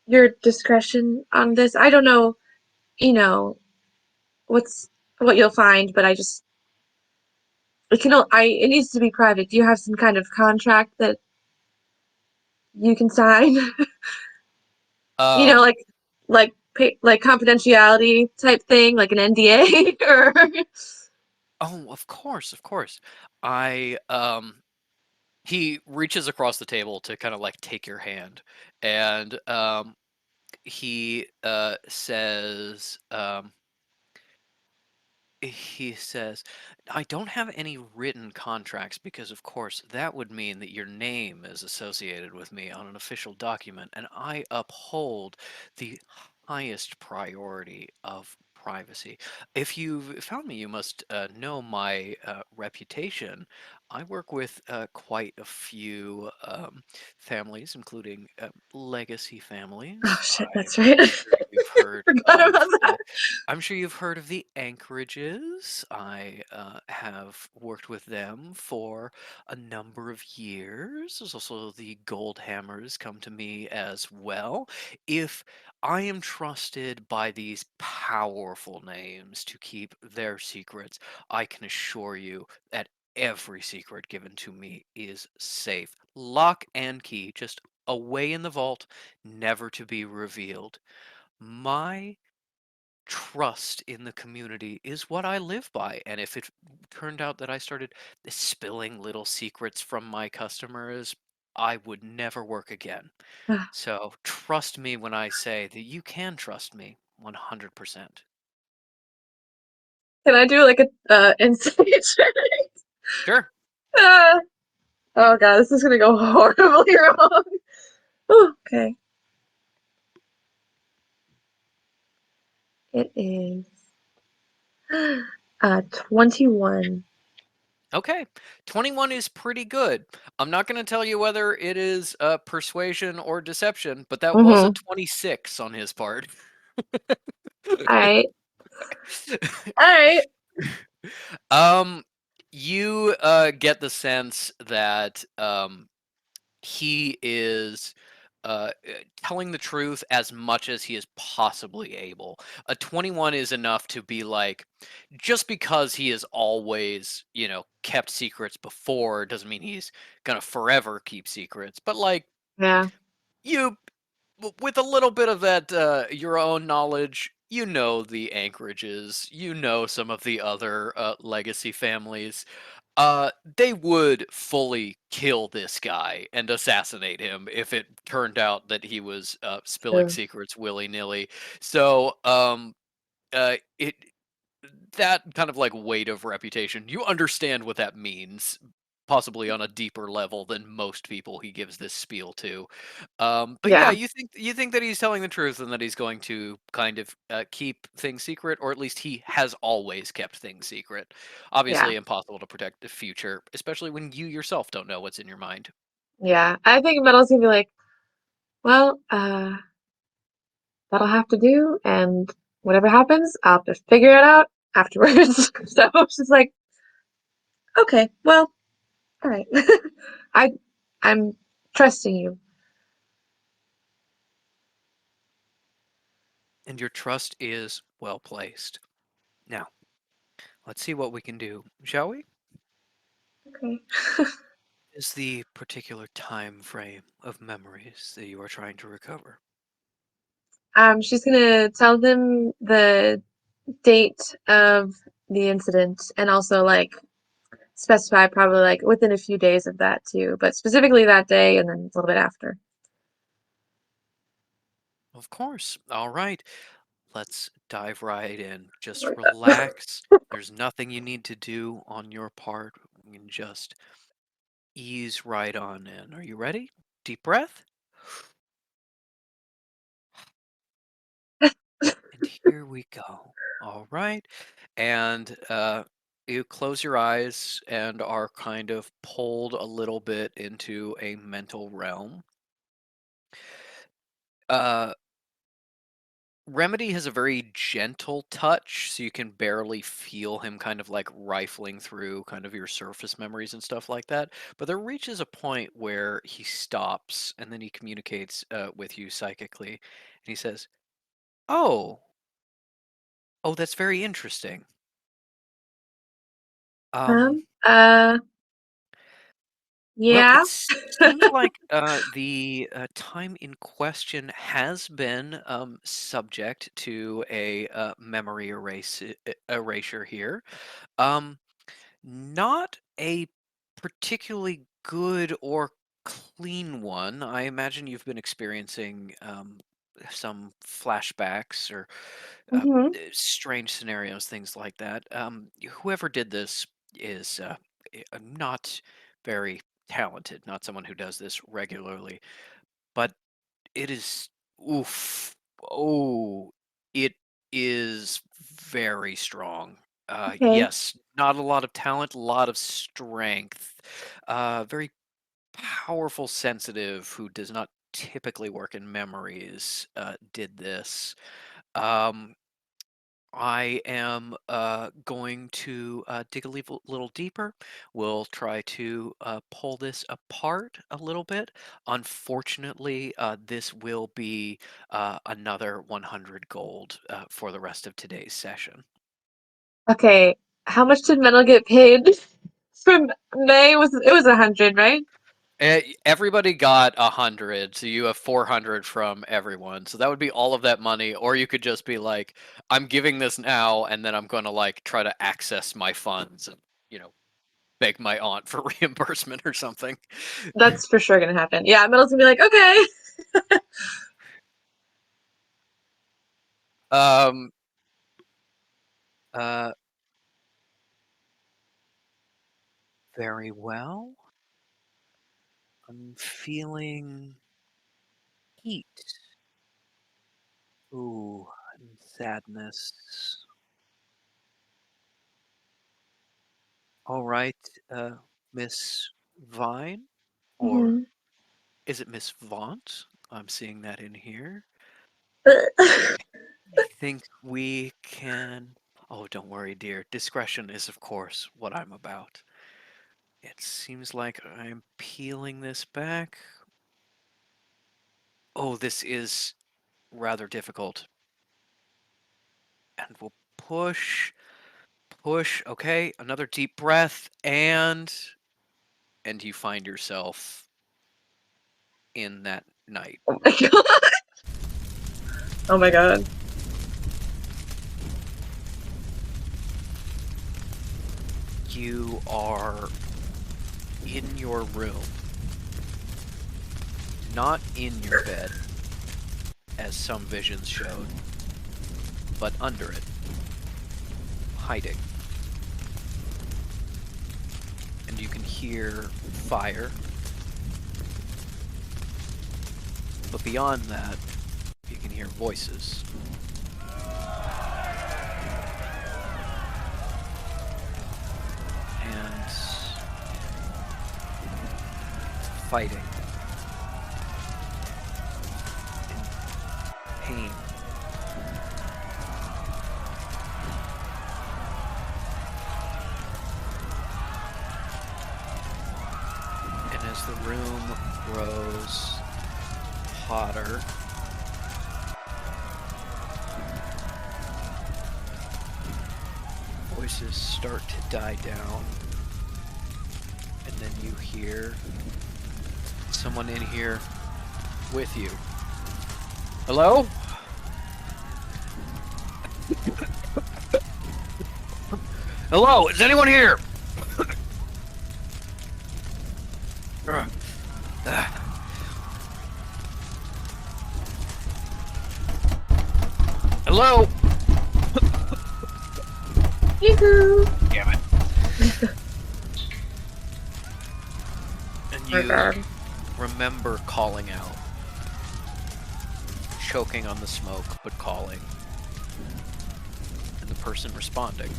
your discretion on this? I don't know, you know, what you'll find, but it needs to be private. Do you have some kind of contract that you can sign? You know,
Um,
like confidentiality type thing, like an NDA or
oh, of course, of course. I He reaches across the table to kind of like take your hand, and he says, I don't have any written contracts because, of course, that would mean that your name is associated with me on an official document, and I uphold the highest priority of privacy. If you've found me, you must know my reputation. I work with quite a few families, including legacy
oh
families.
shit, that's right.
You've heard
Forgot
of
about that.
I'm sure you've heard of the Anchorages. I have worked with them for a number of years. There's also the Goldhammers come to me as well. If I am trusted by these powerful names to keep their secrets, I can assure you that every secret given to me is safe. Lock and key, just away in the vault, never to be revealed. My trust in the community is what I live by. And if it turned out that I started spilling little secrets from my customers, I would never work again. So trust me when I say that you can trust me 100%.
Can I do like a insight check?
Sure.
Ah, oh god, this is gonna go horribly wrong. Okay. It is 21.
Okay. 21 is pretty good. I'm not going to tell you whether it is persuasion or deception, but that was a
Mm-hmm.
26 on his part.
Alright. Alright.
Um, you get the sense that he is telling the truth as much as he is possibly able. A 21 is enough to be like, just because he has always, kept secrets before doesn't mean he's gonna forever keep secrets. But like,
Yeah.
you with a little bit of that your own knowledge, the Anchorages, some of the other legacy families, they would fully kill this guy and assassinate him if it turned out that he was spilling
True.
secrets willy-nilly. So it that kind of like weight of reputation, you understand what that means, possibly on a deeper level than most people he gives this spiel to. But yeah,
Yeah.
you think that he's telling the truth and that he's going to kind of keep things secret, or at least he has always kept things secret. Obviously, impossible to protect the future, especially when you yourself don't know what's in your mind.
Yeah. I think Metal's gonna be like, well, that'll have to do, and whatever happens, I'll have to figure it out afterwards. So she's like, okay, well, all right. I'm trusting you.
And your trust is well placed. Now, let's see what we can do, shall we?
Okay.
Is the particular time frame of memories that you are trying to recover?
She's gonna tell them the date of the incident and also like specify probably like within a few days of that too, but specifically that day and then a little bit after.
Of course. All right. Let's dive right in. Just relax. There's nothing you need to do on your part. You can just ease right on in. Are you ready? Deep breath. And here we go. All right. And you close your eyes and are kind of pulled a little bit into a mental realm. Uh, Remedy has a very gentle touch, so you can barely feel him kind of like rifling through kind of your surface memories and stuff like that. But there reaches a point where he stops and then he communicates with you psychically. And he says, Oh, oh, that's very interesting. Um,
Uh,
well,
yeah.
it seems like the time in question has been subject to a memory erasure here. Um, Not a particularly good or clean one. I imagine you've been experiencing some flashbacks or
Hmm.
strange scenarios, things like that. Whoever did this is not very talented, not someone who does this regularly, but it is, oof, oh, it is very strong.
Okay.
Yes, not a lot of talent, a lot of strength. Very powerful, sensitive, who does not typically work in memories, did this. Um, I am going to dig a little deeper. We'll try to pull this apart a little bit. Unfortunately, this will be another 100 gold for the rest of today's session.
Okay. How much did Metal get paid from May? It was 100, right?
Everybody got 100, so you have 400 from everyone. So that would be all of that money, or you could just be like, I'm giving this now, and then I'm going to like try to access my funds and, beg my aunt for reimbursement or something.
That's for sure gonna happen. Yeah, Metal's gonna be like, okay.
Um, uh, Very well. I'm feeling heat. Ooh, and sadness. All right, Miss Vine, or
Mhm.
is it Miss Vaunt? I'm seeing that in here.
Mhm.
I think we can. Oh, don't worry, dear. Discretion is, of course, what I'm about. It seems like I'm peeling this back. Oh, this is rather difficult. And we'll push, push. Okay, another deep breath, and you find yourself in that night.
Oh my god. Oh my god.
You are in your room, not in your bed, as some visions showed, but under it, hiding. And you can hear fire. But beyond that, you can hear voices. And fighting. And pain. And as the room grows hotter, voices start to die down, and then you hear someone in here with you. Hello? Hello, is anyone here? Hello?
Yoo-hoo!
Damn it. And
My
you
bad.
remember calling out. Choking on the smoke, but calling. And the person responding.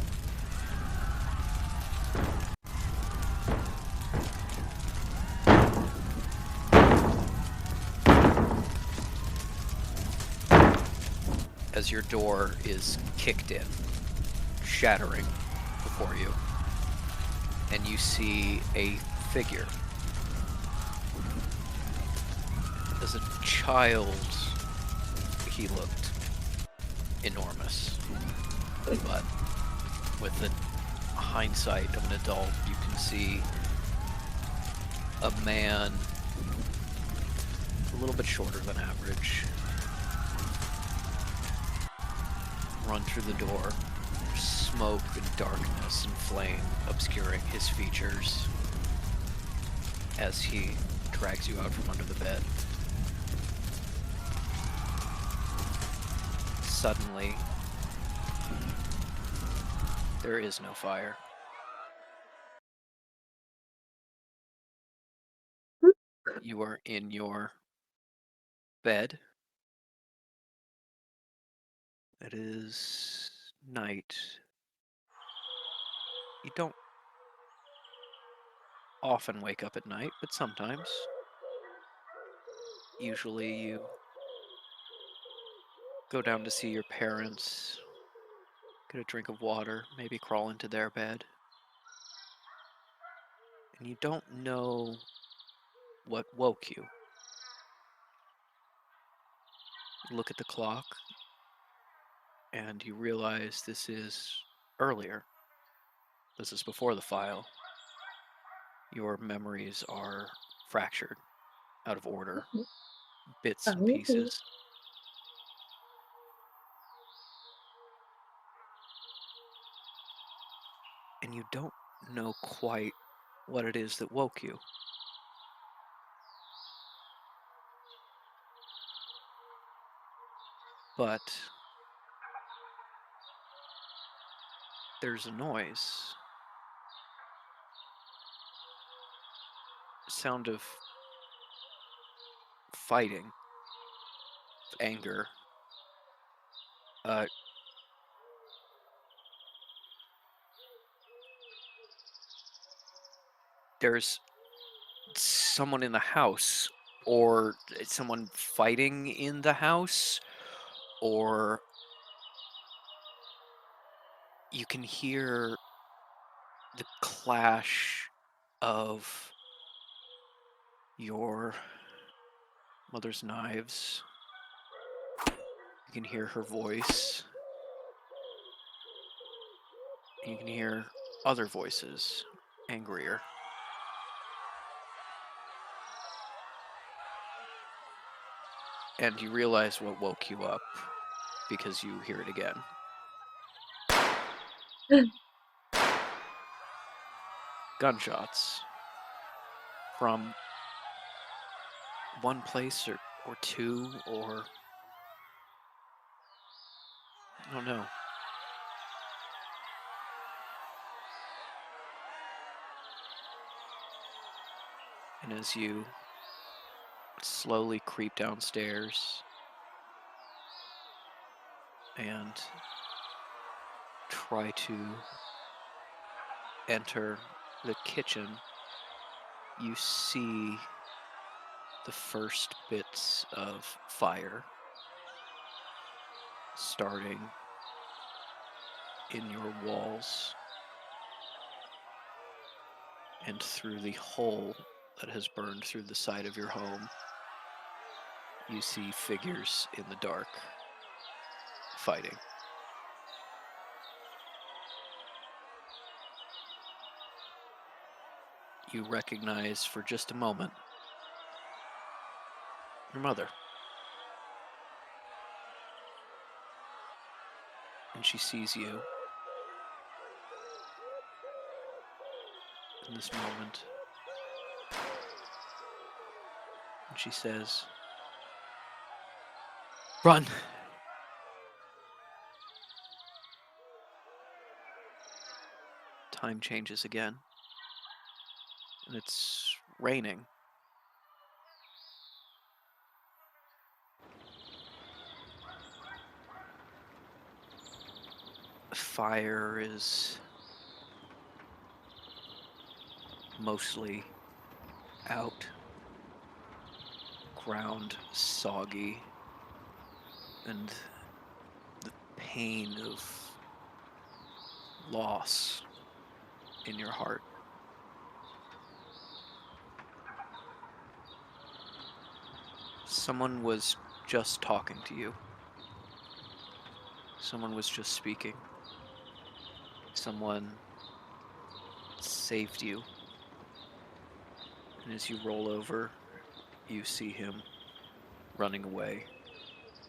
As your door is kicked in, shattering before you, and you see a figure. As a child, he looked enormous, but with the hindsight of an adult, you can see a man a little bit shorter than average run through the door, smoke and darkness and flame obscuring his features as he drags you out from under the bed. Suddenly, there is no fire. You are in your bed. It is night. You don't often wake up at night, but sometimes. Usually you go down to see your parents, get a drink of water, maybe crawl into their bed. And you don't know what woke you. You look at the clock, and you realize this is earlier. This is before the file. Your memories are fractured, out of order, bits and
Oh.
pieces. And you don't know quite what it is that woke you. But there's a noise. Sound of fighting, anger. There's someone in the house, or someone fighting in the house, or you can hear the clash of your mother's knives. You can hear her voice. You can hear other voices, angrier. And you realize what woke you up because you hear it again. Gunshots from one place or two, or I don't know. And as you slowly creep downstairs and try to enter the kitchen, you see the first bits of fire starting in your walls and through the hole that has burned through the side of your home. You see figures in the dark fighting. You recognize for just a moment your mother. And she sees you in this moment. And she says, "Run!" Time changes again. And it's raining. Fire is mostly out. Ground soggy. And the pain of loss in your heart. Someone was just talking to you. Someone was just speaking. Someone saved you. And as you roll over, you see him running away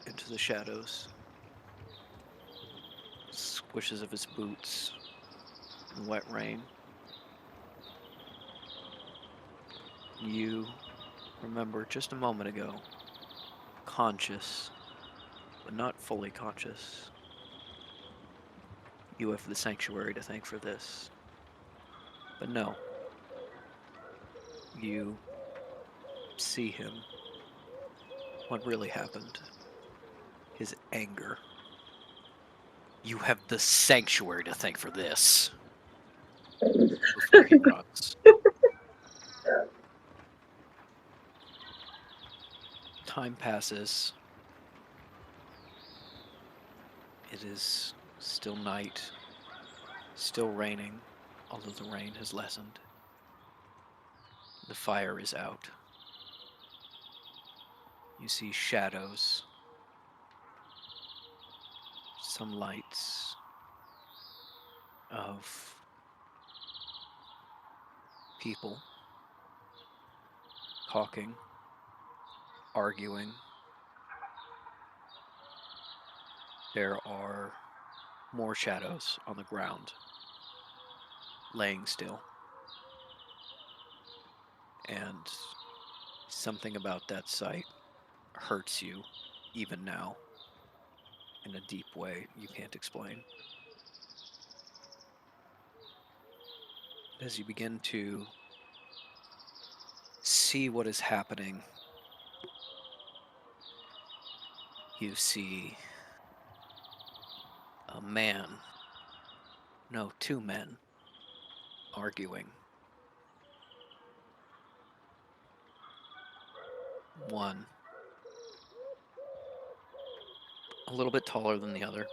into the shadows. Squishes of his boots in wet rain. You remember just a moment ago, conscious, but not fully conscious. You have the sanctuary to thank for this. But no. You see him. What really happened. His anger. You have the sanctuary to thank for this. Before he runs. Time passes. It is still night, still raining, although the rain has lessened. The fire is out. You see shadows, some lights of people talking, arguing. There are more shadows on the ground, laying still. And something about that sight hurts you even now in a deep way you can't explain. As you begin to see what is happening, you see a man, no, two men, arguing. One a little bit taller than the other,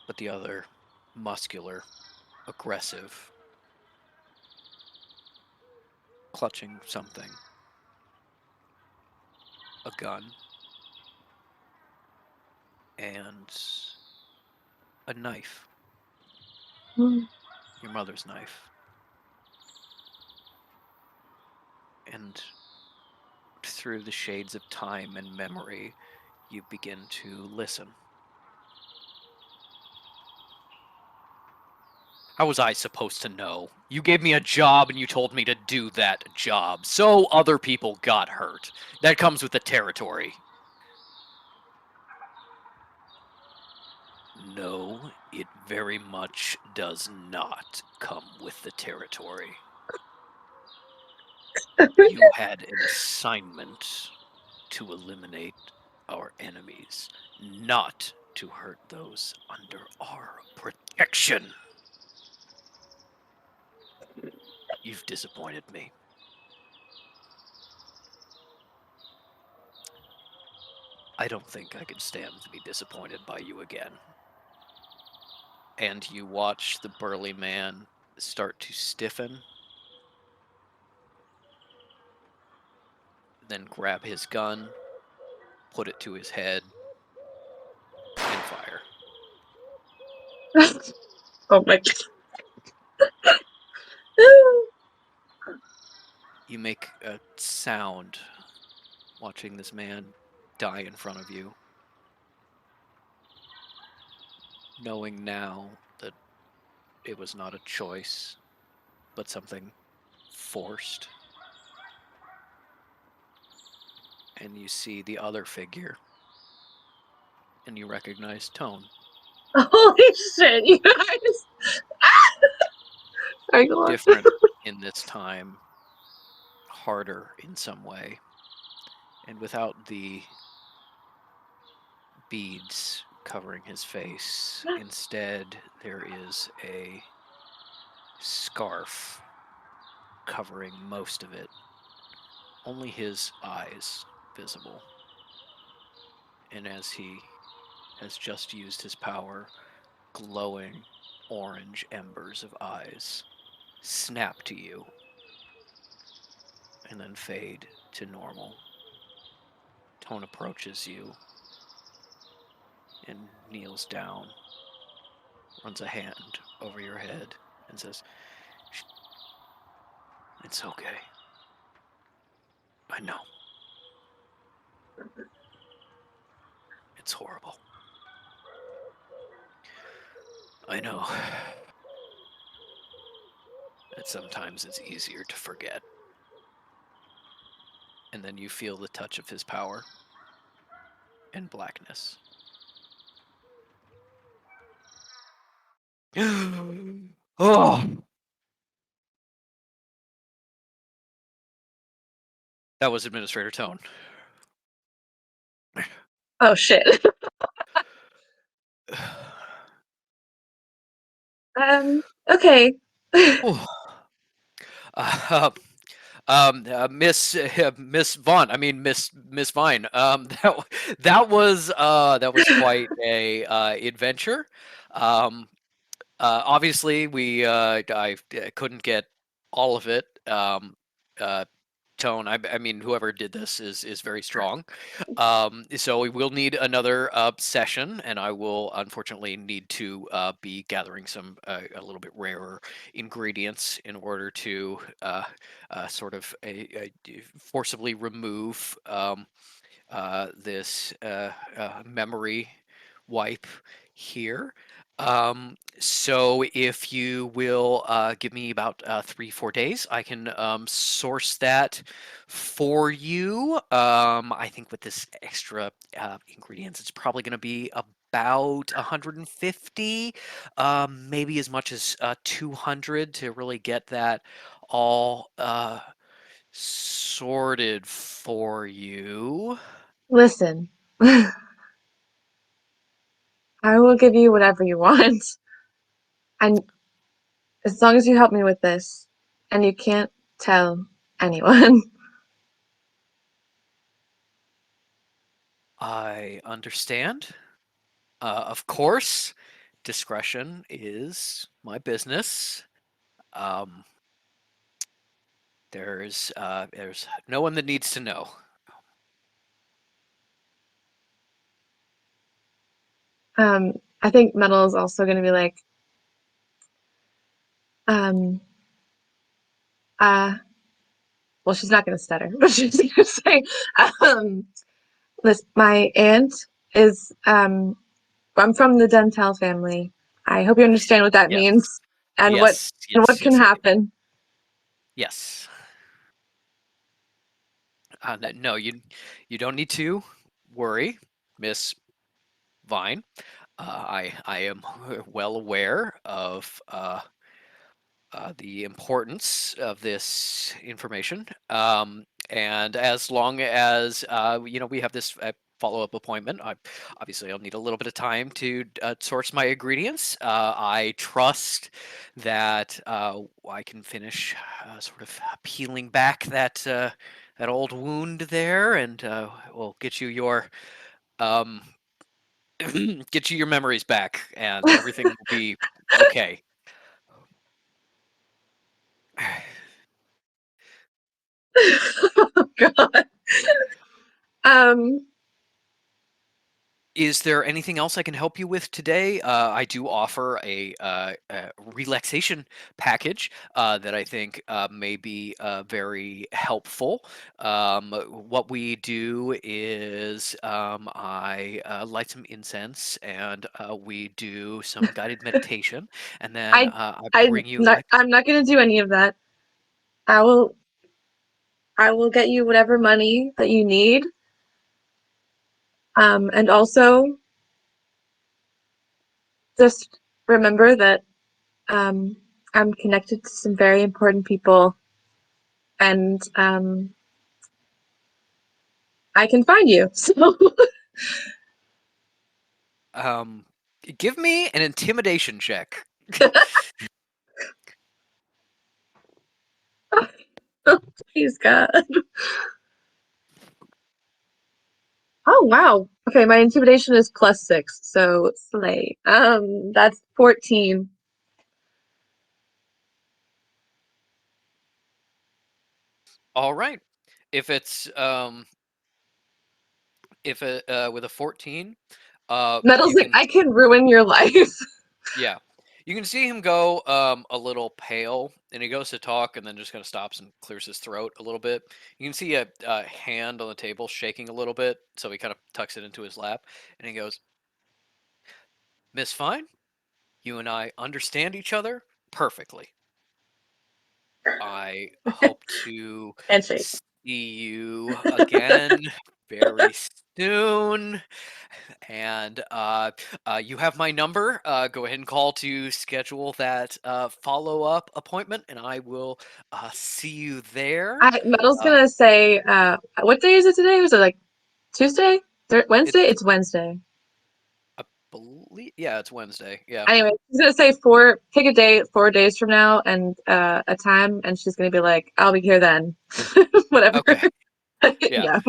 but the other muscular, aggressive, clutching something. A gun. And a knife. Your mother's knife. And through the shades of time and memory, you begin to listen. How was I supposed to know? You gave me a job and you told me to do that job, so other people got hurt. That comes with the territory. No, it very much does not come with the territory. You had an assignment to eliminate our enemies, not to hurt those under our protection. You've disappointed me. I don't think I can stand to be disappointed by you again. And you watch the burly man start to stiffen, then grab his gun, put it to his head, and fire.
Oh my god.
You make a sound watching this man die in front of you, knowing now that it was not a choice, but something forced. And you see the other figure, and you recognize Tone.
Holy shit, you guys. Sorry, go on.
Different in this time, harder in some way, and without the beads covering his face. Instead, there is a scarf covering most of it. Only his eyes visible. And as he has just used his power, glowing orange embers of eyes snap to you and then fade to normal. Tone approaches you and kneels down, runs a hand over your head, and says, "It's okay. I know. It's horrible. I know that sometimes it's easier to forget." And then you feel the touch of his power and blackness. Oh! That was Administrator Tone.
Oh shit. Okay.
Miss Vaughn. I mean Miss Vine. That was quite a adventure. Obviously, I couldn't get all of it. Tone. I mean, whoever did this is very strong. So we will need another session, and I will unfortunately need to be gathering some a little bit rarer ingredients in order to sort of forcibly remove this memory wipe here. So if you will give me about 3-4 days, I can source that for you. I think with this extra ingredients, it's probably going to be about 150, maybe as much as 200 to really get that all sorted for you.
Listen. I will give you whatever you want. And as long as you help me with this, and you can't tell anyone.
I understand. Of course, discretion is my business. There's no one that needs to know.
I think Metal is also going to be like, well, she's not going to stutter, but she's going to say, listen, my aunt is, I'm from the Dentel family. I hope you understand what that
Yes.
means and what can happen.
Yes. No, you don't need to worry, Miss Vine. I am well aware of the importance of this information. And as long as we have this follow-up appointment, obviously I'll need a little bit of time to source my ingredients. I trust that I can finish sort of peeling back that old wound there, and we'll get you your um, get you your memories back, and everything will be okay.
Oh God. Um,
Is there anything else I can help you with today? I do offer a relaxation package that I think may be very helpful. What we do is I light some incense and we do some guided meditation, and then
I
I bring you like.
I'm not gonna do any of that. I will get you whatever money that you need. And also just remember that I'm connected to some very important people, and I can find you. So
Give me an intimidation check.
please God. Oh wow. Okay, my intimidation is +6, so slay. That's 14.
All right. If it's if it with a 14,
Metal's
you
like,
can.
I can ruin your life.
Yeah. You can see him go a little pale, and he goes to talk, and then just kind of stops and clears his throat a little bit. You can see a hand on the table shaking a little bit, so he kind of tucks it into his lap, and he goes, "Miss Fine, you and I understand each other perfectly. I hope to
Handshake.
see you again very soon. And you have my number. Go ahead and call to schedule that follow-up appointment, and I will see you there.
Metal's
Uh,
gonna say, what day is it today? Was it like Tuesday? Wednesday?
it's
It's Wednesday.
I believe, yeah, it's Wednesday. Yeah.
Anyway, she's gonna say pick a day 4 days from now and a time, and she's gonna be like, I'll be here then. Whatever.
Okay. Yeah.
Yeah.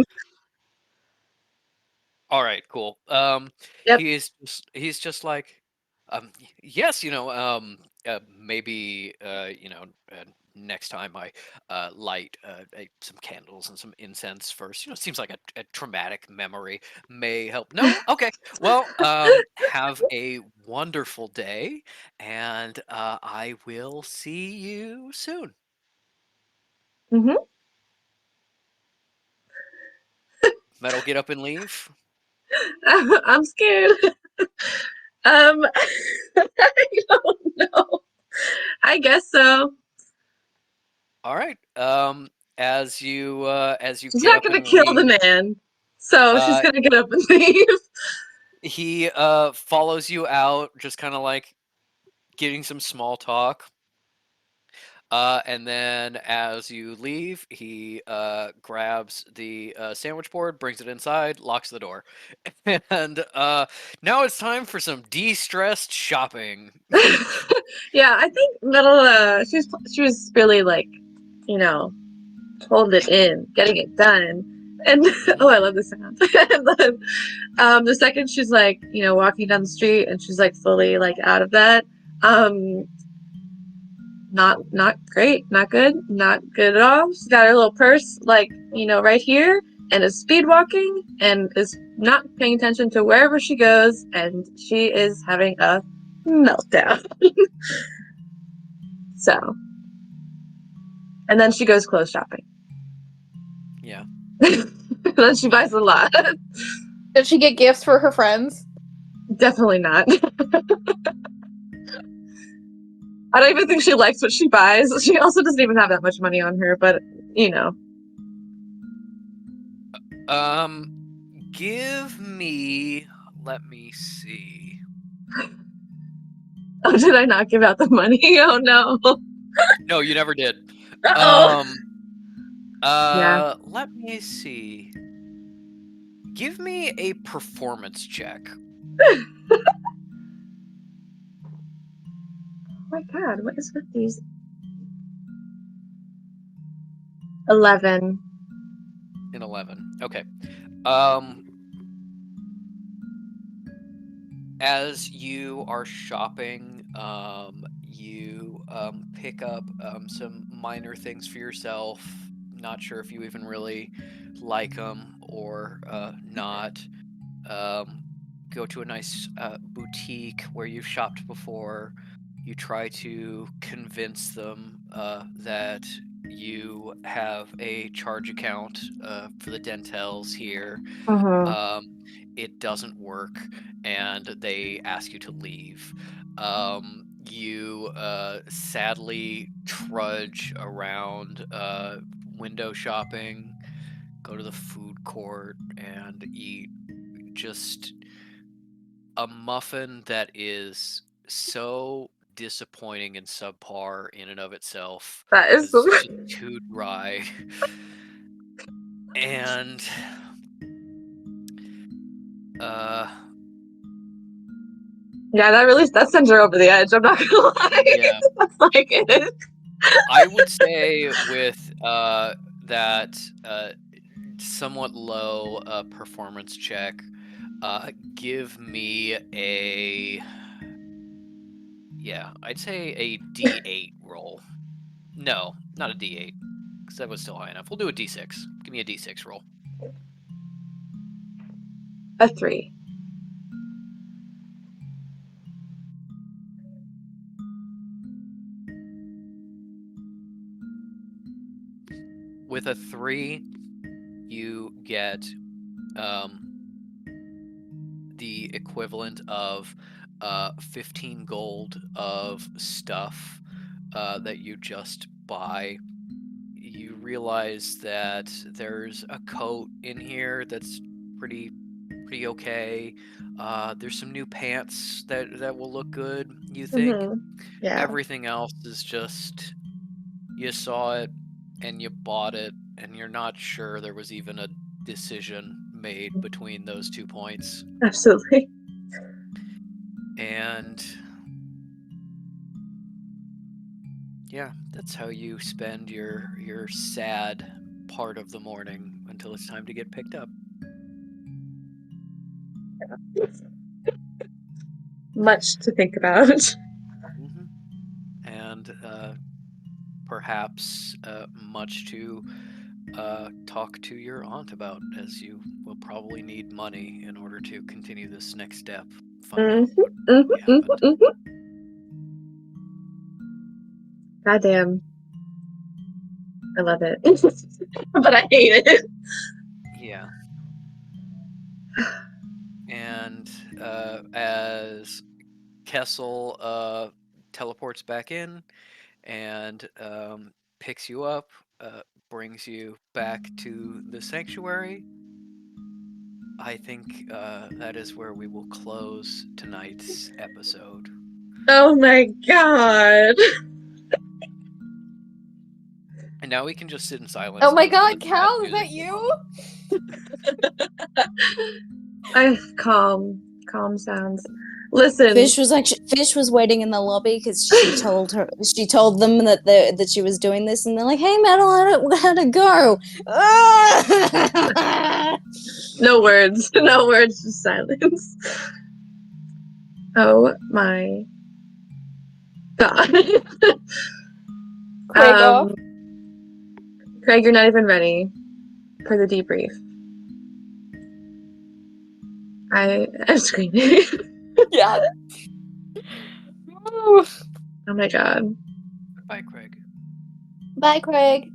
All right. Cool.
Yep.
He's just like, yes, maybe next time I light some candles and some incense first. It seems like a traumatic memory may help. No, okay. Well, have a wonderful day, and I will see you soon.
Hmm.
Metal, get up and leave.
I'm scared. I don't know. I guess so.
All right. As you
She's
get
not
up
gonna
and
kill the
leave,
man, so she's
uh,
gonna get up and leave.
he follows you out, just kind of like getting some small talk. And then as you leave, he grabs the sandwich board, brings it inside, locks the door, and now it's time for some de-stressed shopping.
Yeah, I think Metal. She was really like, you know, holding it in, getting it done. And oh, I love the sound. And then, the second she's like, walking down the street and she's like fully like out of that, um, not great, not good, not good at all. She's got her little purse like, right here, and is speed walking and is not paying attention to wherever she goes, and she is having a meltdown. So, and then she goes clothes shopping.
Yeah.
And then she buys a lot.
Did she get gifts for her friends?
Definitely not. I don't even think she likes what she buys. She also doesn't even have that much money on her, but
Give me. Let me see.
Oh, did I not give out the money? Oh no.
No, you never did.
Uh-oh. Yeah.
Let me see. Give me a performance check.
Oh my god, what is with these? 11.
In 11. Okay. As you are shopping, you pick up some minor things for yourself. Not sure if you even really like them or not. Go to a nice boutique where you've shopped before. You try to convince them that you have a charge account for the Dentels here. It doesn't work, and they ask you to leave. You sadly trudge around window shopping, go to the food court, and eat just a muffin that is so disappointing and subpar in and of itself.
That is
It's just too dry. And
yeah, that sends her over the edge. I'm not gonna lie.
yeah,
That's like it.
I would say with that somewhat low performance check, give me a I'd say a D8 roll. No, not a D8, because that was still high enough. We'll do a D6. Give me a D6 roll.
A 3.
With a 3, you get the equivalent of 15 gold of stuff that you just buy. You realize that there's a coat in here that's pretty okay. There's some new pants that will look good, you think.
Yeah.
Everything else is just, you saw it and you bought it, and you're not sure there was even a decision made between those 2 points.
Absolutely.
And yeah, that's how you spend your sad part of the morning until it's time to get picked up.
Much to think about.
Mm-hmm. And perhaps much to talk to your aunt about, as you will probably need money in order to continue this next step. Find out what happened.
Goddamn. I love it. But I hate it.
Yeah. And as Kessel teleports back in and picks you up, brings you back to the sanctuary, I think that is where we will close tonight's episode.
Oh my god.
And now we can just sit in silence.
Oh my
and listen
god,
to the
Cal,
sad
is that
music.
you?
Calm sounds. Listen.
Fish was waiting in the lobby because she told them that she was doing this, and they're like, "Hey, Metal, how'd it go?"
No words, just silence. Oh my god. Craig, you're not even ready for the debrief. I'm screaming.
Yeah.
Oh my god.
Bye, Craig.
Bye, Craig.